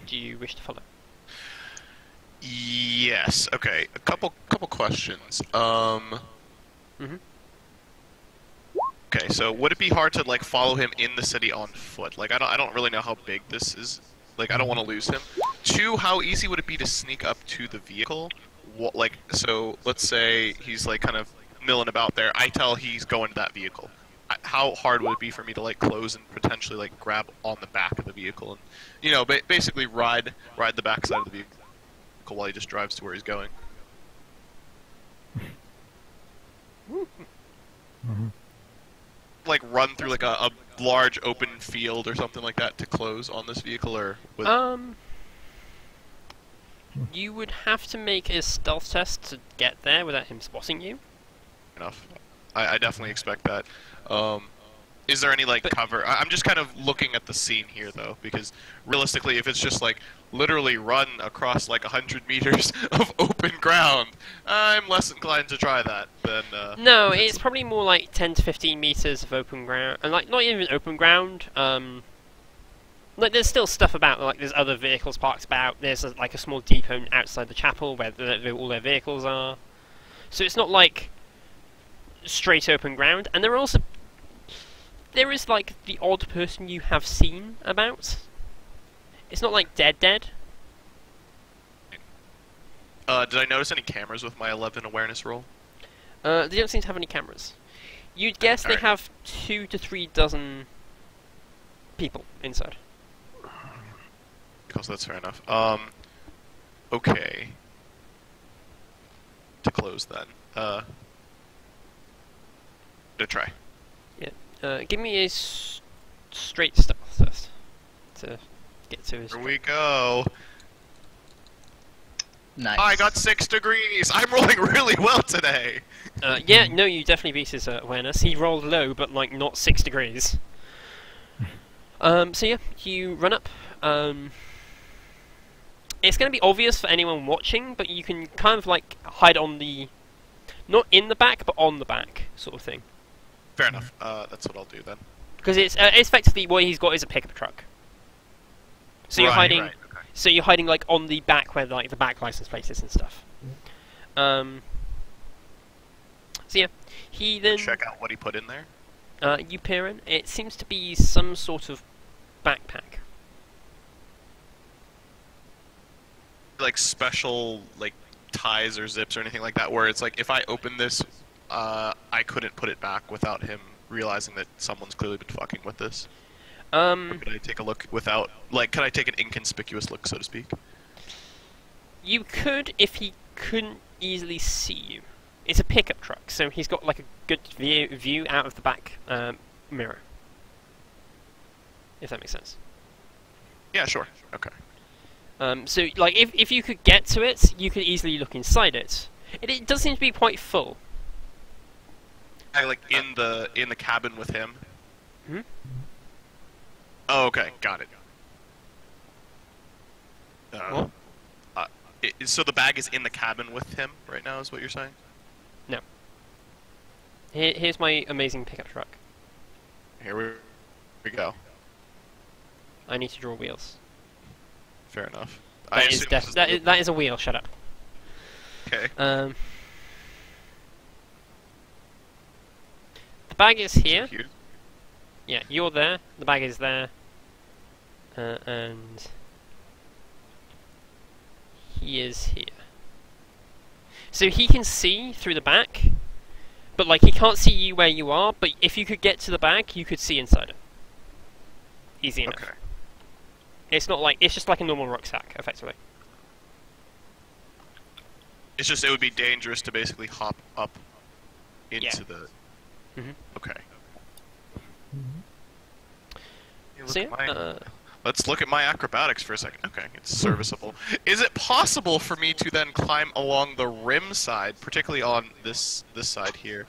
Speaker 2: Do you wish to follow?
Speaker 6: Yes. Okay. A couple questions. Okay, so would it be hard to like follow him in the city on foot? Like I don't really know how big this is. Like I don't want to lose him. 2, how easy would it be to sneak up to the vehicle? So let's say he's like kind of milling about there. I tell he's going to that vehicle. How hard would it be for me to like close and potentially like grab on the back of the vehicle and, you know, basically ride the back side of the vehicle while he just drives to where he's going? like run through like a large open field or something like that to close on this vehicle, or with...
Speaker 2: You would have to make a stealth test to get there without him spotting you.
Speaker 6: enough. I definitely expect that. Is there any like cover? I'm just kind of looking at the scene here though, because realistically, if it's just like literally run across like 100 meters of open ground, I'm less inclined to try that than.
Speaker 2: No, it's probably more like 10 to 15 meters of open ground, and like not even open ground. Like there's still stuff about, like there's other vehicles parked about. There's like a small depot outside the chapel where all their vehicles are. So it's not like straight open ground, and there is like the odd person you have seen about. It's not like dead.
Speaker 6: Did I notice any cameras with my 11 awareness roll?
Speaker 2: They don't seem to have any cameras. You'd guess they have 2 to 3 dozen people inside.
Speaker 6: Because that's fair enough. Okay. To close then. To try.
Speaker 2: Give me a straight stealth test to get to his.
Speaker 6: Here we go.
Speaker 1: Nice.
Speaker 6: I got 6 degrees. I'm rolling really well today.
Speaker 2: Yeah, no, you definitely beat his awareness. He rolled low, but like not 6 degrees. So yeah, you run up. It's going to be obvious for anyone watching, but you can kind of like hide on the, not in the back, but on the back sort of thing.
Speaker 6: Fair enough. That's what I'll do then.
Speaker 2: Because it's effectively what he's got is a pickup truck. So you're hiding.
Speaker 6: Right, okay.
Speaker 2: So you're hiding like on the back where like the back license plate is and stuff. So yeah, he then
Speaker 6: Check out what he put in there.
Speaker 2: you peer in. It seems to be some sort of backpack.
Speaker 6: Like special like ties or zips or anything like that, where it's like if I open this, I couldn't put it back without him realizing that someone's clearly been fucking with this. Or could I take a look without, like, could I take an inconspicuous look, so to speak?
Speaker 2: You could if he couldn't easily see you. It's a pickup truck, so he's got like a good view out of the back mirror. If that makes sense.
Speaker 6: Yeah, sure. Okay.
Speaker 2: So like if you could get to it, you could easily look inside it. It does seem to be quite full.
Speaker 6: Like in the cabin with him.
Speaker 2: Hmm?
Speaker 6: Oh, okay, got it.
Speaker 2: What?
Speaker 6: So the bag is in the cabin with him right now, is what you're saying?
Speaker 2: No. Here's my amazing pickup truck.
Speaker 6: Here we go.
Speaker 2: I need to draw wheels.
Speaker 6: Fair enough.
Speaker 2: That is a wheel. Shut up.
Speaker 6: Okay.
Speaker 2: The bag is here.
Speaker 6: Cute.
Speaker 2: Yeah, you're there. The bag is there. And he is here. So he can see through the back, but like he can't see you where you are. But if you could get to the bag, you could see inside it. Easy enough.
Speaker 6: Okay.
Speaker 2: It's not like, it's just like a normal rucksack, effectively.
Speaker 6: It's just it would be dangerous to basically hop up into
Speaker 2: Yeah.
Speaker 6: the.
Speaker 2: Mhm.
Speaker 6: Okay. Hey, look
Speaker 2: So
Speaker 6: at my-
Speaker 2: yeah,
Speaker 6: Let's look at my acrobatics for a second. Okay, it's serviceable. Is it possible for me to then climb along the rim side, particularly on this side here?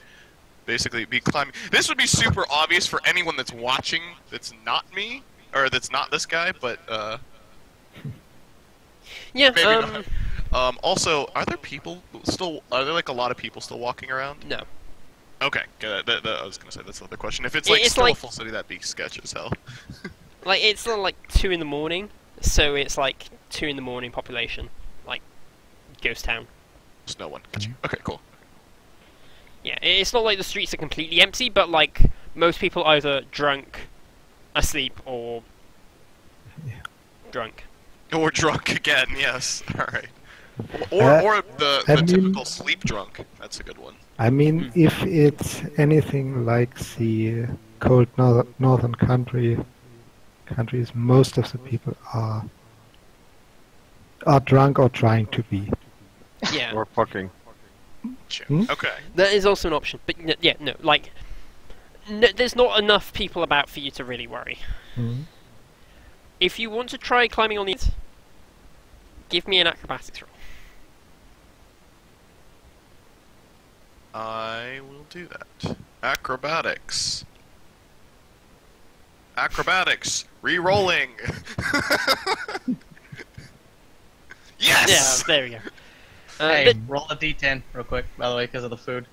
Speaker 6: Basically, be climbing. This would be super obvious for anyone that's watching. That's not me, or that's not this guy. But
Speaker 2: yeah.
Speaker 6: maybe not. Also, are there people still? Are there like a lot of people still walking around?
Speaker 2: No.
Speaker 6: Okay, good. I was gonna say that's another question. If it's like
Speaker 2: It's
Speaker 6: still
Speaker 2: like-
Speaker 6: a full city, that'd be sketch as hell.
Speaker 2: Like it's not like 2 in the morning, so it's like 2 in the morning population, like ghost town.
Speaker 6: There's no one. Gotcha. Okay, cool.
Speaker 2: Yeah, it's not like the streets are completely empty, but like most people are either drunk, asleep, or drunk.
Speaker 6: Or drunk again. Yes. All right.
Speaker 3: Uh,
Speaker 6: Or the
Speaker 3: I mean-
Speaker 6: typical sleep drunk. That's a good one.
Speaker 3: I mean, if it's anything like the cold northern countries, most of the people are drunk or trying to be.
Speaker 2: Yeah,
Speaker 4: Or fucking.
Speaker 6: Sure.
Speaker 3: Hmm?
Speaker 6: Okay.
Speaker 2: that is also an option. But yeah, no, like No, there's not enough people about for you to really worry.
Speaker 3: Hmm.
Speaker 2: If you want to try climbing on the end, give me an acrobatics roll.
Speaker 6: I will do that. Acrobatics. Acrobatics. Re-rolling. Yes!
Speaker 2: Yeah, there we go.
Speaker 1: Hey, roll a d10 real quick, by the way, because of the food.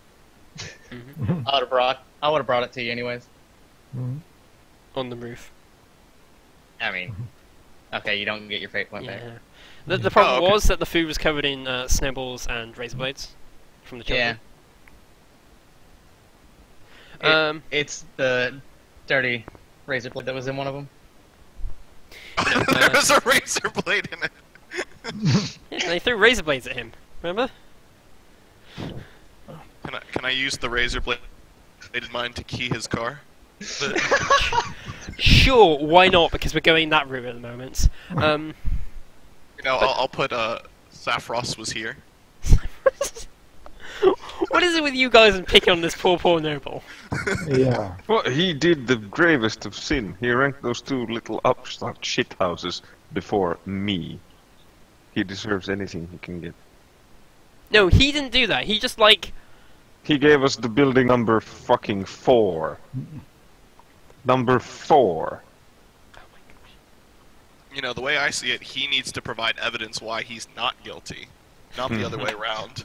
Speaker 2: Mhm.
Speaker 1: I would have brought it to you anyways.
Speaker 3: Hmm.
Speaker 2: On the roof.
Speaker 1: I mean, okay, you don't get your fate point
Speaker 2: Yeah.
Speaker 1: back.
Speaker 2: The problem
Speaker 6: okay.
Speaker 2: was that the food was covered in snowballs and razor blades from the children.
Speaker 1: It's the dirty razor blade that was in one of them.
Speaker 6: There was a razor blade in it.
Speaker 2: Yeah, they threw razor blades at him. Remember?
Speaker 6: Can I use the razor blade in mine to key his car?
Speaker 2: Sure, why not? Because we're going that route at the moment.
Speaker 6: I'll put Saffros was here.
Speaker 2: What is it with you guys and picking on this poor noble?
Speaker 3: Yeah.
Speaker 4: Well, he did the gravest of sin. He ranked those two little upstart shithouses before me. He deserves anything he can get.
Speaker 2: No, he didn't do that. He just
Speaker 4: He gave us the building number fucking 4. Number 4.
Speaker 6: The way I see it, he needs to provide evidence why he's not guilty, not the other way around.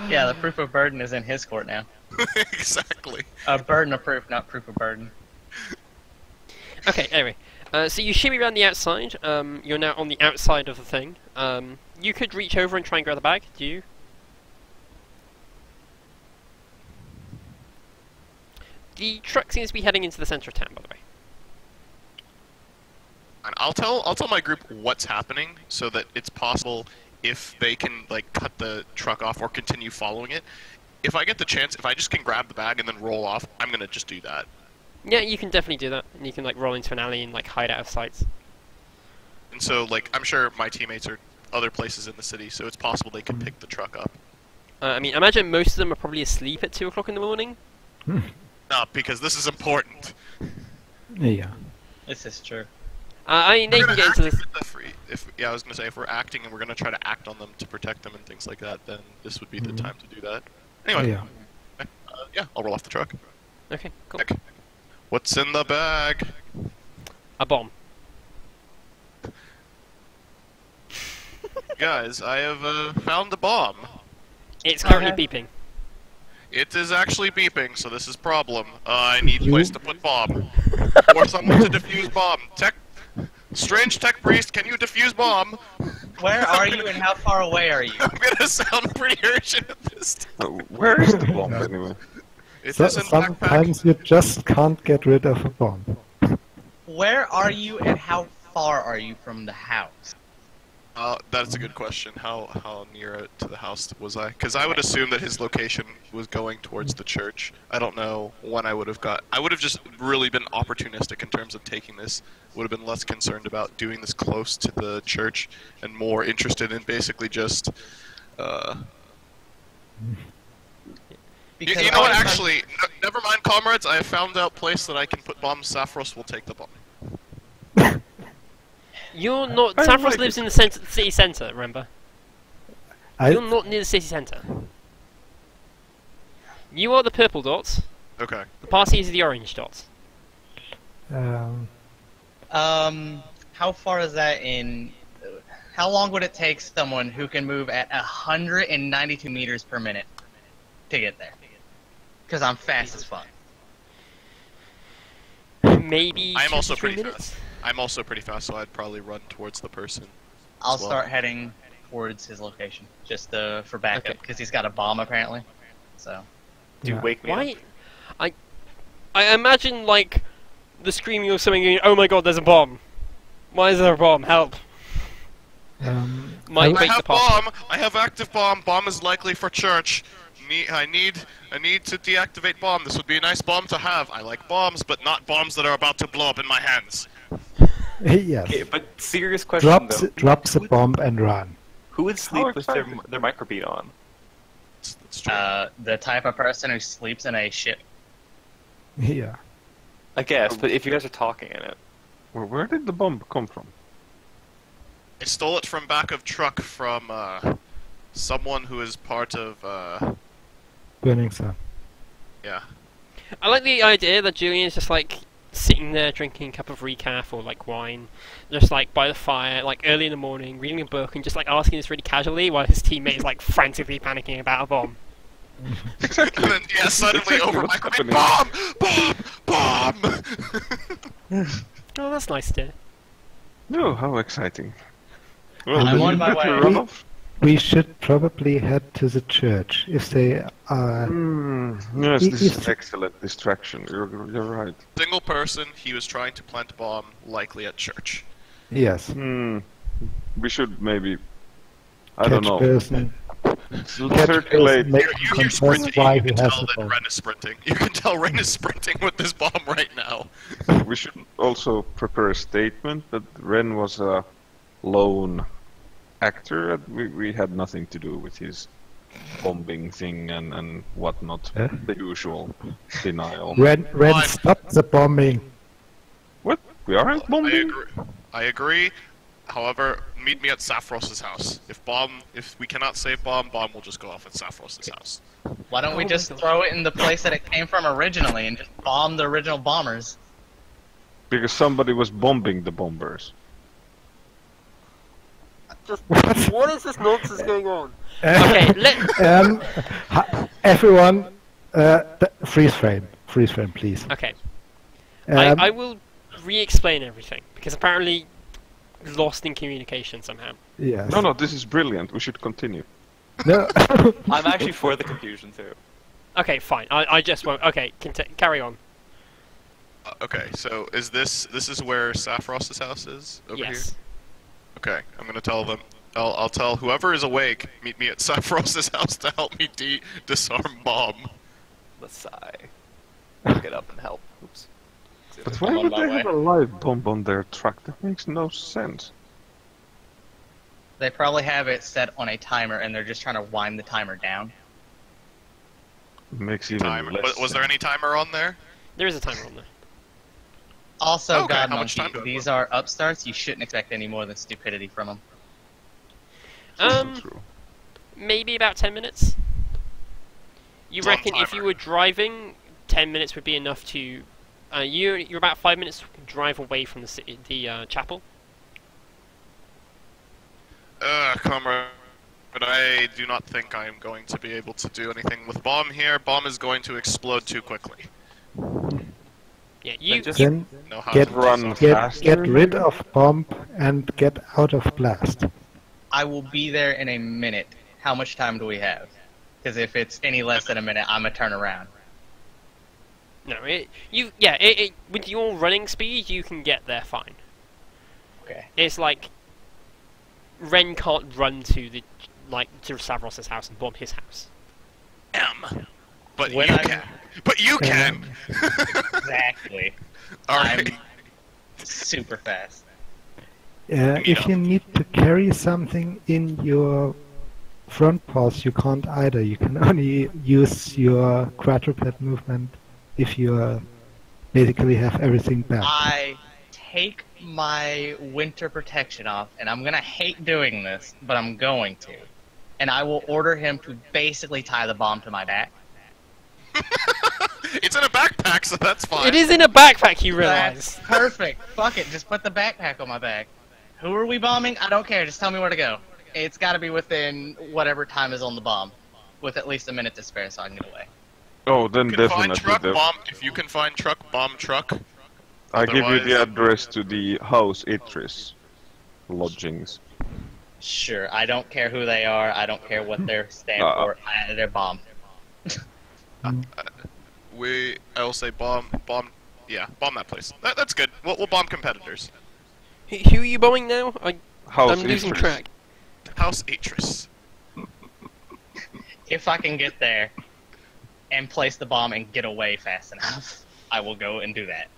Speaker 1: Yeah, the proof of burden is in his court now.
Speaker 6: Exactly.
Speaker 1: Burden of proof, not proof of burden.
Speaker 2: Okay, anyway. So you shimmy around the outside. You're now on the outside of the thing. You could reach over and try and grab the bag. Do you? The truck seems to be heading into the center of town, by the way.
Speaker 6: And I'll tell my group what's happening so that it's possible if they can cut the truck off or continue following it. If I get the chance, if I just can grab the bag and then roll off, I'm gonna just do that.
Speaker 2: Yeah, you can definitely do that, and you can roll into an alley and hide out of sight.
Speaker 6: And so I'm sure my teammates are other places in the city, so it's possible they could pick the truck up.
Speaker 2: I mean, I imagine most of them are probably asleep at 2 o'clock in the morning.
Speaker 6: No, because this is important.
Speaker 3: Yeah.
Speaker 1: This is true.
Speaker 2: I mean, they can get into this.
Speaker 6: I was gonna say if we're acting and we're gonna try to act on them to protect them and things like that, then this would be the time to do that. Anyway,
Speaker 3: Yeah.
Speaker 6: I'll roll off the truck.
Speaker 2: Okay, cool.
Speaker 6: Okay. What's in the bag?
Speaker 2: A bomb.
Speaker 6: Guys, I have found a bomb.
Speaker 2: It's currently beeping.
Speaker 6: It is actually beeping, so this is problem. I need a place to put bomb. Or someone to defuse bomb. Strange tech priest, can you defuse bomb?
Speaker 1: Where are you and how far away are you?
Speaker 6: I'm gonna sound pretty urgent at this time.
Speaker 4: Where is the bomb anyway?
Speaker 6: It is in backpack.
Speaker 3: Sometimes you just can't get rid of a bomb.
Speaker 1: Where are you and how far are you from the house?
Speaker 6: That's a good question. How near to the house was I? Because I would assume that his location was going towards the church. I don't know when I would have got. I would have just really been opportunistic in terms of taking this. Would have been less concerned about doing this close to the church and more interested in basically just. You know what? Actually, never mind, comrades. I have found out place that I can put bombs. Saffros will take the bomb.
Speaker 2: You're not.
Speaker 4: I
Speaker 2: Saffros
Speaker 4: like
Speaker 2: lives
Speaker 4: it.
Speaker 2: in the city centre. Remember, you're
Speaker 3: I
Speaker 2: not near the city centre. You are the purple dots.
Speaker 6: Okay.
Speaker 2: The party is the orange dots.
Speaker 1: How far is that in? How long would it take someone who can move at 192 meters per minute to get there? Because I'm fast as fuck.
Speaker 2: Maybe
Speaker 6: I'm
Speaker 2: 2
Speaker 6: also
Speaker 2: to 3
Speaker 6: pretty
Speaker 2: minutes.
Speaker 6: fast. I'm also pretty fast, so I'd probably run towards the person.
Speaker 1: I'll
Speaker 6: as well.
Speaker 1: start heading towards his location just for backup
Speaker 2: Okay.
Speaker 1: because he's got a bomb apparently. So
Speaker 5: Do
Speaker 3: Yeah.
Speaker 5: wake me
Speaker 2: Why?
Speaker 5: up.
Speaker 2: I imagine the screaming of something. Oh my god! There's a bomb. Why is there a bomb? Help! Might
Speaker 6: I
Speaker 2: wake the
Speaker 6: have
Speaker 2: party.
Speaker 6: bomb. I have active bomb. Bomb is likely for church. I need to deactivate bomb. This would be a nice bomb to have. I like bombs, but not bombs that are about to blow up in my hands.
Speaker 3: yes.
Speaker 5: Okay, but serious question
Speaker 3: Drops the bomb and run.
Speaker 5: Who would sleep with
Speaker 4: exciting.
Speaker 5: their microbeat on?
Speaker 6: That's That's true.
Speaker 1: The type of person who sleeps in a ship.
Speaker 3: Yeah.
Speaker 5: I guess, but if you guys are talking in it,
Speaker 4: Where did the bomb come from?
Speaker 6: I stole it from back of truck from someone who is part of
Speaker 3: Burning Sun.
Speaker 6: yeah.
Speaker 2: I like the idea that Julian's just like sitting there drinking a cup of recaf or like wine, just like by the fire, like early in the morning, reading a book and just like asking this really casually while his teammate is like frantically panicking about a bomb.
Speaker 6: And then suddenly
Speaker 4: Exactly
Speaker 6: over
Speaker 4: what's
Speaker 6: microphone,
Speaker 4: happening.
Speaker 6: bomb!
Speaker 2: Oh, that's nice to.
Speaker 4: Oh, how exciting. Well,
Speaker 1: I'm
Speaker 4: then
Speaker 1: on
Speaker 4: you
Speaker 1: my
Speaker 4: better
Speaker 1: way.
Speaker 4: run off.
Speaker 3: We should probably head to the church if they are.
Speaker 4: Yes, this is
Speaker 3: If-
Speaker 4: an excellent distraction. You're right.
Speaker 6: Single person, he was trying to plant a bomb, likely at church.
Speaker 3: Yes.
Speaker 4: We should maybe. I
Speaker 3: Catch
Speaker 4: don't know.
Speaker 3: person. Catch
Speaker 4: Circulate.
Speaker 3: person. Make
Speaker 6: You're
Speaker 3: confess
Speaker 6: sprinting.
Speaker 3: why
Speaker 6: You
Speaker 3: he
Speaker 6: can
Speaker 3: has
Speaker 6: tell
Speaker 3: the
Speaker 6: that
Speaker 3: bomb.
Speaker 6: Ren is sprinting. You can tell Ren is sprinting with this bomb right now.
Speaker 4: We should also prepare a statement that Ren was a lone actor. And we had nothing to do with his bombing thing and whatnot.
Speaker 3: Eh?
Speaker 4: The usual denial.
Speaker 3: Ren,
Speaker 6: Fine.
Speaker 3: stop the bombing.
Speaker 4: What? We aren't
Speaker 6: I
Speaker 4: bombing?
Speaker 6: agree. I agree. However, meet me at Saffros's house. If we cannot save bomb will just go off at Saffros's house.
Speaker 1: Why don't we just throw it in the place that it came from originally and just bomb the original bombers?
Speaker 4: Because somebody was bombing the bombers.
Speaker 2: What is this nonsense going on? Okay,
Speaker 3: Everyone, freeze frame, please.
Speaker 2: Okay,
Speaker 3: Um,
Speaker 2: I will re-explain everything because apparently lost in communication somehow.
Speaker 3: yes.
Speaker 4: No, this is brilliant. We should continue.
Speaker 3: No.
Speaker 5: I'm actually for the confusion too.
Speaker 2: Okay, fine. I just won't. Okay, carry on.
Speaker 6: Okay, so this is where Saffros's house is over
Speaker 2: Yes.
Speaker 6: here? Okay, I'm gonna tell them. I'll tell whoever is awake, meet me at Saffros's house to help me disarm bomb.
Speaker 5: Let's sigh. I'll get up and help. Oops.
Speaker 4: But
Speaker 1: I'm
Speaker 4: why
Speaker 1: on
Speaker 4: would
Speaker 1: my
Speaker 4: they
Speaker 1: way.
Speaker 4: have a live bomb on their truck? That makes no sense.
Speaker 1: They probably have it set on a timer and they're just trying to wind the timer down.
Speaker 4: It makes even
Speaker 6: Timer.
Speaker 4: less
Speaker 6: Was there
Speaker 4: sense.
Speaker 6: any timer on there?
Speaker 2: There is a timer on there.
Speaker 1: Also,
Speaker 6: Okay,
Speaker 1: God
Speaker 6: how much
Speaker 1: Monkey,
Speaker 6: time do-
Speaker 1: these are upstarts. You shouldn't expect any more than stupidity from them.
Speaker 4: True.
Speaker 2: Maybe about 10 minutes. You
Speaker 6: It's on
Speaker 2: reckon if you
Speaker 6: timer.
Speaker 2: were driving, 10 minutes would be enough to? You're about 5 minutes drive away from the chapel.
Speaker 6: Comrade, but I do not think I am going to be able to do anything with bomb here. Bomb is going to explode too quickly.
Speaker 2: Yeah, you.
Speaker 5: just-
Speaker 3: Then
Speaker 6: Know how
Speaker 3: Get-
Speaker 6: to
Speaker 4: Run
Speaker 6: disarm.
Speaker 4: fast.
Speaker 3: get rid of bomb and get out of blast.
Speaker 1: I will be there in a minute. How much time do we have? Because if it's any less than a minute, I'm gonna turn around.
Speaker 2: No, with your running speed, you can get there fine.
Speaker 1: Okay.
Speaker 2: It's like Ren can't run to to Savros's house and bomb his house.
Speaker 6: But
Speaker 1: When
Speaker 6: you
Speaker 1: I'm-
Speaker 6: can. But you can.
Speaker 1: Exactly.
Speaker 6: All
Speaker 1: I'm
Speaker 6: right.
Speaker 1: super fast.
Speaker 3: If you need to carry something in your front paws, you can't either. You can only use your quadruped movement if you basically have everything back.
Speaker 1: I take my winter protection off, and I'm gonna hate doing this, but I'm going to. And I will order him to basically tie the bomb to my back.
Speaker 6: It's in a backpack, so that's fine.
Speaker 2: It is in a backpack, you
Speaker 1: That's
Speaker 2: realize.
Speaker 1: perfect. Fuck it, just put the backpack on my back. Who are we bombing? I don't care. Just tell me where to go. It's got to be within whatever time is on the bomb, with at least a minute to spare, so I can get away.
Speaker 4: Oh, then
Speaker 6: You can
Speaker 4: definitely.
Speaker 6: find truck, bomb. If you can find truck, bomb truck.
Speaker 4: I give you the
Speaker 6: Otherwise-
Speaker 4: address to the house Itris lodgings.
Speaker 1: Sure, I don't care who they are. I don't care what they're stand for. They're bomb.
Speaker 6: I will say bomb. Yeah, bomb that place. That's good. We'll bomb competitors.
Speaker 2: Who are you bombing now?
Speaker 4: House
Speaker 2: I'm losing
Speaker 4: Itris.
Speaker 2: track.
Speaker 6: House Atris.
Speaker 1: If I can get there and place the bomb and get away fast enough, I will go and do that.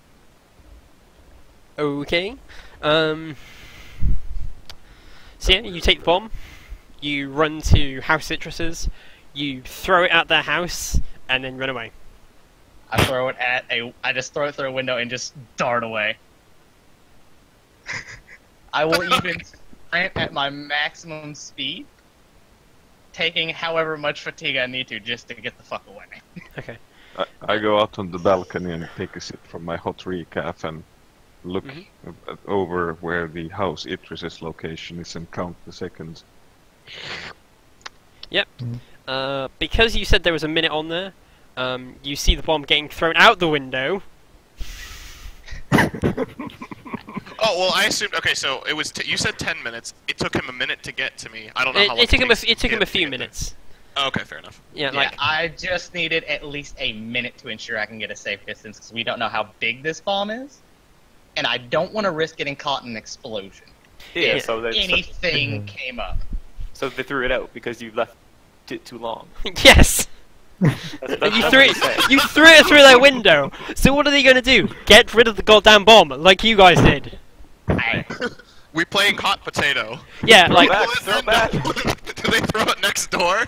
Speaker 2: Okay. So yeah, you take the bomb, you run to House Citrus's, You throw it at their house and then run away.
Speaker 1: I just throw it through a window and just dart away. I will even sprint at my maximum speed, taking however much fatigue I need to just to get the fuck away.
Speaker 2: Okay.
Speaker 4: I go out on the balcony and take a sip from my hot recaf and look over where the house Idris's location is and count the seconds.
Speaker 2: Yep. Because you said there was a minute on there, you see the bomb getting thrown out the window.
Speaker 6: Oh well, I assumed. Okay, so it was. You said 10 minutes. It took him a minute to get to me. I don't know how long
Speaker 2: It took him.
Speaker 6: takes
Speaker 2: It took him a
Speaker 6: to
Speaker 2: few
Speaker 6: get there.
Speaker 2: minutes.
Speaker 6: Oh, okay, fair enough.
Speaker 2: Yeah,
Speaker 1: Yeah,
Speaker 2: like
Speaker 1: I just needed at least a minute to ensure I can get a safe distance because we don't know how big this bomb is, and I don't want to risk getting caught in an explosion.
Speaker 5: Yeah,
Speaker 1: If
Speaker 5: so they
Speaker 1: anything came up.
Speaker 5: so they threw it out because you left it too long.
Speaker 2: yes.
Speaker 5: That's
Speaker 2: And you
Speaker 5: what
Speaker 2: threw
Speaker 5: they
Speaker 2: it.
Speaker 5: say.
Speaker 2: You threw it through their window. So what are they gonna do? Get rid of the goddamn bomb, like you guys did?
Speaker 6: We playing hot potato.
Speaker 2: Yeah, like
Speaker 5: Throw it back.
Speaker 6: Do they throw it next door?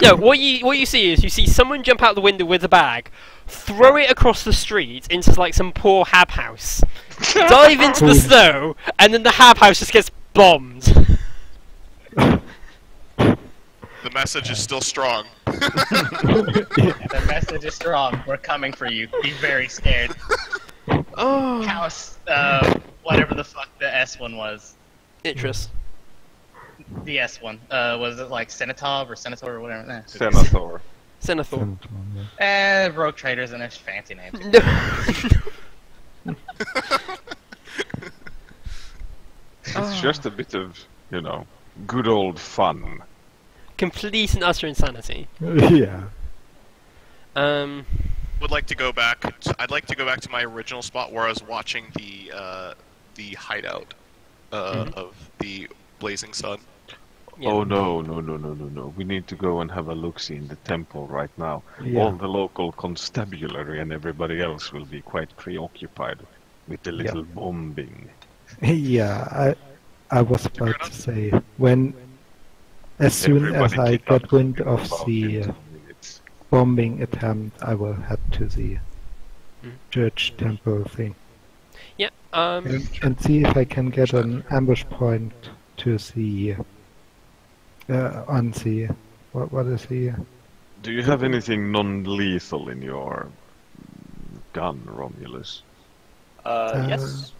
Speaker 2: no. What you see is you see someone jump out the window with a bag, throw it across the street into like some poor hab house, dive into the snow, and then the hab house just gets bombed.
Speaker 6: The message is still strong.
Speaker 1: The message is strong. We're coming for you. Be very scared.
Speaker 2: Oh,
Speaker 1: House, whatever the fuck the S one was.
Speaker 2: Idris.
Speaker 1: The S one. Was it like Senatov or Senator or whatever?
Speaker 4: Senator.
Speaker 2: Senator.
Speaker 1: Rogue Traders and their fancy names.
Speaker 2: No.
Speaker 4: It's just a bit of, good old fun.
Speaker 2: Complete and utter insanity.
Speaker 3: Yeah.
Speaker 6: Would like to go back. I'd like to go back to my original spot where I was watching the hideout of the Blazing Sun.
Speaker 2: Yeah.
Speaker 4: Oh no. We need to go and have a look-see in the temple right now.
Speaker 3: Yeah.
Speaker 4: All the local constabulary and everybody else will be quite preoccupied with the little bombing.
Speaker 3: Yeah, I was about to say, as soon as
Speaker 4: Everybody
Speaker 3: I
Speaker 4: kick up
Speaker 3: get wind
Speaker 4: something
Speaker 3: of
Speaker 4: about
Speaker 3: the
Speaker 4: it in minutes.
Speaker 3: bombing attempt, I will head to the church temple thing
Speaker 2: Yeah.
Speaker 3: and see if I can get an ambush point to see on the what is the
Speaker 4: Do you have anything non-lethal in your gun, Romulus?
Speaker 5: Yes.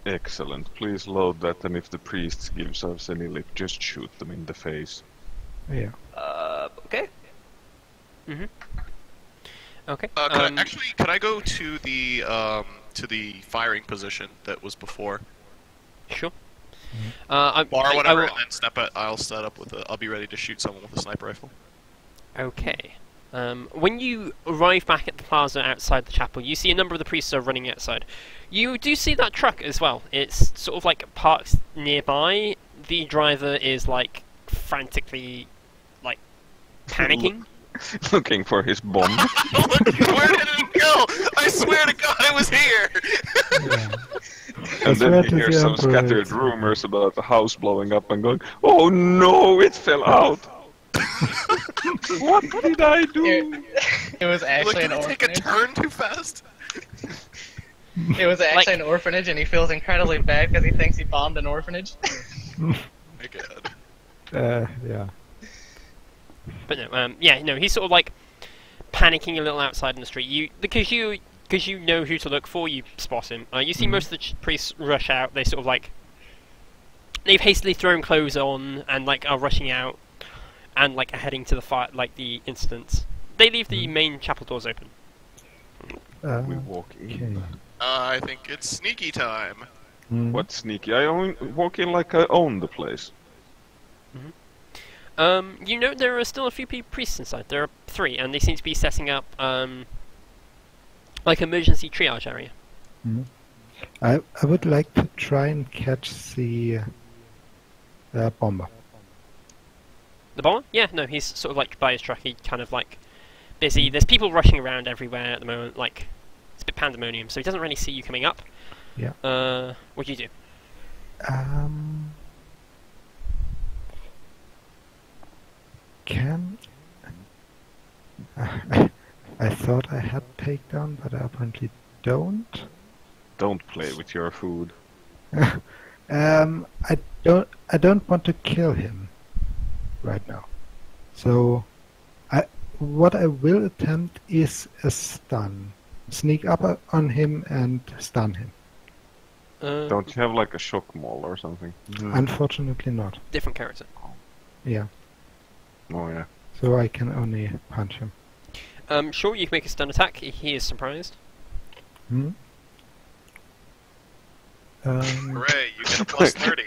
Speaker 4: Excellent. Please load that, and if the priests gives us any lip, just shoot them in the face.
Speaker 3: yeah.
Speaker 5: Okay.
Speaker 2: Okay.
Speaker 6: Could I go to the firing position that was before?
Speaker 2: Sure.
Speaker 6: Bar or
Speaker 2: I
Speaker 6: whatever,
Speaker 2: will-
Speaker 6: and then I'll set up with I'll be ready to shoot someone with a sniper rifle.
Speaker 2: Okay. When you arrive back at the plaza outside the chapel, you see a number of the priests are running outside. You do see that truck as well. It's sort of like parked nearby. The driver is like frantically, like panicking.
Speaker 4: Looking for his bomb.
Speaker 6: Where did it go? I swear to God, it was here.
Speaker 3: I
Speaker 4: And
Speaker 3: swear
Speaker 4: then
Speaker 3: to
Speaker 4: he hears
Speaker 3: the
Speaker 4: some
Speaker 3: Emperor
Speaker 4: scattered
Speaker 3: it's-
Speaker 4: rumors about the house blowing up and going, "Oh no, it fell out! What did I do?"
Speaker 1: It was
Speaker 6: Like,
Speaker 1: actually
Speaker 6: did
Speaker 1: an
Speaker 6: I take a
Speaker 1: orphanage.
Speaker 6: turn too fast?
Speaker 1: It was actually
Speaker 2: Like-
Speaker 1: an orphanage, and he feels incredibly bad because he thinks he bombed an orphanage.
Speaker 6: My God.
Speaker 3: Yeah.
Speaker 2: But no, no, he's sort of like panicking a little outside in the street. Because you know who to look for, you spot him. You see most of the priests rush out. They sort of like they've hastily thrown clothes on and like are rushing out and like are heading to the fire, like the incident. They leave the main chapel doors open.
Speaker 4: We walk in.
Speaker 3: Okay.
Speaker 6: I think it's sneaky time.
Speaker 4: What sneaky? I walk in like I own the place.
Speaker 2: You know there are still a few priests inside. There are 3, and they seem to be setting up like emergency triage area.
Speaker 3: I would like to try and catch the bomber.
Speaker 2: The bomber? Yeah, no, he's sort of like by his truck. He kind of like busy. There's people rushing around everywhere at the moment. Like it's a bit pandemonium, so he doesn't really see you coming up.
Speaker 3: Yeah.
Speaker 2: What do you do?
Speaker 3: Can I thought I had takedown, but I apparently don't.
Speaker 4: Don't play with your food.
Speaker 3: I don't want to kill him right now. So, what I will attempt is a stun. Sneak up on him and stun him.
Speaker 4: Don't you have like a shock maul or something?
Speaker 3: Unfortunately not.
Speaker 2: Different character.
Speaker 3: Yeah.
Speaker 4: Oh yeah.
Speaker 3: So I can only punch him.
Speaker 2: Sure, you can make a stun attack. He is surprised.
Speaker 3: Hmm?
Speaker 6: Hooray, you get a plus 30.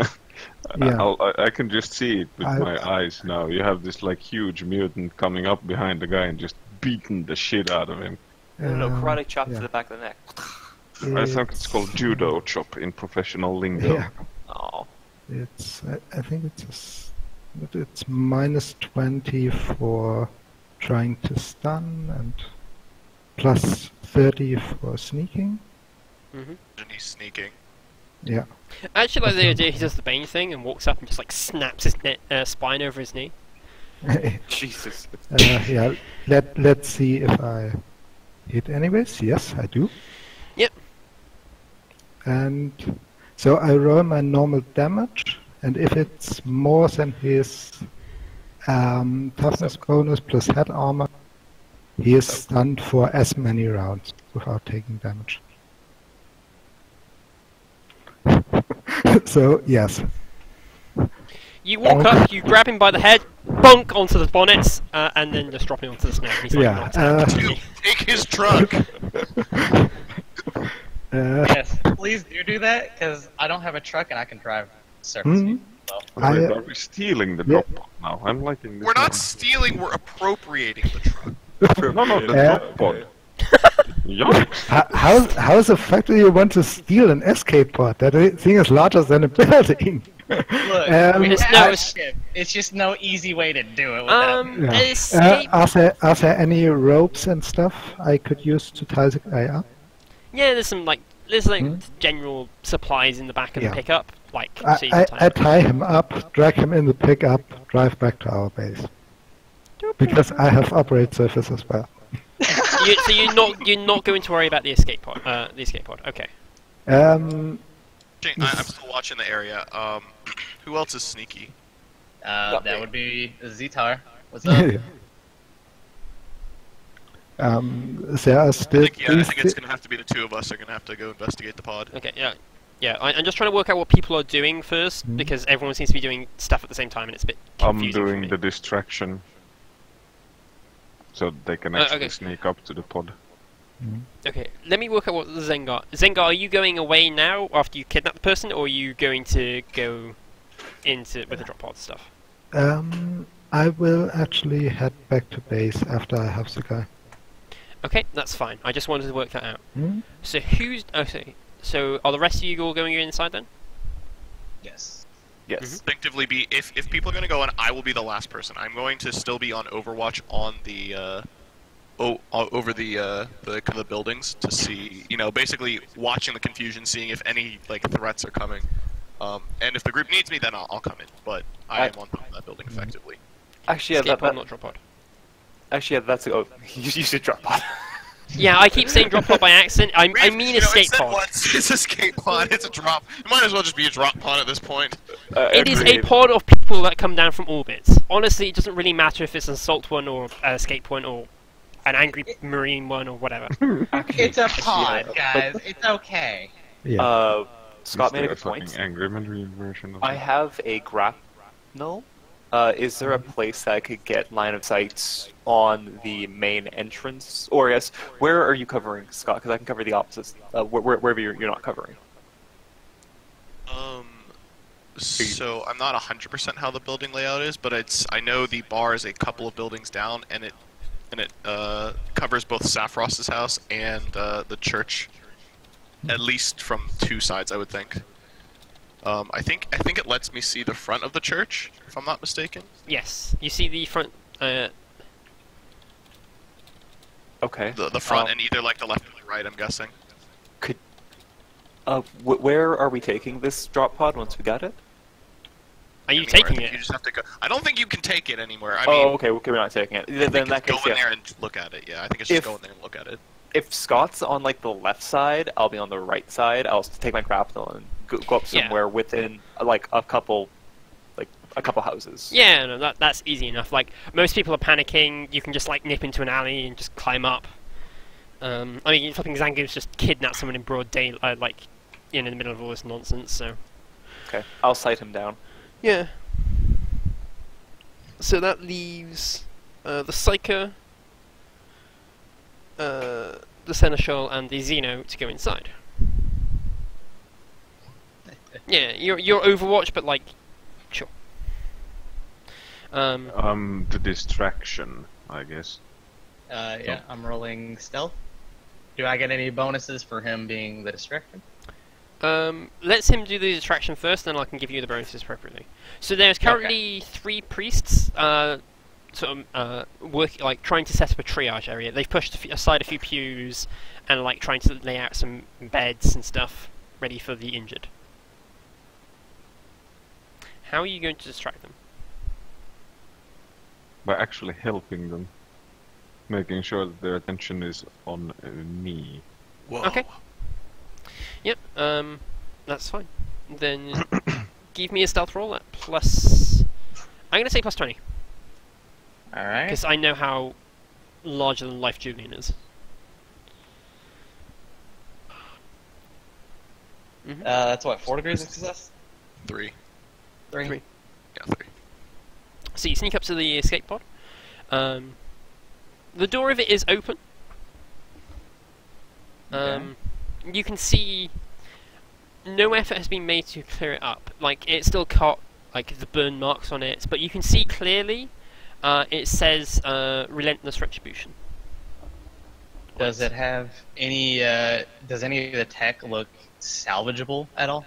Speaker 3: Yeah.
Speaker 4: I can just see it with my eyes now. You have this like huge mutant coming up behind the guy and just beating the shit out of him.
Speaker 5: No, karate chop
Speaker 3: yeah.
Speaker 5: to the back of the neck.
Speaker 4: I think it's called judo chop in professional lingo.
Speaker 3: Yeah.
Speaker 5: Oh.
Speaker 3: It's I think it's -20 for trying to stun and plus 30 for sneaking.
Speaker 2: Mm-hmm.
Speaker 6: And he's sneaking.
Speaker 3: Yeah.
Speaker 2: I actually like the idea he does the Bane thing and walks up and just like snaps his spine over his knee.
Speaker 5: Jesus.
Speaker 3: Yeah. Let's see if I hit anyways. Yes, I do.
Speaker 2: Yep.
Speaker 3: And so I roll my normal damage, and if it's more than his toughness bonus plus head armor, he is stunned for as many rounds without taking damage. So, yes.
Speaker 2: You walk up, you grab him by the head, bonk onto the bonnets, and then just drop him onto the snow. He's like,
Speaker 3: Yeah.
Speaker 6: Dude, take his truck!
Speaker 1: Yes, please do that, because I don't have a truck and I can drive surface
Speaker 3: Hmm?
Speaker 1: vehicles. So.
Speaker 4: Wait, are we stealing the drop pod now? I'm liking this.
Speaker 6: We're not
Speaker 4: now.
Speaker 6: stealing, we're appropriating the truck.
Speaker 4: No, the drop pod. Yikes.
Speaker 3: How the fuck do you want to steal an escape pod? That thing is larger than a building.
Speaker 1: Look, we
Speaker 2: It's
Speaker 1: have
Speaker 2: no-
Speaker 1: a ship. It's just no easy way to do it without...
Speaker 3: Yeah.
Speaker 2: Escape.
Speaker 3: Are there any ropes and stuff I could use to tie the guy up?
Speaker 2: Yeah, there's general supplies in the back of
Speaker 3: Yeah.
Speaker 2: the pickup, like so you can
Speaker 3: I tie him up, drag him in the pickup, drive back to our base. Because I have operate surface as well.
Speaker 2: So you're not going to worry about the escape pod. Okay.
Speaker 3: Um,
Speaker 6: I'm still watching the area. Who else is sneaky?
Speaker 1: that would be Zitar. What's up?
Speaker 3: there are still
Speaker 6: I think it's
Speaker 3: three
Speaker 6: gonna have to be the two of us are gonna have to go investigate the pod.
Speaker 2: Okay. Yeah. I'm just trying to work out what people are doing first
Speaker 3: Mhm.
Speaker 2: because everyone seems to be doing stuff at the same time, and it's a bit
Speaker 4: I'm
Speaker 2: confusing for
Speaker 4: doing
Speaker 2: me.
Speaker 4: the distraction. So they can actually
Speaker 2: okay.
Speaker 4: sneak up to the pod.
Speaker 2: Okay, let me work out what Zengar. Zengar, are you going away now after you kidnap the person, or are you going to go into with the drop pod stuff?
Speaker 3: I will actually head back to base after I have the guy.
Speaker 2: Okay, that's fine. I just wanted to work that out.
Speaker 3: Hmm?
Speaker 2: So who's okay? So are the rest of you all going inside then?
Speaker 1: Yes.
Speaker 5: Yes.
Speaker 6: Instinctively be if people are gonna go in, I will be the last person. I'm going to still be on Overwatch on the over the buildings to see, basically watching the confusion, seeing if any like threats are coming. And if the group needs me, then I'll come in. But I am on top of that building effectively.
Speaker 5: Actually, yeah,
Speaker 2: Escape pod, not drop pod.
Speaker 5: actually, yeah, that's you should drop pod.
Speaker 2: Yeah, I keep saying drop pod by accident. I mean escape
Speaker 6: it said
Speaker 2: pod.
Speaker 6: once, it's escape pod. It's a drop. It might as well just be a drop pod at this point.
Speaker 2: It is a pod of people that come down from orbits. Honestly, it doesn't really matter if it's an assault one or an escape one or an angry marine one or whatever.
Speaker 1: It's a pod, guys. It's okay.
Speaker 3: Yeah.
Speaker 5: Scott
Speaker 4: Is
Speaker 5: made
Speaker 4: there
Speaker 5: a good
Speaker 4: fucking
Speaker 5: point.
Speaker 4: Angry Marine version of
Speaker 5: I
Speaker 4: that?
Speaker 5: have a grapnel. Is there a place that I could get line of sight on the main entrance? Or yes, where are you covering, Scott? Because I can cover the opposites. Wherever you're not covering.
Speaker 6: So I'm not 100% how the building layout is, but I know the bar is a couple of buildings down, and it covers both Saffrost's house and the church, at least from two sides, I would think. I think it lets me see the front of the church, if I'm not mistaken.
Speaker 2: Yes, you see the front.
Speaker 5: Okay.
Speaker 6: The front and either like the left or the right, I'm guessing.
Speaker 5: Where are we taking this drop pod once we got it?
Speaker 2: Are you
Speaker 6: anywhere.
Speaker 2: taking
Speaker 6: I think
Speaker 2: it?
Speaker 6: You just have to go. I don't think you can take it anywhere. I
Speaker 5: Oh,
Speaker 6: mean,
Speaker 5: okay, we're not taking it.
Speaker 6: I
Speaker 5: Then
Speaker 6: think
Speaker 5: in that
Speaker 6: it's
Speaker 5: case,
Speaker 6: go in
Speaker 5: yeah.
Speaker 6: there and look at it. Yeah, I think it's just
Speaker 5: If-
Speaker 6: go in there and look at it.
Speaker 5: If Scott's on like the left side, I'll be on the right side. I'll take my grapnel and go up
Speaker 2: Yeah.
Speaker 5: somewhere within like a couple houses.
Speaker 2: Yeah, no, that's easy enough. Like, most people are panicking, you can just, like, nip into an alley and just climb up. I mean, flipping Zangoose just kidnapped someone in broad daylight, like, in the middle of all this nonsense, so...
Speaker 5: Okay, I'll sight him down.
Speaker 2: Yeah. So that leaves the Psyker, the Seneschal, and the Xeno to go inside. Yeah, you're Overwatch, but, like, sure.
Speaker 4: The distraction, I guess.
Speaker 1: Yeah, I'm rolling stealth. Do I get any bonuses for him being the distraction?
Speaker 2: Let's him do the distraction first, then I can give you the bonuses appropriately. So there's currently 3 priests, like trying to set up a triage area. They've pushed aside a few pews and like trying to lay out some beds and stuff ready for the injured. How are you going to distract them?
Speaker 4: By actually helping them. Making sure that their attention is on me.
Speaker 6: Whoa.
Speaker 2: Okay. Yep. That's fine. Then give me a stealth roll at plus. I'm gonna say plus 20
Speaker 1: All right.
Speaker 2: because I know how larger than life Julian is.
Speaker 1: That's what, 4 degrees of success?
Speaker 6: 3.
Speaker 1: 3.
Speaker 2: 3.
Speaker 6: Yeah, 3.
Speaker 2: So you sneak up to the escape pod. The door of it is open. You can see no effort has been made to clear it up. Like, it's still got like the burn marks on it, but you can see clearly it says relentless retribution.
Speaker 1: Does it have any? Does any of the tech look salvageable at all?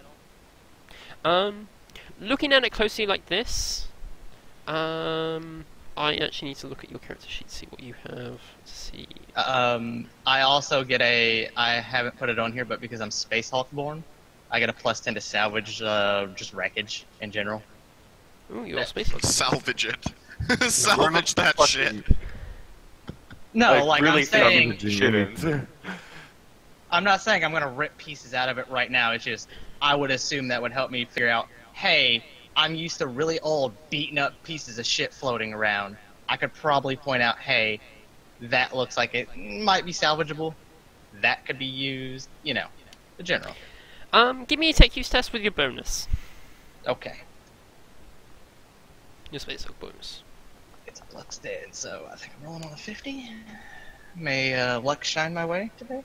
Speaker 2: Looking at it closely like this, I actually need to look at your character sheet, see what you have. Let's see.
Speaker 1: I also get a. I haven't put it on here, but because I'm Space Hulk born, I get a plus 10 to salvage just wreckage in general.
Speaker 2: Ooh, you're space.
Speaker 6: Salvage it. Salvage that shit.
Speaker 1: No, like
Speaker 5: really
Speaker 1: I'm saying,
Speaker 5: shouldn't.
Speaker 1: I'm not saying I'm gonna rip pieces out of it right now. It's just I would assume that would help me figure out. Hey, I'm used to really old, beaten up pieces of shit floating around. I could probably point out, hey, that looks like it might be salvageable. That could be used. You know, the general.
Speaker 2: Give me a tech use test with your bonus.
Speaker 1: Okay.
Speaker 2: Your space hook bonus.
Speaker 1: It's a luck's dead, so I think I'm rolling on a 50. May luck shine my way today.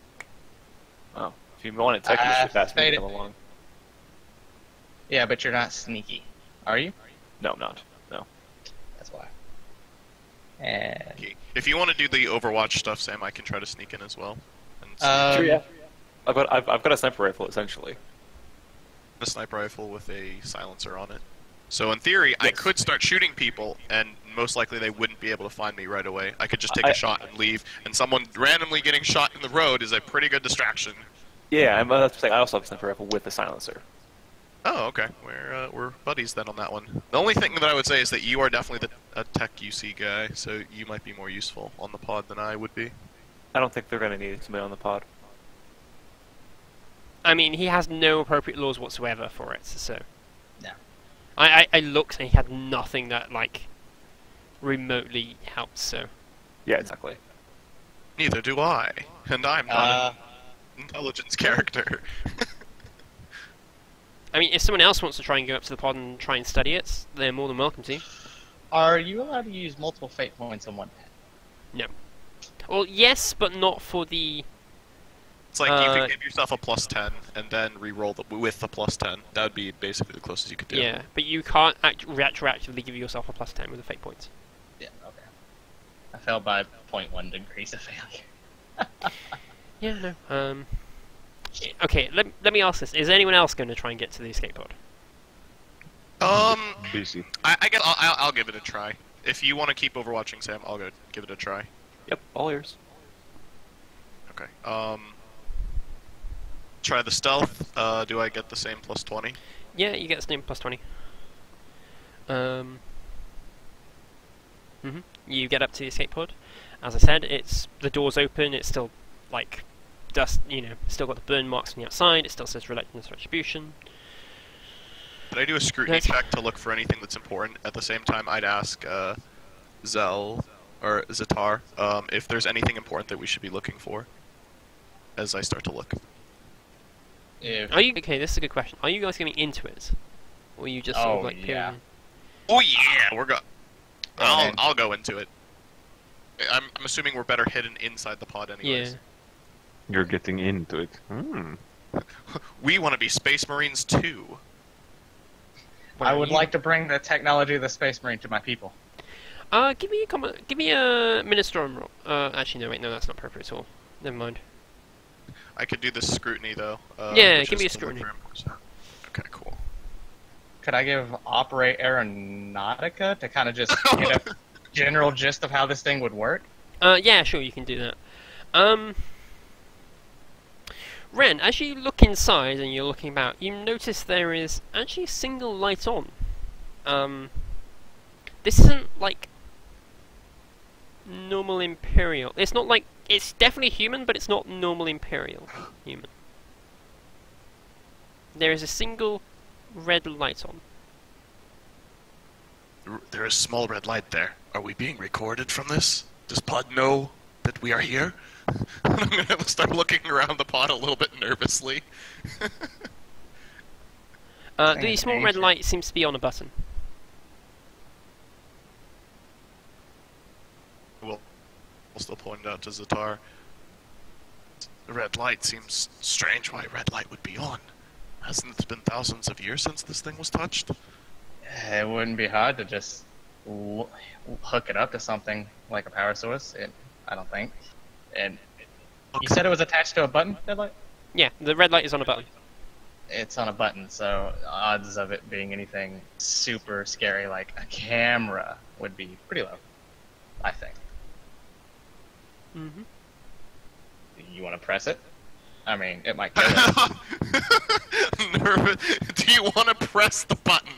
Speaker 5: Oh, if you want it, technically, you should ask me
Speaker 1: fade
Speaker 5: to
Speaker 1: it.
Speaker 5: come along.
Speaker 1: Yeah, but you're not sneaky, are you?
Speaker 5: No, I'm not. No.
Speaker 1: That's why. And
Speaker 6: Okay. If you want to do the Overwatch stuff, Sam, I can try to sneak in as well. And
Speaker 5: Sure, yeah. I've got a sniper rifle essentially.
Speaker 6: a sniper rifle with a silencer on it. So in theory, I
Speaker 5: Yes.
Speaker 6: could start shooting people, and most likely they wouldn't be able to find me right away. I could just take a shot and leave, and someone randomly getting shot in the road is a pretty good distraction.
Speaker 5: Yeah, I'm about to say I also have a sniper rifle with a silencer.
Speaker 6: Oh, okay. We're buddies then on that one. The only thing that I would say is that you are definitely a tech UC guy, so you might be more useful on the pod than I would be.
Speaker 5: I don't think they're gonna need somebody on the pod.
Speaker 2: I mean, he has no appropriate laws whatsoever for it, so...
Speaker 1: No.
Speaker 2: I looked and he had nothing that, like, remotely helps, so...
Speaker 5: Yeah, exactly.
Speaker 6: Neither do I, and I'm not an intelligence character.
Speaker 2: I mean, if someone else wants to try and go up to the pod and try and study it, they're more than welcome to.
Speaker 1: are you allowed to use multiple fate points on one pet?
Speaker 2: No. Well, yes, but not for the...
Speaker 6: It's like you could give yourself a plus 10 and then re-roll with the plus 10. That would be basically the closest you could do.
Speaker 2: Yeah, but you can't retroactively give yourself a plus 10 with the fate points.
Speaker 1: Yeah, okay. I fell by 0.1 degrees of failure.
Speaker 2: Yeah, no. Okay, let me ask this. Is anyone else going to try and get to the escape pod?
Speaker 4: Busy.
Speaker 6: I guess I'll give it a try. If you want to keep overwatching, Sam, I'll go give it a try.
Speaker 5: Yep, all ears.
Speaker 6: Okay. Try the stealth. Do I get the same plus 20?
Speaker 2: Yeah, you get the same plus 20. You get up to the escape pod. As I said, the door's open. It's still like dust. Still got the burn marks on the outside. It still says Reluctance Retribution.
Speaker 6: Did I do a scrutiny check to look for anything that's important? At the same time, I'd ask Zell or Zatar if there's anything important that we should be looking for as I start to look.
Speaker 2: Okay? This is a good question. Are you guys getting into it, or are you just sort of like peering?
Speaker 6: Oh yeah, I'll go into it. I'm assuming we're better hidden inside the pod anyways.
Speaker 2: Yeah.
Speaker 4: You're getting into it.
Speaker 6: We want to be Space Marines too.
Speaker 1: I would like to bring the technology of the Space Marine to my people.
Speaker 2: Give me a Ministorum roll. Actually, no, wait, no, that's not appropriate at all. Never mind.
Speaker 6: I could do the scrutiny though.
Speaker 2: Yeah, give me a scrutiny.
Speaker 6: Okay, cool.
Speaker 1: Could I give Operate Aeronautica to kind of just get a general gist of how this thing would work?
Speaker 2: Yeah, sure, you can do that. Ren, as you look inside and you're looking about, you notice there is actually a single light on. This isn't like normal Imperial. It's not like, it's definitely human, but it's not normal Imperial human. There is a single red light on.
Speaker 6: There is a small red light there. Are we being recorded from this? Does Pod know that we are here? I'm gonna start looking around the pod a little bit nervously.
Speaker 2: The small red light seems to be on a button.
Speaker 6: We'll still point out to Zatar. The red light seems strange why a red light would be on. Hasn't it been thousands of years since this thing was touched?
Speaker 1: It wouldn't be hard to just hook it up to something like a power source. I don't think. And you said it was attached to a button, red light?
Speaker 2: Yeah, the red light is on a button.
Speaker 1: It's on a button, so odds of it being anything super scary like a camera would be pretty low, I think.
Speaker 2: Mm-hmm.
Speaker 1: You want to press it? I mean, it might kill it.
Speaker 6: Do you want to press the button?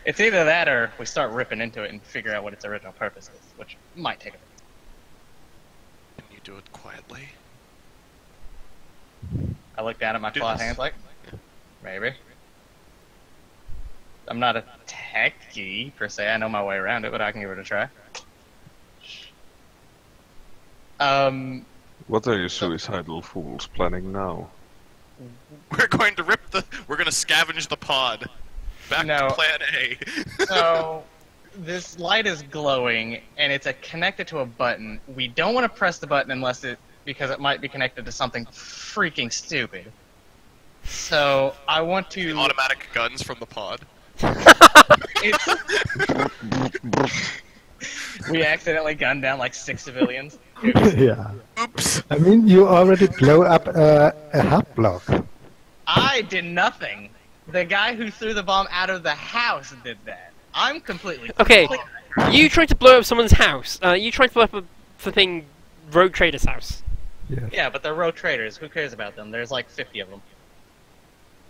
Speaker 1: It's either that or we start ripping into it and figure out what its original purpose is, which might take a bit.
Speaker 6: Can you do it quietly?
Speaker 1: I look down at my claw hands like, maybe. I'm not a techie, per se. I know my way around it, but I can give it a try.
Speaker 4: What are you suicidal fools planning now?
Speaker 6: We're going to we're going to scavenge the pod. Back to plan A.
Speaker 1: So, this light is glowing, and it's connected to a button. We don't want to press the button because it might be connected to something freaking stupid. So, I want to...
Speaker 6: Automatic guns from the pod.
Speaker 1: We accidentally gunned down like 6 civilians.
Speaker 3: Yeah.
Speaker 6: Oops.
Speaker 3: I mean, you already blow up a hub block.
Speaker 1: I did nothing. The guy who threw the bomb out of the house did that. I'm completely...
Speaker 2: Okay, you tried to blow up someone's house. You tried to blow up a flipping rogue trader's house.
Speaker 3: Yes.
Speaker 1: Yeah, but they're rogue traders. Who cares about them? There's like 50 of them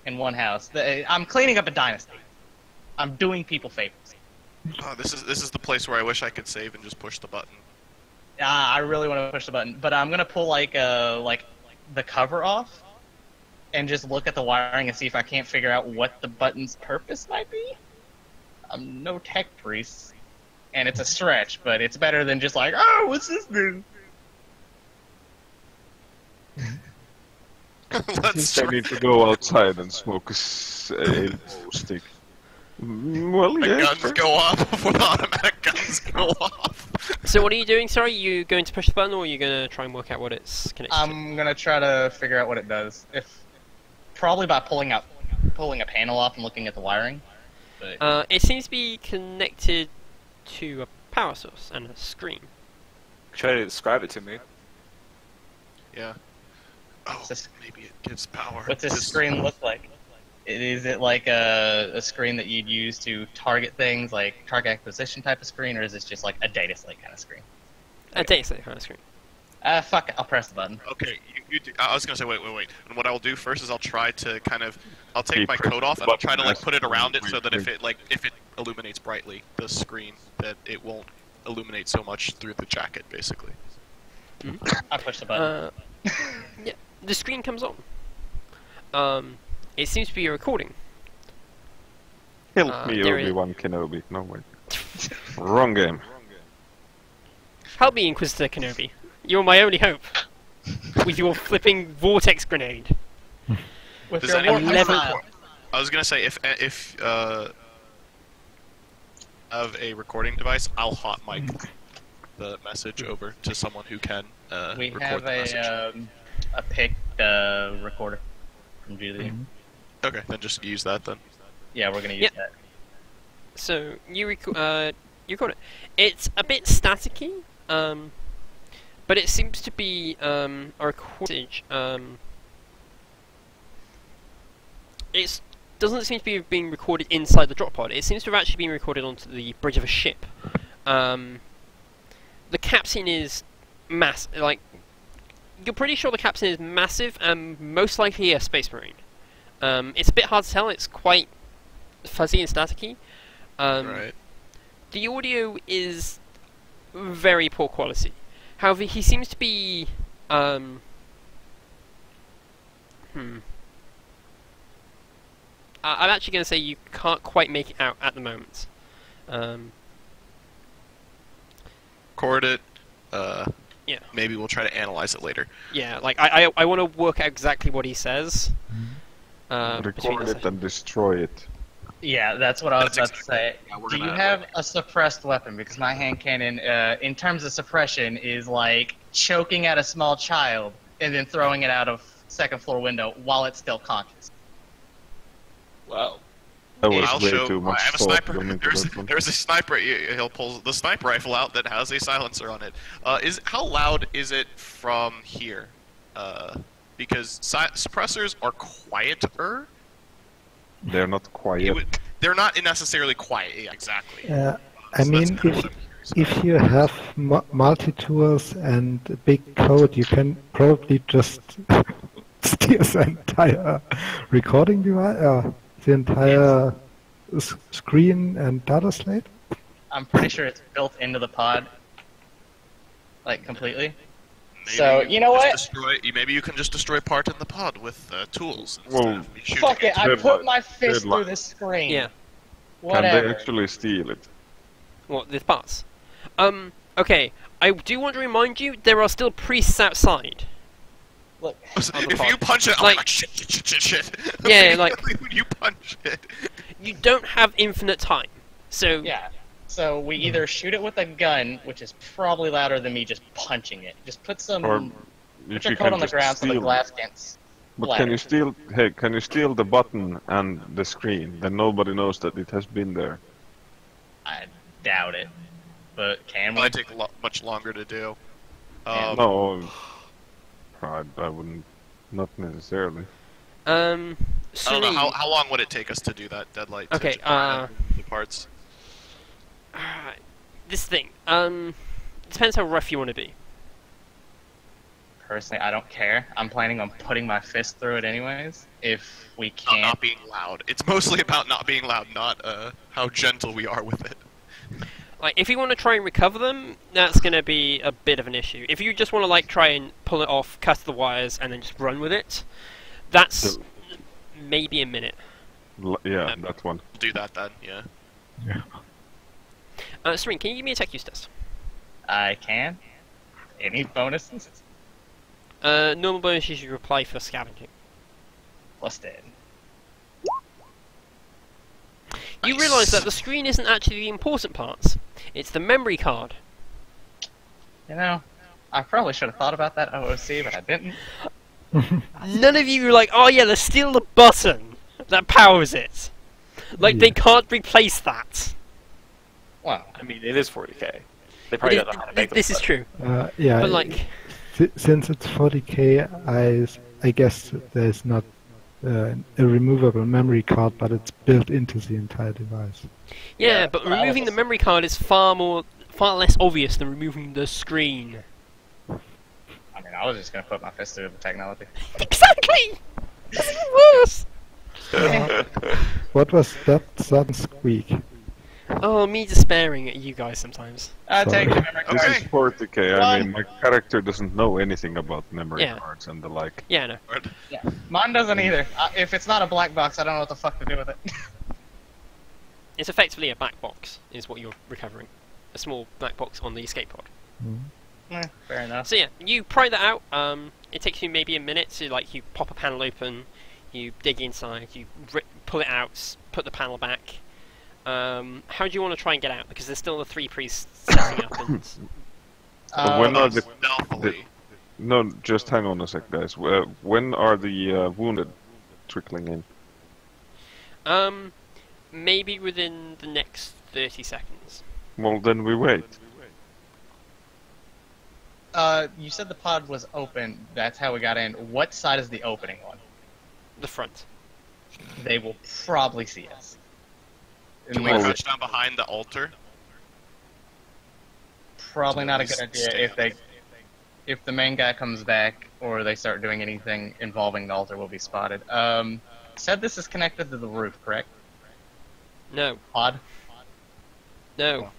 Speaker 1: in one house. I'm cleaning up a dynasty. I'm doing people favors.
Speaker 6: Oh, this is the place where I wish I could save and just push the button.
Speaker 1: I really want to push the button, but I'm gonna pull like the cover off and just look at the wiring and see if I can't figure out what the button's purpose might be. I'm no tech priest, and it's a stretch, but it's better than just like, oh, what's this do?
Speaker 6: Let's
Speaker 4: I need to go outside and smoke a stick. Well,
Speaker 6: the
Speaker 4: yeah.
Speaker 6: guns go off before the automatic guns go off.
Speaker 2: So what are you doing, sorry? You going to push the button, or are you going to try and work out what it's connected to?
Speaker 1: I'm gonna try to figure out what it does. Probably by pulling a panel off and looking at the wiring. But
Speaker 2: It seems to be connected to a power source and a screen.
Speaker 5: Try to describe it to me.
Speaker 6: Yeah. Oh, maybe it gives power.
Speaker 1: what's this screen look like? Is it like a screen that you'd use to target things, like target acquisition type of screen, or is this just like a data slate kind of screen?
Speaker 2: A data slate kind of screen.
Speaker 1: Fuck it, I'll press the button.
Speaker 6: Okay, I was gonna say, wait. And what I'll do first is I'll try to I'll take
Speaker 4: Keep
Speaker 6: my
Speaker 4: pressing
Speaker 6: coat off
Speaker 4: the
Speaker 6: and I'll try to
Speaker 4: button
Speaker 6: like
Speaker 4: as
Speaker 6: put it around it
Speaker 4: wait,
Speaker 6: so that if
Speaker 4: wait.
Speaker 6: it illuminates brightly the screen, that it won't illuminate so much through the jacket, basically.
Speaker 1: I push the button.
Speaker 2: Yeah, the screen comes on. It seems to be a recording.
Speaker 4: Help me,
Speaker 2: there is-
Speaker 4: Obi-Wan Kenobi. No, wait. Wrong game.
Speaker 2: Help me, Inquisitor Kenobi. You're my only hope. With your flipping vortex grenade.
Speaker 1: With
Speaker 6: Does
Speaker 1: your
Speaker 6: anyone
Speaker 1: warp
Speaker 6: have
Speaker 1: missile.
Speaker 6: I was gonna say, if of a recording device, I'll hot mic the message over to someone who can
Speaker 1: We
Speaker 6: record
Speaker 1: have
Speaker 6: the message.
Speaker 1: a picked recorder from Julia.
Speaker 6: Okay, then just use that then.
Speaker 1: Yeah, we're gonna use
Speaker 2: Yep.
Speaker 1: that.
Speaker 2: So you record it. It's a bit staticky, but it seems to be a recordage. It doesn't seem to be being recorded inside the drop pod. It seems to have actually been recorded onto the bridge of a ship. The capstan is like you're pretty sure the capstan is massive and most likely a space marine. It's a bit hard to tell. It's quite fuzzy and staticky.
Speaker 6: Right.
Speaker 2: The audio is very poor quality. However, he seems to be I'm actually going to say you can't quite make it out at the moment.
Speaker 6: Record it.
Speaker 2: Yeah.
Speaker 6: Maybe we'll try to analyze it later.
Speaker 2: Yeah, like I want to work out exactly what he says. Between
Speaker 4: Record
Speaker 2: the
Speaker 4: it and destroy it.
Speaker 1: Yeah, that's what I was
Speaker 6: That's
Speaker 1: about to say.
Speaker 6: Yeah, we're
Speaker 1: Do you
Speaker 6: gonna-
Speaker 1: have a suppressed weapon? Because my hand cannon, in terms of suppression, is like choking at a small child and then throwing it out of second floor window while it's still conscious.
Speaker 6: Wow.
Speaker 4: That was
Speaker 6: I'll
Speaker 4: way
Speaker 6: show.
Speaker 4: too much
Speaker 6: I have a
Speaker 4: thought
Speaker 6: sniper.
Speaker 4: going into that one.
Speaker 6: There's a sniper. He'll pull the sniper rifle out that has a silencer on it. How loud is it from here? Because suppressors are quieter.
Speaker 4: They're not quiet.
Speaker 6: They're not necessarily quiet. Yeah, exactly.
Speaker 3: I
Speaker 6: So that's
Speaker 3: mean,
Speaker 6: kind of what I'm curious
Speaker 3: if you have multi-tools and a big code, you can probably just steal the entire recording device, the entire screen and data slate.
Speaker 1: I'm pretty sure it's built into the pod, like completely.
Speaker 6: Maybe
Speaker 1: So, you know
Speaker 6: just
Speaker 1: what?
Speaker 6: maybe you can just destroy part in the pod with tools. instead
Speaker 4: Well,
Speaker 6: of shooting
Speaker 1: Fuck it, I
Speaker 4: Deadline.
Speaker 1: put my fist
Speaker 4: Deadline.
Speaker 1: through the screen.
Speaker 2: Yeah.
Speaker 4: Can
Speaker 1: Whatever.
Speaker 4: they actually steal it?
Speaker 2: What, the parts? Okay, I do want to remind you, there are still priests outside.
Speaker 1: Look,
Speaker 6: If you punch it,
Speaker 2: Like-
Speaker 6: like shit.
Speaker 2: Yeah, like-
Speaker 6: when you punch it.
Speaker 2: You don't have infinite time. So,
Speaker 1: yeah. So we either shoot it with a gun, which is probably louder than me just punching it. Just put some
Speaker 4: Or
Speaker 1: put
Speaker 4: if
Speaker 1: your
Speaker 4: you
Speaker 1: coat
Speaker 4: can
Speaker 1: on the
Speaker 4: just
Speaker 1: ground so the
Speaker 4: steal
Speaker 1: glass gets
Speaker 4: But
Speaker 1: bladder.
Speaker 4: can you steal? Hey, can you steal the button and the screen? Then nobody knows that it has been there.
Speaker 1: I doubt it. But can we?
Speaker 6: Might take much longer to do.
Speaker 4: No, I wouldn't. Not necessarily.
Speaker 6: I don't know
Speaker 2: Suri,
Speaker 6: how long would it take us to do that deadlight. To
Speaker 2: Okay,
Speaker 6: find the parts.
Speaker 2: this thing, depends how rough you want to be.
Speaker 1: Personally, I don't care. I'm planning on putting my fist through it anyways. If we
Speaker 6: About
Speaker 1: can't.
Speaker 6: not being loud. It's mostly about not being loud, not how gentle we are with it.
Speaker 2: Like, if you want to try and recover them, that's going to be a bit of an issue. If you just want to, like, try and pull it off, cut the wires, and then just run with it, that's maybe a minute.
Speaker 4: Yeah, that one.
Speaker 6: We'll do that then. Yeah.
Speaker 2: Serene, can you give me a tech use test?
Speaker 1: I can. Any bonuses?
Speaker 2: Normal bonus is you apply for scavenging.
Speaker 1: Plus dead.
Speaker 2: You
Speaker 6: Nice.
Speaker 2: realise that the screen isn't actually the important part. It's the memory card.
Speaker 1: You know, I probably should have thought about that OOC, but I didn't.
Speaker 2: None of you are like, oh yeah, there's still the button that powers it. Like, they can't replace that.
Speaker 1: Well,
Speaker 5: I mean, it is 40k. They probably don't know how to make
Speaker 2: This
Speaker 5: them,
Speaker 2: is true.
Speaker 3: Yeah,
Speaker 2: But, like,
Speaker 3: since it's 40k, I guess there's not a removable memory card, but it's built into the entire device.
Speaker 2: yeah,
Speaker 1: Yeah,
Speaker 2: but
Speaker 1: well,
Speaker 2: removing the memory card is far less obvious than removing the screen.
Speaker 1: I mean, I was just gonna put my fist through the technology.
Speaker 2: Exactly! That's even worse!
Speaker 3: What was that sudden squeak?
Speaker 2: Oh, me despairing at you guys sometimes.
Speaker 1: Take the
Speaker 3: Sorry.
Speaker 1: memory
Speaker 4: This
Speaker 1: card.
Speaker 4: is 40k. I
Speaker 1: Run.
Speaker 4: mean, my character doesn't know anything about memory
Speaker 2: Yeah.
Speaker 4: cards and the like.
Speaker 2: Yeah, no.
Speaker 1: Yeah, mine doesn't either. If it's not a black box, I don't know what the fuck to do with it.
Speaker 2: It's effectively a black box, is what you're recovering. A small black box on the escape pod.
Speaker 1: Fair enough.
Speaker 2: So yeah, you pry that out. It takes you maybe a minute to you pop a panel open, you dig inside, you pull it out, put the panel back. How do you want to try and get out? Because there's still the 3 priests setting up and...
Speaker 4: When are the
Speaker 6: Stealthily.
Speaker 4: No, just hang on a sec, guys. When are the wounded trickling in?
Speaker 2: Maybe within the next 30 seconds.
Speaker 4: Well, then we wait.
Speaker 1: You said the pod was open. That's how we got in. What side is the opening one?
Speaker 2: The front.
Speaker 1: They will probably see us.
Speaker 6: Do we crouch down behind the altar?
Speaker 1: Probably not a good idea
Speaker 6: Stay
Speaker 1: if the main guy comes back or they start doing anything involving the altar. Will be spotted. Said this is connected to the roof, correct?
Speaker 2: No.
Speaker 1: Pod.
Speaker 2: No.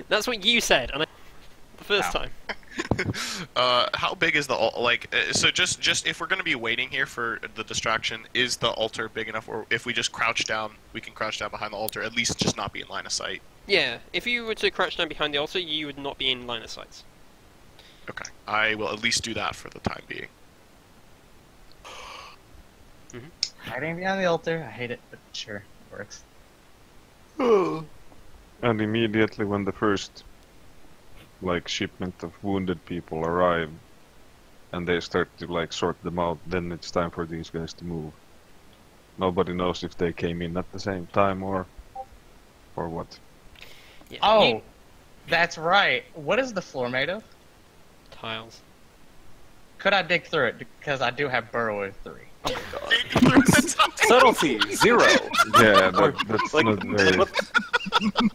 Speaker 2: That's what you said, and the first
Speaker 1: Ow.
Speaker 2: time.
Speaker 6: How big is the so just if we're gonna be waiting here for the distraction, is the altar big enough, or if we just crouch down, we can crouch down behind the altar, at least just not be in line of sight?
Speaker 2: Yeah, if you were to crouch down behind the altar, you would not be in line of sight.
Speaker 6: Okay, I will at least do that for the time being.
Speaker 1: Hiding behind the altar. I hate it, but sure, it works.
Speaker 4: And immediately when the first, shipment of wounded people arrive, and they start to, sort them out, then it's time for these guys to move. Nobody knows if they came in at the same time or what.
Speaker 2: Yeah.
Speaker 1: Oh, that's right. What is the floor made of?
Speaker 2: Tiles.
Speaker 1: Could I dig through it? Because I do have burrow 3.
Speaker 5: Subtlety 0.
Speaker 4: Yeah, that's
Speaker 5: Like,
Speaker 4: not very...
Speaker 5: what-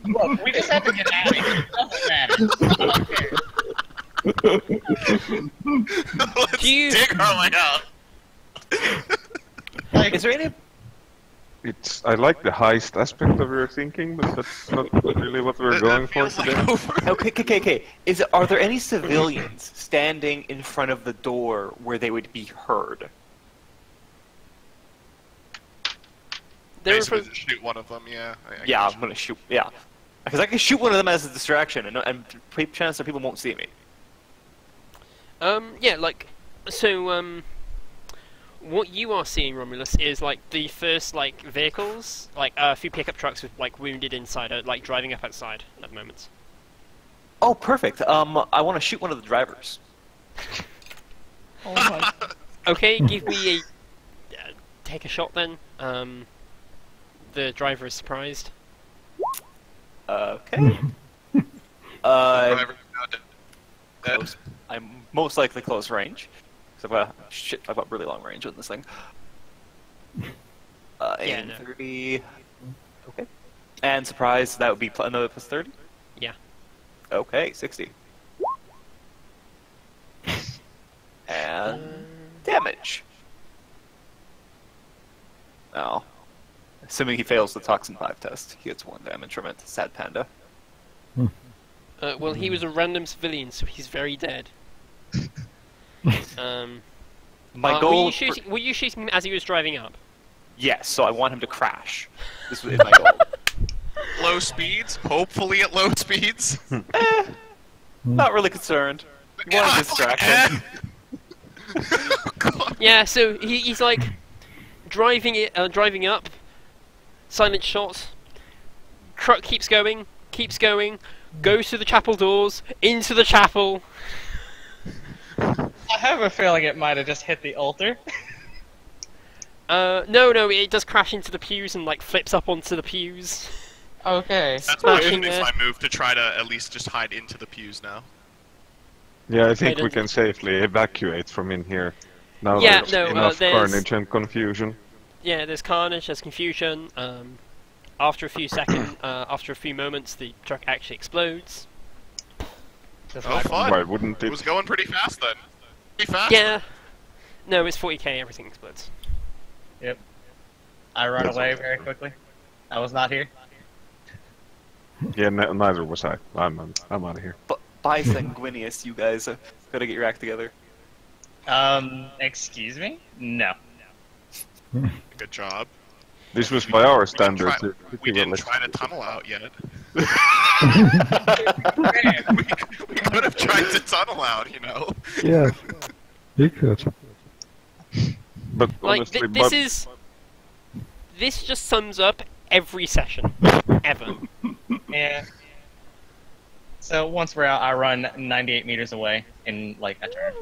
Speaker 1: Look, we just have to get out of here. It doesn't matter.
Speaker 6: Let's
Speaker 2: Do you-
Speaker 6: dig our way out.
Speaker 1: Like,
Speaker 5: Is there any?
Speaker 4: I like the heist aspect of your thinking, but that's not really what we're going for
Speaker 6: feels
Speaker 4: today.
Speaker 5: Okay. Are there any civilians standing in front of the door where they would be heard?
Speaker 6: Basically, just shoot one of them. Yeah. I
Speaker 5: Yeah,
Speaker 6: guess.
Speaker 5: I'm gonna shoot. Yeah, because I can shoot one of them as a distraction, and chance that people won't see me.
Speaker 2: What you are seeing, Romulus, is the first vehicles, a few pickup trucks with wounded inside, are driving up outside at the moment.
Speaker 5: Oh, perfect. I want to shoot one of the drivers.
Speaker 1: oh my.
Speaker 2: Okay, give me a take a shot then. The driver is surprised.
Speaker 5: Okay.
Speaker 6: Driver, dead.
Speaker 5: Close. I'm most likely close range. I've got really long range on this thing.
Speaker 2: Yeah, no.
Speaker 5: 30. Okay. And surprise, that would be another plus 30?
Speaker 2: Yeah.
Speaker 5: Okay, 60. And damage. Oh. Assuming he fails the Toxin 5 test, he gets 1 damage from it. Sad panda.
Speaker 2: Well, he was a random civilian, so he's very dead.
Speaker 5: My goal.
Speaker 2: Were you shooting him as he was driving up?
Speaker 5: Yes, so I want him to crash. This is my goal.
Speaker 6: Low speeds, hopefully at low speeds.
Speaker 5: Not really concerned. You want to distract him.
Speaker 2: Yeah, so he's driving up. Silent shot. Truck keeps going, goes to the chapel doors, into the chapel.
Speaker 1: I have a feeling it might have just hit the altar.
Speaker 2: No, it does crash into the pews and flips up onto the pews.
Speaker 1: Okay.
Speaker 6: That's my
Speaker 2: Smashing there.
Speaker 6: move to try to at least just hide into the pews now.
Speaker 4: Yeah, I think we
Speaker 2: don't-
Speaker 4: can safely evacuate from in here. Now
Speaker 2: Yeah,
Speaker 4: there's
Speaker 2: no,
Speaker 4: enough
Speaker 2: there's-
Speaker 4: carnage and confusion.
Speaker 2: Yeah, there's carnage, there's confusion. After a few moments, the truck actually explodes.
Speaker 1: Just
Speaker 6: Oh,
Speaker 1: like-
Speaker 6: fun.
Speaker 4: Why wouldn't
Speaker 6: It
Speaker 4: it?
Speaker 6: was going pretty fast then. Pretty fast.
Speaker 2: Yeah. No, it's 40k. Everything explodes.
Speaker 1: Yep. I run
Speaker 4: That's
Speaker 1: away
Speaker 4: awesome.
Speaker 1: very quickly. I was not here.
Speaker 4: Yeah, neither was I. I'm out of here.
Speaker 5: But by Sanguinius, you guys gotta get your act together.
Speaker 1: Excuse me? No.
Speaker 6: Good job.
Speaker 4: This was by our
Speaker 6: We
Speaker 4: standards.
Speaker 6: didn't try to tunnel out yet. We could have tried to tunnel out, you know.
Speaker 3: Yes, you could.
Speaker 4: But
Speaker 2: Like
Speaker 4: honestly,
Speaker 2: this just sums up every session ever.
Speaker 1: Yeah. So once we're out, I run 98 meters away in like a turn.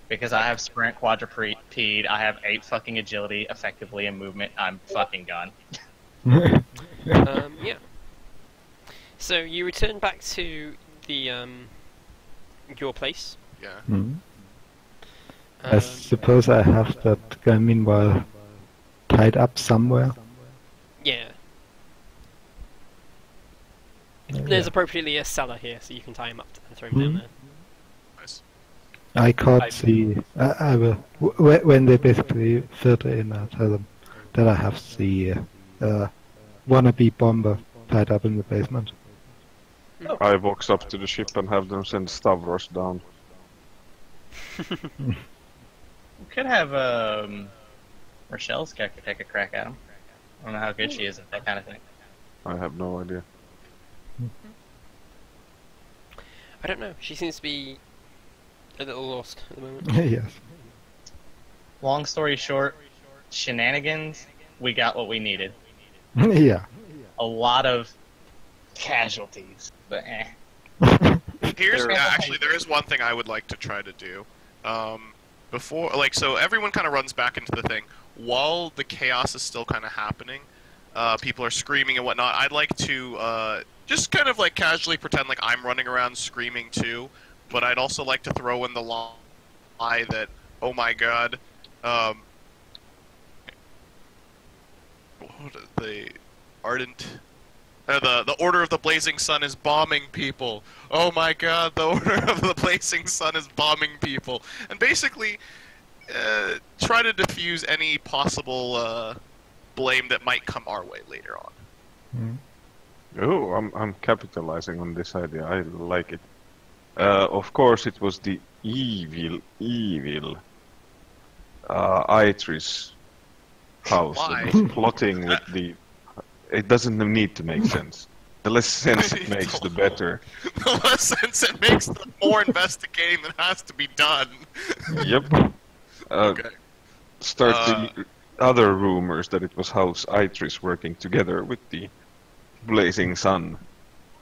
Speaker 1: Because I have sprint, quadrupede, I have 8 fucking agility, effectively, and movement. I'm fucking gone.
Speaker 2: Yeah. So you return back to the your place.
Speaker 6: Yeah.
Speaker 3: Hmm. I suppose I have that guy meanwhile tied up somewhere.
Speaker 2: Yeah.
Speaker 3: Yeah.
Speaker 2: There's appropriately a cellar here, so you can tie him up and throw him down
Speaker 3: Mhm.
Speaker 2: there.
Speaker 6: Nice.
Speaker 3: I caught the. I will when they basically filter in. I tell them that I have the wannabe bomber tied up in the basement.
Speaker 4: I walks up to the ship and have them send Stavros down.
Speaker 1: We could have Rochelle's character take a crack at him. I don't know how good she is at that kind of thing.
Speaker 4: I have no idea.
Speaker 2: I don't know. She seems to be a little lost at the moment.
Speaker 3: Yes.
Speaker 1: Long story short, shenanigans, we got what we needed.
Speaker 3: Yeah.
Speaker 1: A lot of casualties, but eh.
Speaker 6: Here's
Speaker 5: There-
Speaker 6: actually there is one thing I would like to try to do. Before, like, so everyone kind of runs back into the thing while the chaos is still kind of happening. People are screaming and whatnot. I'd like to just kind of like casually pretend like I'm running around screaming too, but I'd also like to throw in the lie that, oh my god, the ardent. The Order of the Blazing Sun is bombing people. Oh my god, the Order of the Blazing Sun is bombing people. And basically, try to diffuse any possible blame that might come our way later on.
Speaker 3: Mm.
Speaker 4: Oh, I'm capitalizing on this idea. I like it. Of course, it was the evil Itris house
Speaker 6: Why?
Speaker 4: that was plotting with the. It doesn't need to make sense. The less sense it makes, the better.
Speaker 6: The less sense it makes, the more investigating that has to be done.
Speaker 4: Yep.
Speaker 6: Okay.
Speaker 4: Start the other rumors that it was House Itris working together with the Blazing Sun.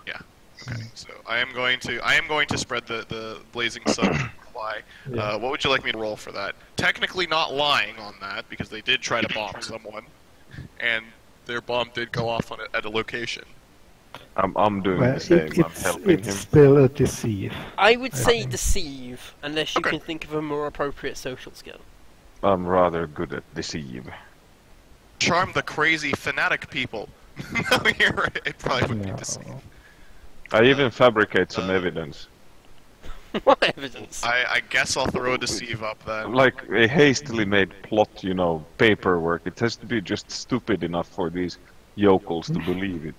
Speaker 6: Okay. So I am going to spread the Blazing Sun lie.
Speaker 3: Yeah.
Speaker 6: What would you like me to roll for that? Technically not lying on that because they did try to bomb someone, and their bomb did go off on at a location.
Speaker 4: I'm doing
Speaker 3: Well,
Speaker 4: the same. I'm helping
Speaker 3: it's
Speaker 4: him.
Speaker 3: still a deceive.
Speaker 2: I would say
Speaker 3: think.
Speaker 2: deceive, unless you
Speaker 6: Okay.
Speaker 2: can think of a more appropriate social skill.
Speaker 4: I'm rather good at deceive.
Speaker 6: Charm the crazy fanatic people. No, you're right. It probably would be
Speaker 3: No.
Speaker 6: deceive.
Speaker 4: I even fabricate some evidence.
Speaker 2: What evidence?
Speaker 6: I guess I'll throw a deceive up then.
Speaker 4: Like a hastily made plot, paperwork. It has to be just stupid enough for these yokels to believe it.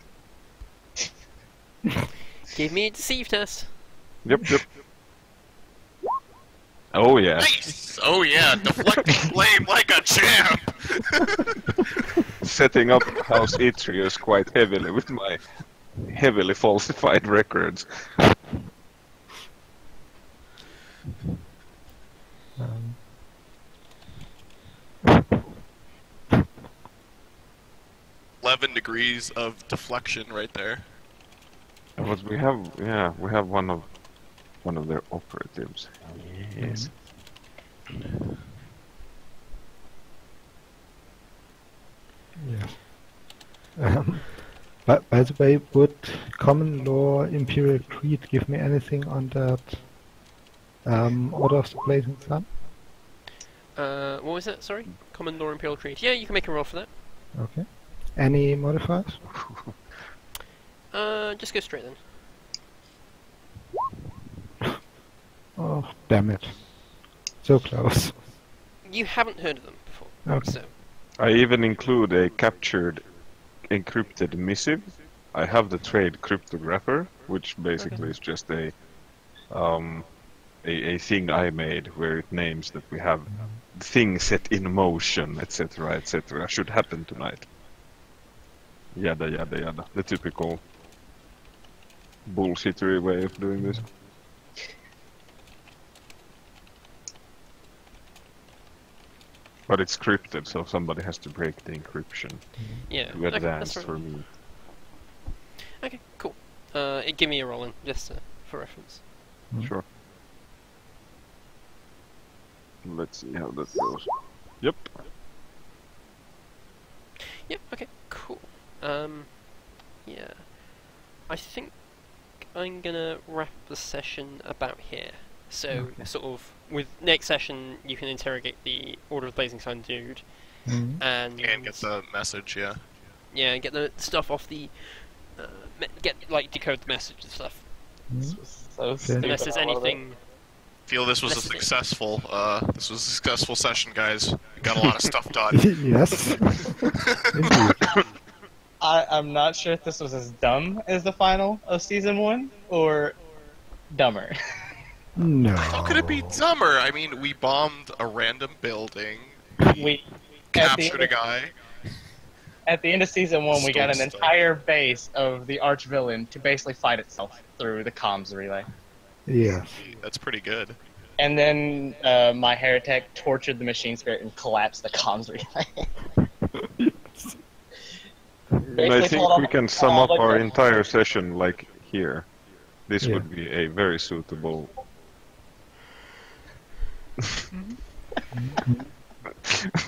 Speaker 2: Give me a deceive test.
Speaker 4: Yep. Oh yeah.
Speaker 6: Nice! Oh yeah, deflecting flame like a champ!
Speaker 4: Setting up House Itrius quite heavily with my heavily falsified records.
Speaker 3: Um,
Speaker 6: 11 degrees of deflection right there.
Speaker 4: But we have one of their operatives. Yes.
Speaker 3: yes. But by the way, would common law Imperial Creed give me anything on that Order of the Blazing Sun?
Speaker 2: What was that? Sorry? Common Law Imperial Creed. Yeah, you can make a roll for that.
Speaker 3: Okay. Any modifiers?
Speaker 2: Just go straight then.
Speaker 3: Damn it. So close.
Speaker 2: You haven't heard of them before,
Speaker 3: Okay.
Speaker 2: so
Speaker 4: I even include a captured encrypted missive. I have the trade cryptographer, which basically is just a thing I made where it names that we have things set in motion, etc., etc. Should happen tonight. Yada yada yada. The typical bullshittery way of doing this. But it's crypted, so somebody has to break the encryption
Speaker 2: yeah.
Speaker 4: to
Speaker 2: Okay,
Speaker 4: advance
Speaker 2: that's
Speaker 4: for
Speaker 2: right.
Speaker 4: me.
Speaker 2: Okay, cool. Give me a roll in, just for reference.
Speaker 4: Sure. Let's see how that goes. Yep.
Speaker 2: Yep. Okay. Cool. Yeah. I think I'm gonna wrap the session about here. So,
Speaker 3: Okay.
Speaker 2: sort of, with next session, you can interrogate the Order of the Blazing Sun dude,
Speaker 3: Mhm.
Speaker 2: and
Speaker 6: get the message, yeah.
Speaker 2: yeah, get the stuff off the, decode the message and stuff.
Speaker 3: Mhm.
Speaker 1: So stupid.
Speaker 2: Unless there's
Speaker 1: I love it.
Speaker 2: anything.
Speaker 6: Feel this was a
Speaker 2: This is it.
Speaker 6: successful session, guys. We got a lot of stuff done.
Speaker 3: Yes. Indeed.
Speaker 1: I'm not sure if this was as dumb as the final of season 1 or dumber.
Speaker 3: No.
Speaker 6: How could it be dumber? I mean, we bombed a random building,
Speaker 1: We
Speaker 6: captured a guy.
Speaker 1: At the end of season 1, we got an
Speaker 6: Stole stuff.
Speaker 1: entire base of the arch villain to basically fight itself through the comms relay.
Speaker 3: Yes.
Speaker 6: That's pretty good.
Speaker 1: And then my heretic tortured the machine spirit and collapsed the comms relay.
Speaker 4: And I
Speaker 1: Basically
Speaker 4: think
Speaker 1: told
Speaker 4: we
Speaker 1: him,
Speaker 4: can sum up
Speaker 1: look,
Speaker 4: our entire session like here. This
Speaker 3: Yeah.
Speaker 4: would be a very suitable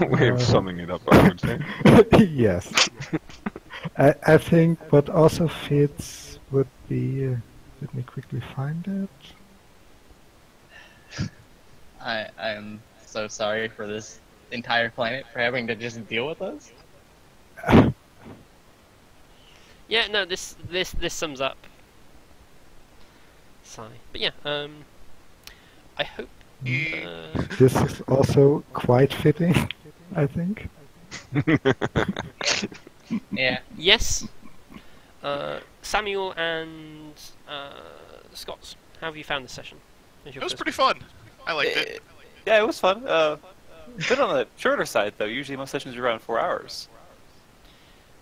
Speaker 4: way of summing it up, I would say.
Speaker 3: Yes. I think what also fits would be. Let me quickly find it.
Speaker 1: I am so sorry for this entire planet for having to just deal with us.
Speaker 2: Yeah, no, this sums up. Sigh. But yeah, I hope.
Speaker 3: This is also quite fitting, I think.
Speaker 1: Yeah.
Speaker 2: Yes. Samuel and Scott, how have you found this session? As your
Speaker 6: It was
Speaker 2: first-
Speaker 6: pretty fun. I liked it.
Speaker 5: Yeah, it was fun. A bit on the shorter side, though. Usually most sessions are around 4 hours.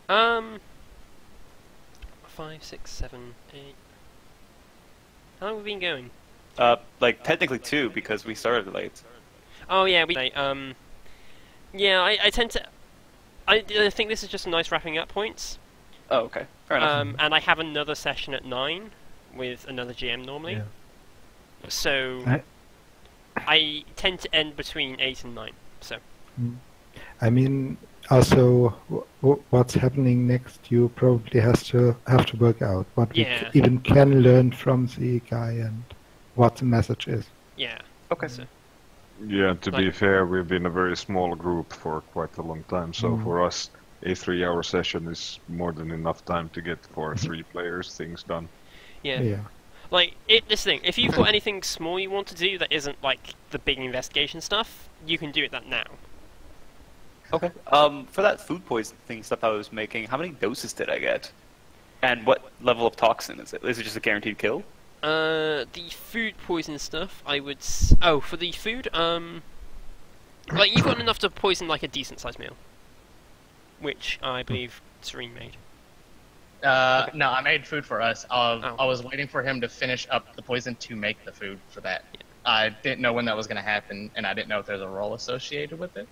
Speaker 2: 5, 6, 7, 8. How long have we been going?
Speaker 5: Like, technically 2, because we started late.
Speaker 2: Oh yeah, yeah, I tend to. I think this is just a nice wrapping up points.
Speaker 5: Oh, okay. Fair enough.
Speaker 2: And I have another session at 9 with another GM normally.
Speaker 3: Yeah.
Speaker 2: So I tend to end between 8 and 9. So
Speaker 3: I mean, also, what's happening next? You probably have to work out what we
Speaker 2: Yeah.
Speaker 3: even can learn from the guy and what the message is.
Speaker 2: yeah.
Speaker 5: Okay.
Speaker 2: So,
Speaker 4: Yeah, to be
Speaker 2: Like-
Speaker 4: fair, we've been a very small group for quite a long time, so
Speaker 3: Mm.
Speaker 4: for us, a 3-hour session is more than enough time to get for 3 players things done.
Speaker 2: yeah.
Speaker 3: Yeah.
Speaker 2: Like this thing. If you've got anything small you want to do that isn't like the big investigation stuff, you can do that now.
Speaker 5: Okay. For that food poisoning stuff I was making, how many doses did I get? And what level of toxin is it? Is it just a guaranteed kill?
Speaker 2: The food poison stuff, I would. Oh, for the food, like you've got enough to poison like a decent sized meal, which I believe Serene made.
Speaker 1: No, I made food for us.
Speaker 2: Oh.
Speaker 1: I was waiting for him to finish up the poison to make the food for that. I didn't know when that was going to happen, and I didn't know if there's a roll associated with it.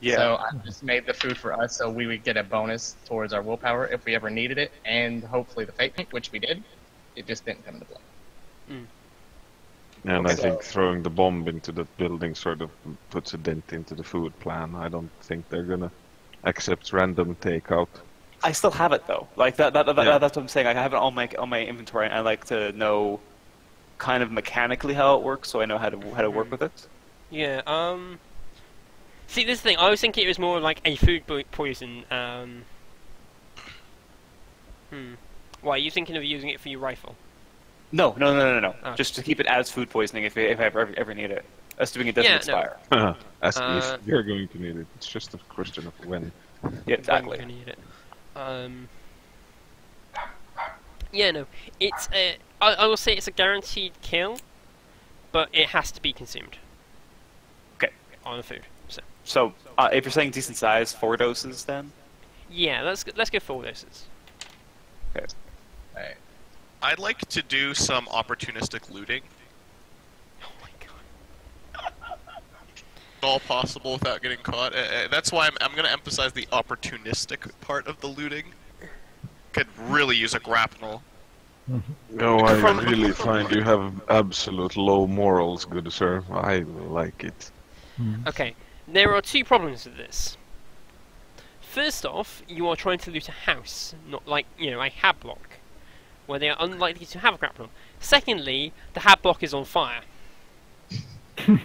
Speaker 5: Yeah.
Speaker 1: So I just made the food for us so we would get a bonus towards our willpower if we ever needed it, and hopefully the fate point, which we did. It just didn't come into play.
Speaker 4: And I
Speaker 1: Okay.
Speaker 4: think throwing the bomb into that building sort of puts a dent into the food plan. I don't think they're gonna accept random takeout.
Speaker 5: I still have it though. Like
Speaker 4: Yeah.
Speaker 5: that's what I'm saying. I have it on my inventory, and I like to know kind of mechanically how it works, so I know how to work with it.
Speaker 2: Yeah. See, this thing. I was thinking it was more like a food poison. Why are you thinking of using it for your rifle?
Speaker 5: No.
Speaker 2: Oh.
Speaker 5: Just to keep it as food poisoning if I ever need it. Assuming it doesn't
Speaker 2: Yeah, no.
Speaker 5: expire.
Speaker 4: As if you're going to need it. It's just a question of when.
Speaker 5: Yeah, exactly.
Speaker 2: When you need it. Yeah, no. It's a. I will say it's a guaranteed kill, but it has to be consumed.
Speaker 5: Okay.
Speaker 2: On the food. So.
Speaker 5: So, if you're saying decent size, 4 doses then?
Speaker 2: Yeah, let's go 4 doses.
Speaker 5: Okay.
Speaker 1: Alright.
Speaker 6: I'd like to do some opportunistic looting.
Speaker 2: Oh my god.
Speaker 6: All possible without getting caught. That's why I'm going to emphasize the opportunistic part of the looting. Could really use a grapnel.
Speaker 4: No, I really find you have absolute low morals, good sir. I like it.
Speaker 2: Okay, there are 2 problems with this. First off, you are trying to loot a house, not like, a hab block, where they are unlikely to have a grapple. Secondly, the hab block is on fire.
Speaker 6: Oh,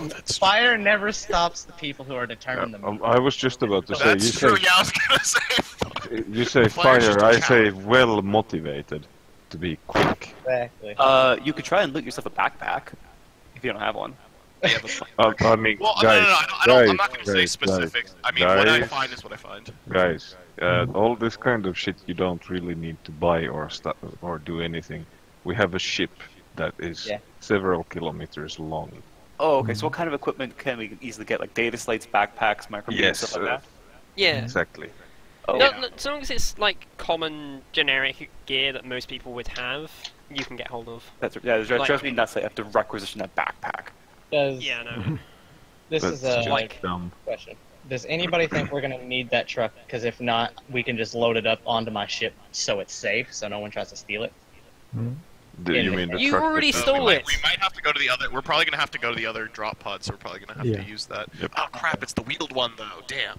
Speaker 6: that's
Speaker 1: Fire never stops the people who are determined to move.
Speaker 4: I was just about to say,
Speaker 6: That's true. Yeah, I was gonna say.
Speaker 4: you say
Speaker 6: Fire's just
Speaker 4: fire,
Speaker 6: a
Speaker 4: I say
Speaker 6: challenge.
Speaker 4: well motivated to be quick.
Speaker 1: Exactly.
Speaker 5: You could try and loot yourself a backpack if you don't have one.
Speaker 6: Yeah, but
Speaker 4: I mean,
Speaker 6: well,
Speaker 4: guys,
Speaker 6: I'm not gonna say specifics. I mean, what I
Speaker 4: guys.
Speaker 6: find is what I find.
Speaker 4: Guys, all this kind of shit you don't really need to buy or do anything. We have a ship that is
Speaker 1: Yeah.
Speaker 4: several kilometers long.
Speaker 5: Oh, okay. So what kind of equipment can we easily get? Like data slates, backpacks, microbeams,
Speaker 4: Yes,
Speaker 5: stuff like that?
Speaker 2: Yeah.
Speaker 4: Exactly.
Speaker 5: Oh,
Speaker 2: No, so long as it's like common generic gear that most people would have, you can get hold of.
Speaker 5: That's yeah.
Speaker 2: Like-
Speaker 5: Just mean nuts. That you have to requisition a backpack.
Speaker 1: Does
Speaker 2: Yeah, no.
Speaker 1: this
Speaker 4: That's
Speaker 1: is a
Speaker 4: just dumb.
Speaker 1: question? Does anybody think we're gonna need that truck? Because if not, we can just load it up onto my ship so it's safe, so no one tries to steal it.
Speaker 4: You mean the
Speaker 2: You
Speaker 4: truck
Speaker 2: already
Speaker 4: that-
Speaker 2: stole it.
Speaker 6: We might have to go to the other. We're probably gonna have to go to the other drop pod, so we're probably gonna have
Speaker 3: Yeah.
Speaker 6: to use that.
Speaker 4: Yep.
Speaker 6: Oh crap! It's the wheeled one though. Damn.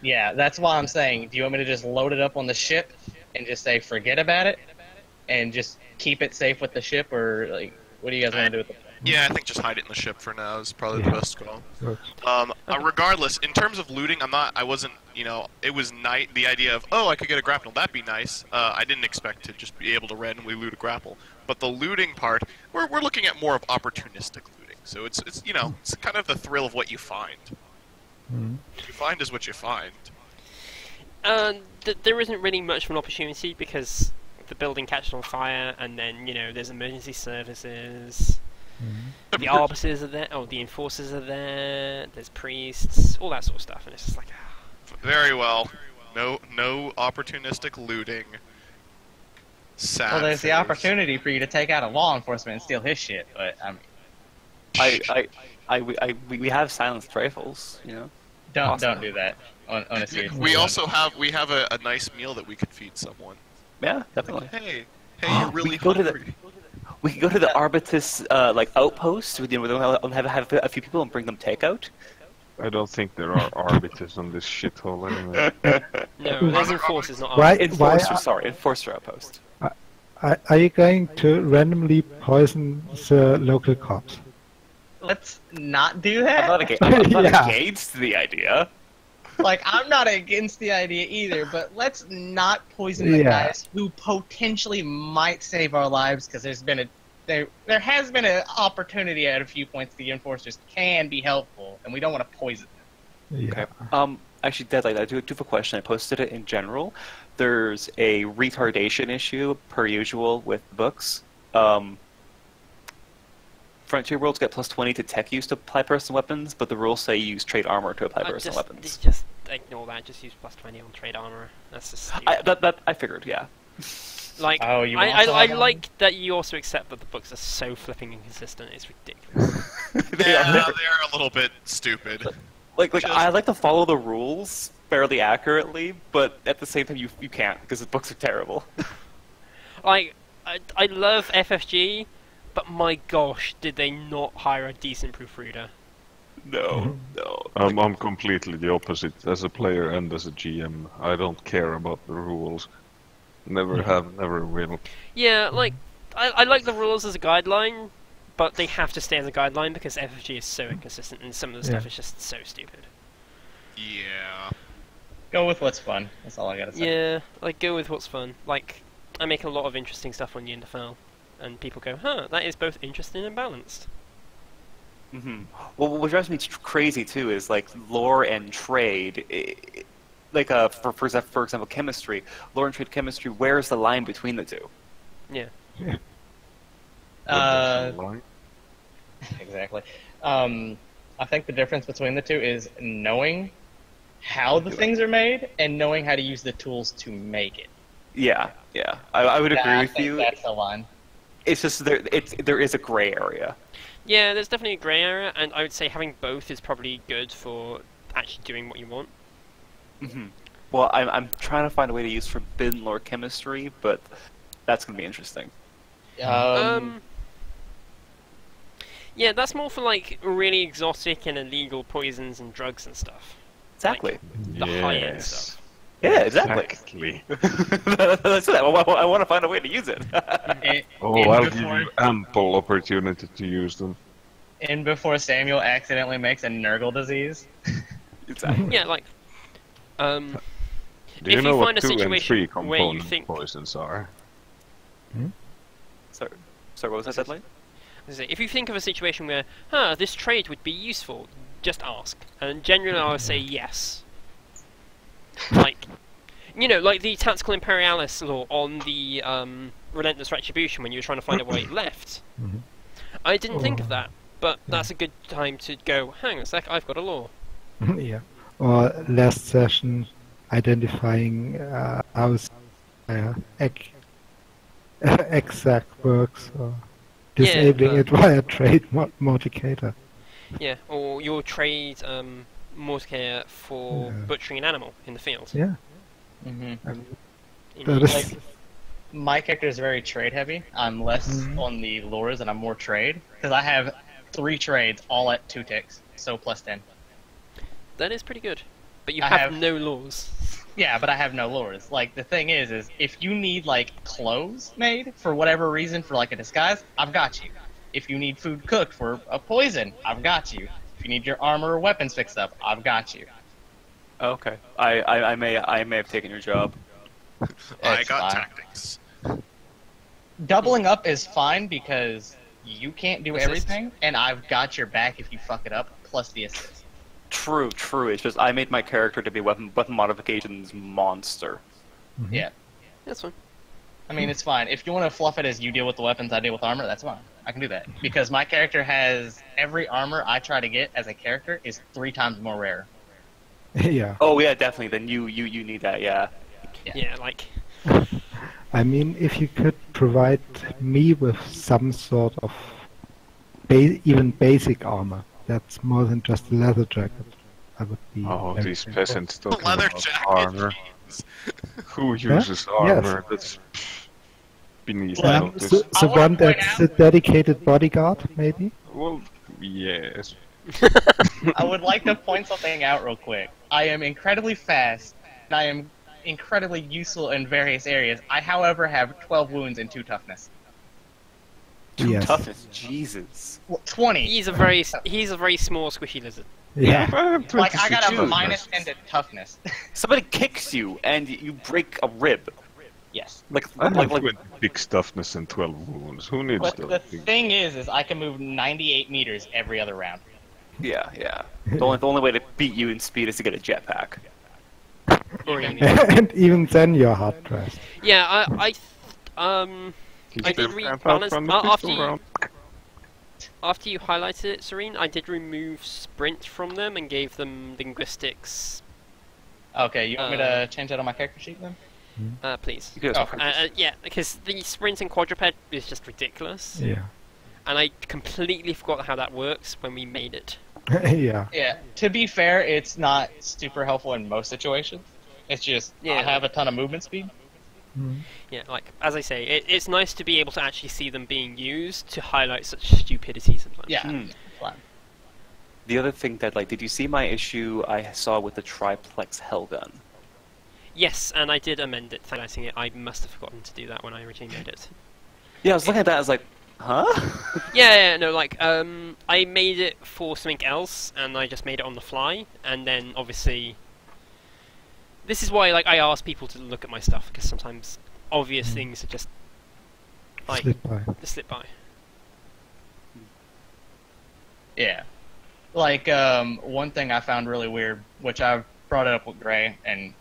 Speaker 1: Yeah, that's why I'm saying. Do you want me to just load it up on the ship and just say forget about it, and just keep it safe with the ship, or like, what do you guys want to do with it?
Speaker 6: Yeah, I think just hide it in the ship for now is probably
Speaker 3: Yeah.
Speaker 6: the best call.
Speaker 3: Good.
Speaker 6: Regardless, in terms of looting, I wasn't, it was the idea of, oh, I could get a grapple, that'd be nice. I didn't expect to just be able to randomly loot a grapple. But the looting part, we're looking at more of opportunistic looting. So it's it's kind of the thrill of what you find. What you find is what you find.
Speaker 2: There isn't really much of an opportunity because the building catches on fire, and then there's emergency services. The arbiters are there. Oh, the enforcers are there. There's priests, all that sort of stuff, and it's just like,
Speaker 6: Very well. No opportunistic looting. Sad.
Speaker 1: Well, there's the
Speaker 6: face.
Speaker 1: opportunity for you to take out a law enforcement and steal his shit, but I mean,
Speaker 5: We have silenced rifles.
Speaker 1: don't do that on a serious.
Speaker 6: We
Speaker 1: note.
Speaker 6: also have a nice meal that we could feed someone.
Speaker 5: Yeah, definitely.
Speaker 6: Hey, you're really
Speaker 5: we go to
Speaker 6: hungry.
Speaker 5: We can go to the Arbitus outpost. We'll have a few people and bring them takeout.
Speaker 4: I don't think there are arbiters on this shithole anyway.
Speaker 2: no, there's enforcers, not
Speaker 3: Why-
Speaker 2: arbiters.
Speaker 5: Enforcer outpost.
Speaker 3: Are you going to randomly poison the local cops?
Speaker 1: Let's not do
Speaker 5: I'm
Speaker 1: that.
Speaker 5: not, I'm not
Speaker 3: Yeah.
Speaker 5: against the idea.
Speaker 1: Like, I'm not against the idea either, but let's not poison the
Speaker 3: Yeah.
Speaker 1: guys who potentially might save our lives, because there has been an opportunity at a few points the enforcers can be helpful, and we don't want to poison them.
Speaker 3: Yeah.
Speaker 5: Okay. Actually, Deadlight, I do have a question. I posted it in general. There's a retardation issue, per usual, with books. Frontier Worlds get plus 20 to tech use to apply personal weapons, but the rules say you use trade armor to apply personal weapons.
Speaker 2: Just ignore that. Just use plus 20 on trade armor. That's just stupid.
Speaker 5: I figured, yeah.
Speaker 2: Like,
Speaker 1: Oh, you
Speaker 2: I
Speaker 1: also have
Speaker 2: like that you also accept that the books are so flipping inconsistent. It's ridiculous.
Speaker 6: They're a little bit stupid.
Speaker 5: Like I like to follow the rules fairly accurately, but at the same time you can't because the books are terrible.
Speaker 2: Like, I love FFG, but my gosh, did they not hire a decent proofreader?
Speaker 5: No.
Speaker 4: I'm completely the opposite. As a player and as a GM, I don't care about the rules. Never have, never will.
Speaker 2: Yeah, like, I like the rules as a guideline, but they have to stay as a guideline because FFG is so inconsistent and some of the stuff
Speaker 3: Yeah.
Speaker 2: is just so stupid.
Speaker 6: Yeah.
Speaker 1: Go with what's fun. That's all I gotta say.
Speaker 2: Yeah, like, go with what's fun. Like, I make a lot of interesting stuff on Yindafel. and people go, huh, that is both interesting and balanced.
Speaker 5: Well, what drives me crazy too is like lore and trade. Like for example, chemistry, lore and trade chemistry. Where's the line between the two?
Speaker 2: Yeah.
Speaker 1: Exactly. I think the difference between the two is knowing how the things are made and knowing how to use the tools to make it.
Speaker 5: Yeah, I would agree
Speaker 1: I
Speaker 5: with
Speaker 1: think
Speaker 5: you.
Speaker 1: that's the line.
Speaker 5: It's just there is a gray area.
Speaker 2: Yeah, there's definitely a grey area, and I would say having both is probably good for actually doing what you want.
Speaker 5: Well, I'm trying to find a way to use forbidden lore chemistry, but that's gonna be interesting.
Speaker 2: Yeah, that's more for like really exotic and illegal poisons and drugs and stuff.
Speaker 5: Exactly.
Speaker 2: The high-end stuff.
Speaker 5: Yeah, exactly. That's it. I want to find a way to use it.
Speaker 4: I'll give you ample opportunity to use them.
Speaker 1: And before Samuel accidentally makes a Nurgle disease.
Speaker 5: Exactly.
Speaker 2: Yeah, like,
Speaker 4: Do
Speaker 2: if
Speaker 4: you know
Speaker 2: you
Speaker 4: what
Speaker 2: find a
Speaker 4: 2 and 3
Speaker 2: situation where you
Speaker 4: component
Speaker 2: think,
Speaker 4: poisons are?
Speaker 5: Sorry, what was that, Deadline?
Speaker 2: if you think of a situation where, this trade would be useful, just ask, and generally I would say yes. Like, you know, like the Tactical Imperialis law on the Relentless Retribution when you were trying to find a way left. I didn't think of that, but that's a good time to go, hang on a sec, I've got a law.
Speaker 3: Yeah. Or last session, identifying how exact works, or disabling it via trade modificator.
Speaker 2: Yeah, or your trade modifier for butchering an animal in the field.
Speaker 3: Yeah.
Speaker 2: In
Speaker 3: That
Speaker 2: the-
Speaker 3: is-
Speaker 1: My character is very trade heavy. I'm less on the lures and I'm more trade. Because I have 3 trades all at 2 ticks, so plus 10.
Speaker 2: That is pretty good. But you
Speaker 1: I
Speaker 2: have
Speaker 1: have-
Speaker 2: no laws.
Speaker 1: Yeah, but I have no lures. Like, the thing is if you need, like, clothes made for whatever reason for, like, a disguise, I've got you. If you need food cooked for a poison, I've got you. If you need your armor or weapons fixed up, I've got you.
Speaker 5: Okay. I may have taken your job.
Speaker 6: I
Speaker 1: It's
Speaker 6: got
Speaker 1: fine.
Speaker 6: tactics.
Speaker 1: Doubling up is fine because you can't do
Speaker 2: Assist.
Speaker 1: everything, and I've got your back if you fuck it up, plus the assist.
Speaker 5: True. It's just I made my character to be weapon modifications monster.
Speaker 1: Yeah.
Speaker 2: That's fine.
Speaker 1: I mean, it's fine. If you want to fluff it as you deal with the weapons, I deal with armor, that's fine. I can do that. Because my character has... Every armor I try to get as a character is 3 times more rare.
Speaker 3: Yeah.
Speaker 5: Oh yeah, definitely. Then you need that. Yeah.
Speaker 2: Yeah, like,
Speaker 3: I mean, if you could provide me with some sort of even basic armor, that's more than just a leather jacket, I would be.
Speaker 4: Oh,
Speaker 3: very
Speaker 4: these
Speaker 3: thankful.
Speaker 4: peasants talking
Speaker 6: Leather
Speaker 4: about
Speaker 6: jacket.
Speaker 4: armor.
Speaker 6: jeez.
Speaker 4: Who uses armor? That's beneath
Speaker 1: Well,
Speaker 4: notice.
Speaker 3: So
Speaker 1: I wanna
Speaker 3: one
Speaker 1: point
Speaker 3: that's
Speaker 1: out-
Speaker 3: a dedicated bodyguard, maybe?
Speaker 4: Well, yes.
Speaker 1: I would like to point something out real quick. I am incredibly fast, and I am incredibly useful in various areas. I, however, have 12 wounds and 2 toughness.
Speaker 3: Yes.
Speaker 5: Toughness. Jesus.
Speaker 1: Well, 20.
Speaker 2: he's a very small, squishy lizard.
Speaker 3: Yeah.
Speaker 4: I have
Speaker 1: Like, I got
Speaker 4: 26
Speaker 1: a
Speaker 5: Dude.
Speaker 1: minus 10 to toughness.
Speaker 5: Somebody kicks you and you break a rib.
Speaker 1: Yes.
Speaker 5: Like
Speaker 4: I have
Speaker 5: like
Speaker 4: 26 toughness and 12 wounds. Who needs
Speaker 1: But
Speaker 4: those
Speaker 1: the
Speaker 4: things?
Speaker 1: thing is I can move 98 meters every other round.
Speaker 5: yeah. The only way to beat you in speed is to get a jetpack.
Speaker 2: Or in-
Speaker 3: And even then you're hard pressed.
Speaker 2: Yeah, I
Speaker 4: He's
Speaker 2: did
Speaker 4: been
Speaker 2: rebalance-
Speaker 4: out from the
Speaker 2: after
Speaker 4: pistol
Speaker 2: you-
Speaker 4: round.
Speaker 2: after you highlighted it, Serene, I did remove sprint from them and gave them linguistics.
Speaker 1: Okay, you want me to change that on my character sheet then?
Speaker 2: Please.
Speaker 5: You could have
Speaker 2: Yeah, because the sprint and quadruped is just ridiculous,
Speaker 3: Yeah.
Speaker 2: and I completely forgot how that works when we made it.
Speaker 3: Yeah.
Speaker 1: Yeah. To be fair, it's not super helpful in most situations. It's just
Speaker 2: Yeah.
Speaker 1: I have a ton of movement speed.
Speaker 2: Yeah, like, as I say, it's nice to be able to actually see them being used to highlight such stupidity sometimes.
Speaker 1: Yeah.
Speaker 5: Hmm.
Speaker 1: Fine.
Speaker 5: The other thing that, like, did you see my issue I saw with the triplex hellgun?
Speaker 2: Yes, and I did amend it, highlighting it. I must have forgotten to do that when I originally made it.
Speaker 5: Yeah, I was looking at that. I was like, huh?
Speaker 2: Yeah, no, like, I made it for something else, and I just made it on the fly, and then, obviously... This is why, like, I ask people to look at my stuff, because sometimes obvious things are just Like,
Speaker 3: Slid by.
Speaker 2: just slip by.
Speaker 1: Yeah. Like, one thing I found really weird, which I've brought it up with Gray, and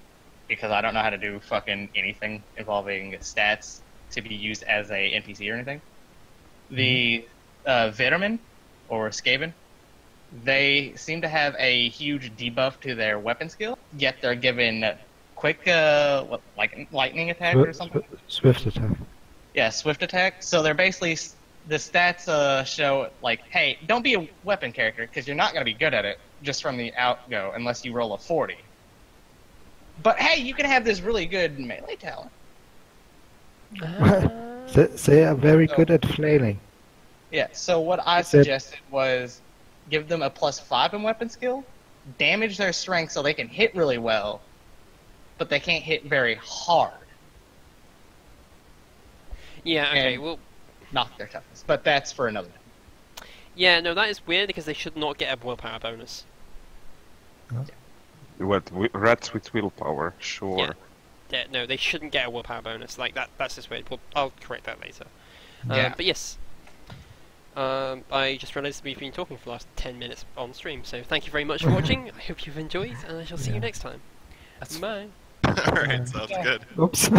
Speaker 1: because I don't know how to do fucking anything involving stats to be used as a NPC or anything. The Vitamin, or Skaven, they seem to have a huge debuff to their weapon skill, yet they're given quick, like lightning attack or something?
Speaker 3: Swift attack.
Speaker 1: Yeah, swift attack. So they're basically, the stats show, like, hey, don't be a weapon character, because you're not going to be good at it just from the out-go, unless you roll a 40. But hey, you can have this really good melee talent.
Speaker 3: They are very good at flailing.
Speaker 1: Yeah, so what I
Speaker 3: Is it-
Speaker 1: suggested was give them a +5 in weapon skill, damage their strength so they can hit really well, but they can't hit very hard.
Speaker 2: Yeah, okay,
Speaker 1: And-
Speaker 2: well,
Speaker 1: Knock their toughness. But that's for another time.
Speaker 2: yeah, no, that is weird because they should not get a willpower bonus.
Speaker 4: What? Rats with willpower, sure.
Speaker 2: Yeah. Yeah, no, they shouldn't get a willpower bonus. Like, that's just weird. Well, I'll correct that later.
Speaker 1: Yeah.
Speaker 2: But yes. I just realised we've been talking for the last 10 minutes on stream, so thank you very much for watching. I hope you've enjoyed, and I shall see you next time.
Speaker 5: That's
Speaker 2: Bye.
Speaker 6: Alright, sounds good.
Speaker 3: Oops.